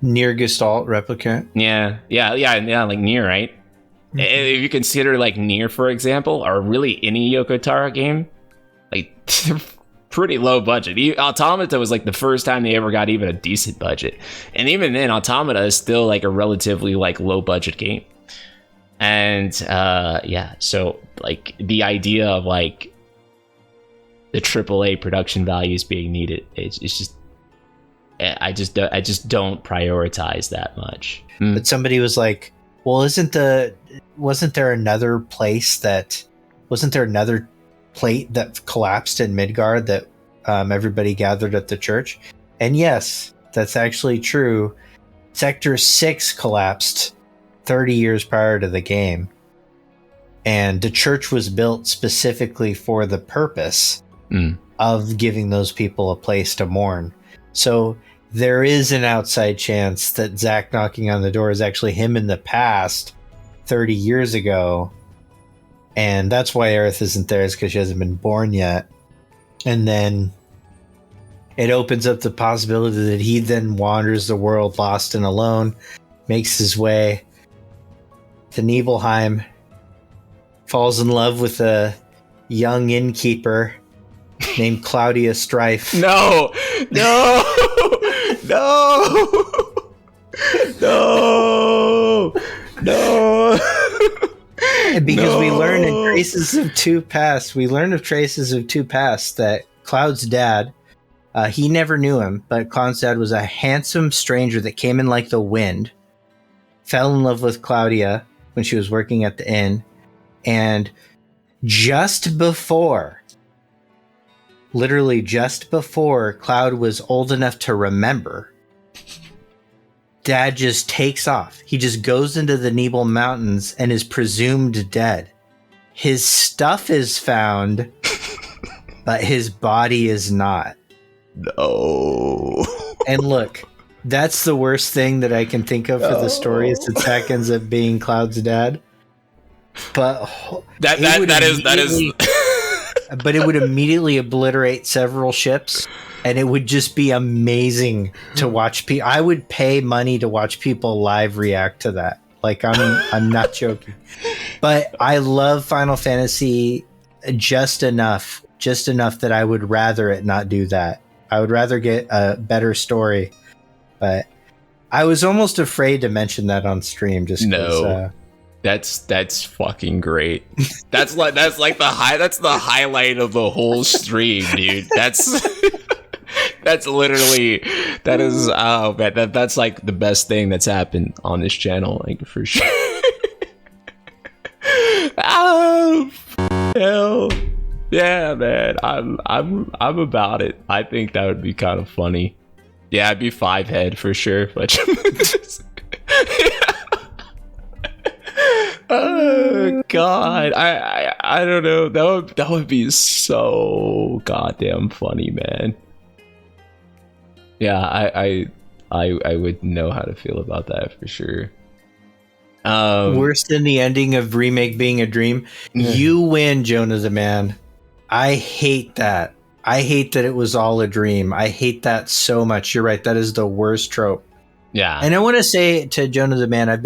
Nier Gestalt Replicant. Yeah, like Nier, right? Mm-hmm. If you consider like Nier, for example, or really any Yoko Taro game, like pretty low budget. Automata was like the first time they ever got even a decent budget, and even then Automata is still like a relatively like low budget game. And so like the idea of like the AAA production values being needed, it's just I just don't prioritize that much. But somebody was like, well, wasn't there another plate that collapsed in Midgard that everybody gathered at the church? And yes, that's actually true. Sector 6 collapsed 30 years prior to the game. And the church was built specifically for the purpose of giving those people a place to mourn. So there is an outside chance that Zack knocking on the door is actually him in the past 30 years ago. And that's why Aerith isn't there, is because she hasn't been born yet. And then it opens up the possibility that he then wanders the world lost and alone, makes his way to Nibelheim, falls in love with a young innkeeper named Claudia Strife. No. Because we learn in Traces of Two Pasts, that Cloud's dad, he never knew him, but Cloud's dad was a handsome stranger that came in like the wind, fell in love with Claudia when she was working at the inn, and literally just before Cloud was old enough to remember, Dad just takes off. He just goes into the Nibel Mountains and is presumed dead. His stuff is found, but his body is not. No. And look, that's the worst thing that I can think of for the story, is that Zack ends up being Cloud's dad. But that is but it would immediately obliterate several ships, and it would just be amazing to watch. I would pay money to watch people live react to that. Like, I'm not joking. But I love Final Fantasy just enough that I would rather it not do that. I would rather get a better story. But I was almost afraid to mention that on stream, just because. That's fucking great. That's the highlight of the whole stream, dude. That's literally, that's like the best thing that's happened on this channel, like, for sure. Oh, hell yeah, man. I'm about it. I think that would be kind of funny. Yeah, I'd be 5 head for sure, but Oh God, I don't know. That would be so goddamn funny, man. Yeah, I would know how to feel about that for sure. Worse than the ending of Remake being a dream. You win, Jonah the Man. I hate that. I hate that it was all a dream. I hate that so much. You're right. That is the worst trope. Yeah. And I want to say to Jonah the Man, I've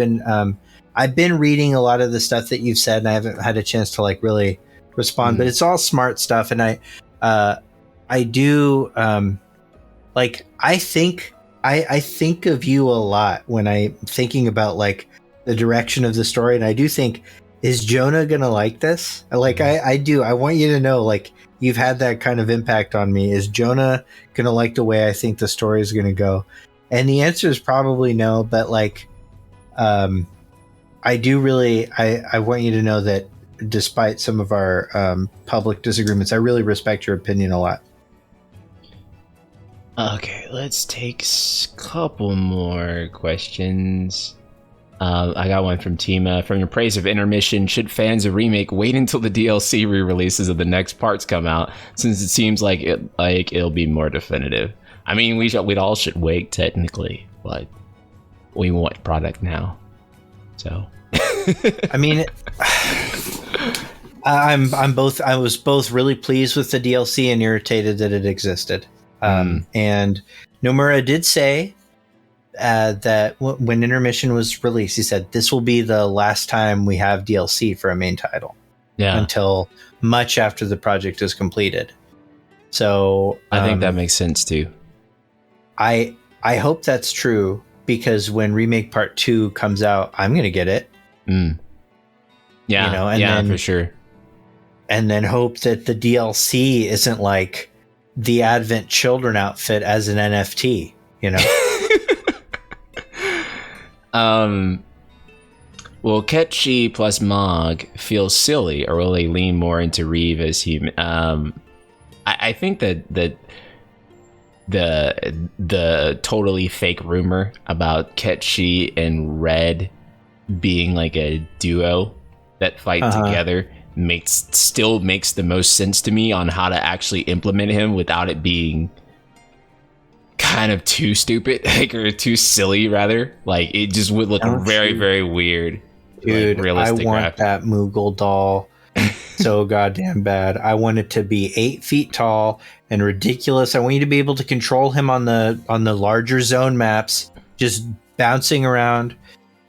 been reading a lot of the stuff that you've said, and I haven't had a chance to like really respond. But it's all smart stuff, and I do like I think of you a lot when I'm thinking about like the direction of the story, and I do think, is Jonah gonna like this? Like I do. I want you to know, like, you've had that kind of impact on me. Is Jonah gonna like the way I think the story is gonna go? And the answer is probably no. But like, I do really. I want you to know that despite some of our public disagreements, I really respect your opinion a lot. Okay, let's take a couple more questions. I got one from Tima. From your praise of intermission, should fans of Remake wait until the DLC re-releases of the next parts come out, since it seems like it'll be more definitive? I mean, we all should wait technically, but we want product now. So, I mean, I'm both. I was both really pleased with the DLC and irritated that it existed. And Nomura did say that when intermission was released, he said this will be the last time we have DLC for a main title. Yeah. Until much after the project is completed. So I think that makes sense too. I hope that's true, because when Remake Part 2 comes out, I'm gonna get it. Yeah, you know, and then, for sure. And then hope that the DLC isn't like the Advent Children outfit as an NFT, you know. Will Ketchi plus Mog feel silly, or will they lean more into Reeve as he? I think that the totally fake rumor about Ketchi and Red being like a duo that fight together still makes the most sense to me on how to actually implement him without it being kind of too stupid, like, or too silly rather. Like, it just would look very, very weird. Dude, like, I want that Moogle doll so goddamn bad. I want it to be 8 feet tall and ridiculous. I want you to be able to control him on the larger zone maps, just bouncing around,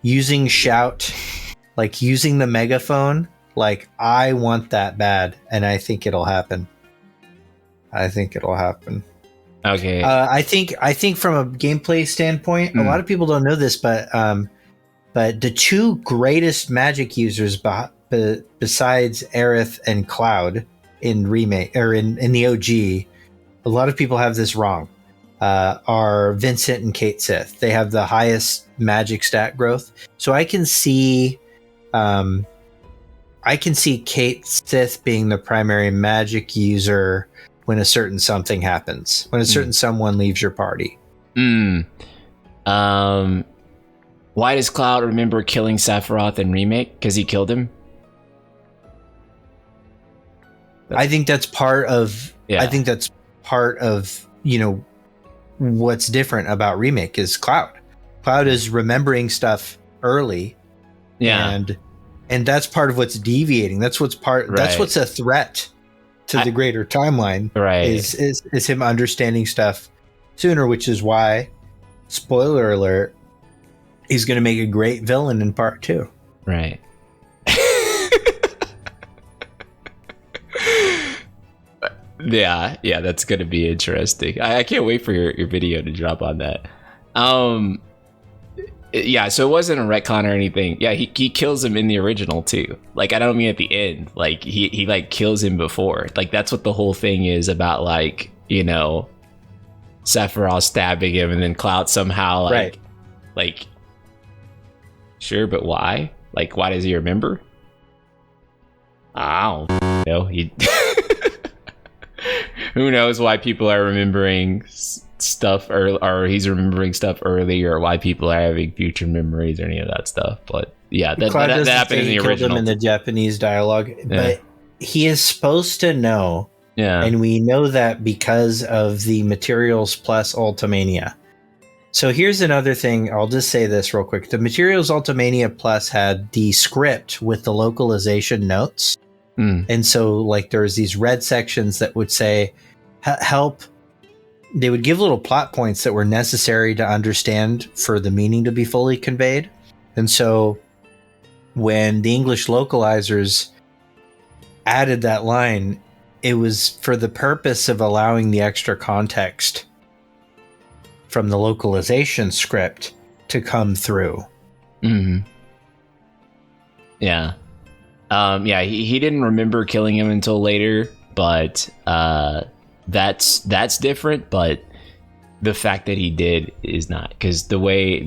using shout, like using the megaphone. Like, I want that bad, and I think it'll happen. Okay. I think from a gameplay standpoint, a lot of people don't know this, but the two greatest magic users besides Aerith and Cloud in Remake, or in the OG, a lot of people have this wrong, are Vincent and Kate Sith. They have the highest magic stat growth. So I can see Kate Sith being the primary magic user when a certain something happens, when a certain someone leaves your party. Why does Cloud remember killing Sephiroth in Remake? Because he killed him? I think that's part of, you know, what's different about Remake is Cloud. Cloud is remembering stuff early. Yeah. And that's part of what's deviating. That's what's a threat to the greater timeline. Right. Is him understanding stuff sooner, which is why, spoiler alert, he's going to make a great villain in Part 2. Right. Yeah, that's going to be interesting. I can't wait for your video to drop on that. Yeah, so it wasn't a retcon or anything. Yeah, he kills him in the original too. Like, I don't mean at the end. Like, he like kills him before. Like, that's what the whole thing is about, like, you know, Sephiroth stabbing him and then Cloud somehow like sure, but why? Like, why does he remember? I don't know. Who knows why people are remembering stuff, or he's remembering stuff early, or why people are having future memories or any of that stuff. But Yeah, that Cloud happened in the killed original. him in the Japanese dialogue, but he is supposed to know. Yeah. And we know that because of the Materials Plus Ultimania. So here's another thing. I'll just say this real quick. The Materials Ultimania Plus had the script with the localization notes. And so like there's these red sections that would say help. They would give little plot points that were necessary to understand for the meaning to be fully conveyed. And so when the English localizers added that line, it was for the purpose of allowing the extra context from the localization script to come through. Yeah. He didn't remember killing him until later, but that's different. But the fact that he did is not, because the way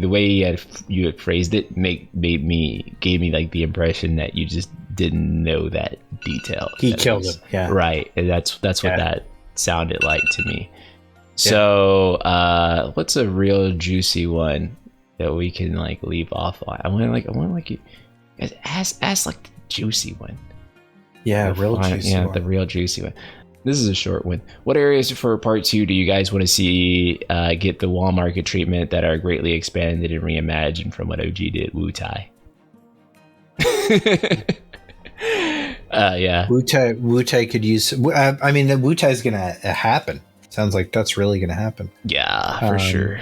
you had phrased it gave me like the impression that you just didn't know that detail. He killed him. Yeah. Right. And that's what that sounded like to me. So what's a real juicy one that we can like leave off on? I want you ask like the juicy one. Yeah, the real juicy one. This is a short one. What areas for part 2 do you guys want to see get the wall market treatment that are greatly expanded and reimagined from what OG did? Wu-Tai. Yeah. Wu-Tai could use. I mean, the Wu-Tai is gonna happen. Sounds like that's really gonna happen. Yeah, for sure.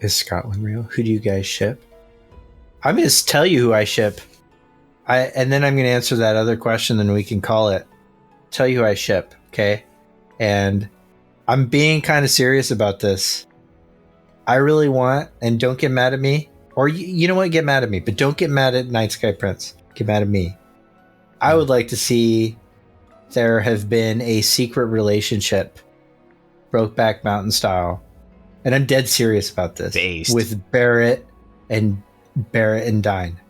Is Scotland real? Who do you guys ship? I'm gonna tell you who I ship. And then I'm gonna answer that other question, and we can call it. Tell you who I ship, okay? And I'm being kind of serious about this. I really want, and don't get mad at me, or you know what? Get mad at me, but don't get mad at Night Sky Prince. Get mad at me. I would like to see there have been a secret relationship, Brokeback Mountain style, and I'm dead serious about this. With Barrett and Dine.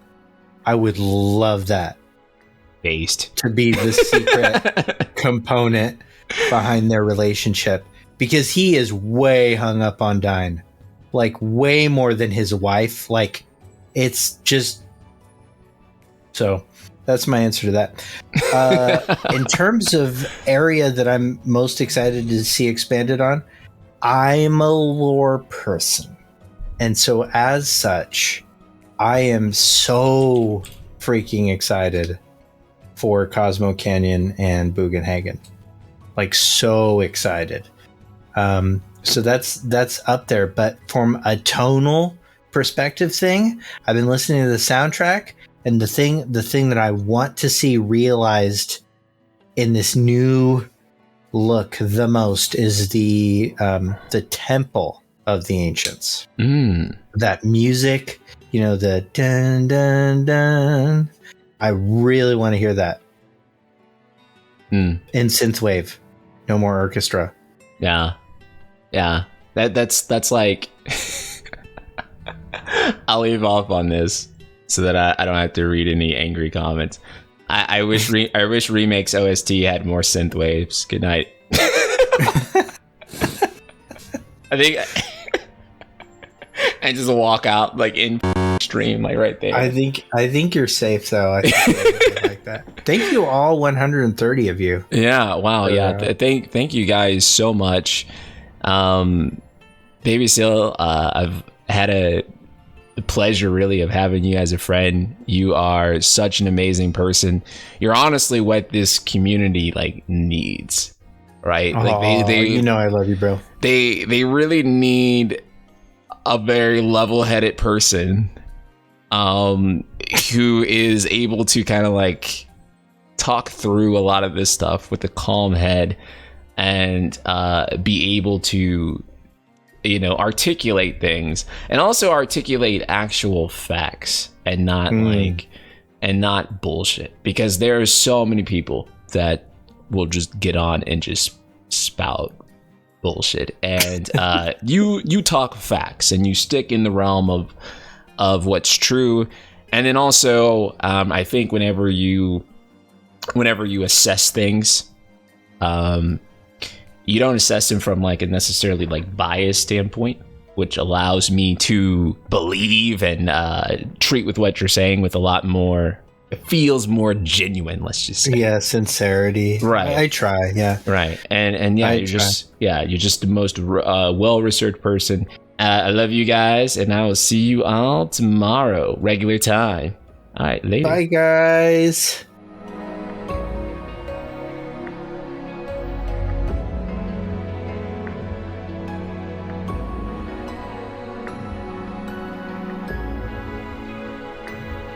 I would love that. To be the secret component behind their relationship, because he is way hung up on Dine, like way more than his wife. Like, it's just so. That's my answer to that. In terms of area that I'm most excited to see expanded on, I'm a lore person, and so as such, I am so freaking excited for Cosmo Canyon and Bugenhagen. Like, so excited. So that's up there. But from a tonal perspective thing, I've been listening to the soundtrack, and the thing that I want to see realized in this new look the most is the Temple of the Ancients. That music, you know, the dun dun dun. I really want to hear that in synthwave. No more orchestra. Yeah. That's like. I'll leave off on this so that I don't have to read any angry comments. I wish Remake's OST had more synthwaves. Good night. I think. And just walk out like in stream, like right there. I think you're safe though. I think like that. Thank you all 130 of you. Yeah. Wow. Thank you guys so much. Baby Seal, I've had a pleasure really of having you as a friend. You are such an amazing person. You're honestly what this community like needs, right? Like they you know I love you, bro. They really need a very level-headed person who is able to kind of like talk through a lot of this stuff with a calm head and be able to, you know, articulate things and also articulate actual facts and not not bullshit, because there are so many people that will just get on and just spout bullshit, and you talk facts and you stick in the realm of what's true. And then also I think whenever you assess things, you don't assess them from like a necessarily like biased standpoint which allows me to believe and treat with what you're saying with a lot more. It feels more genuine, let's just say. Yeah, sincerity. Right. I try, yeah. Right. And yeah, you're just the most well-researched person. I love you guys, and I will see you all tomorrow, regular time. All right, later. Bye, guys.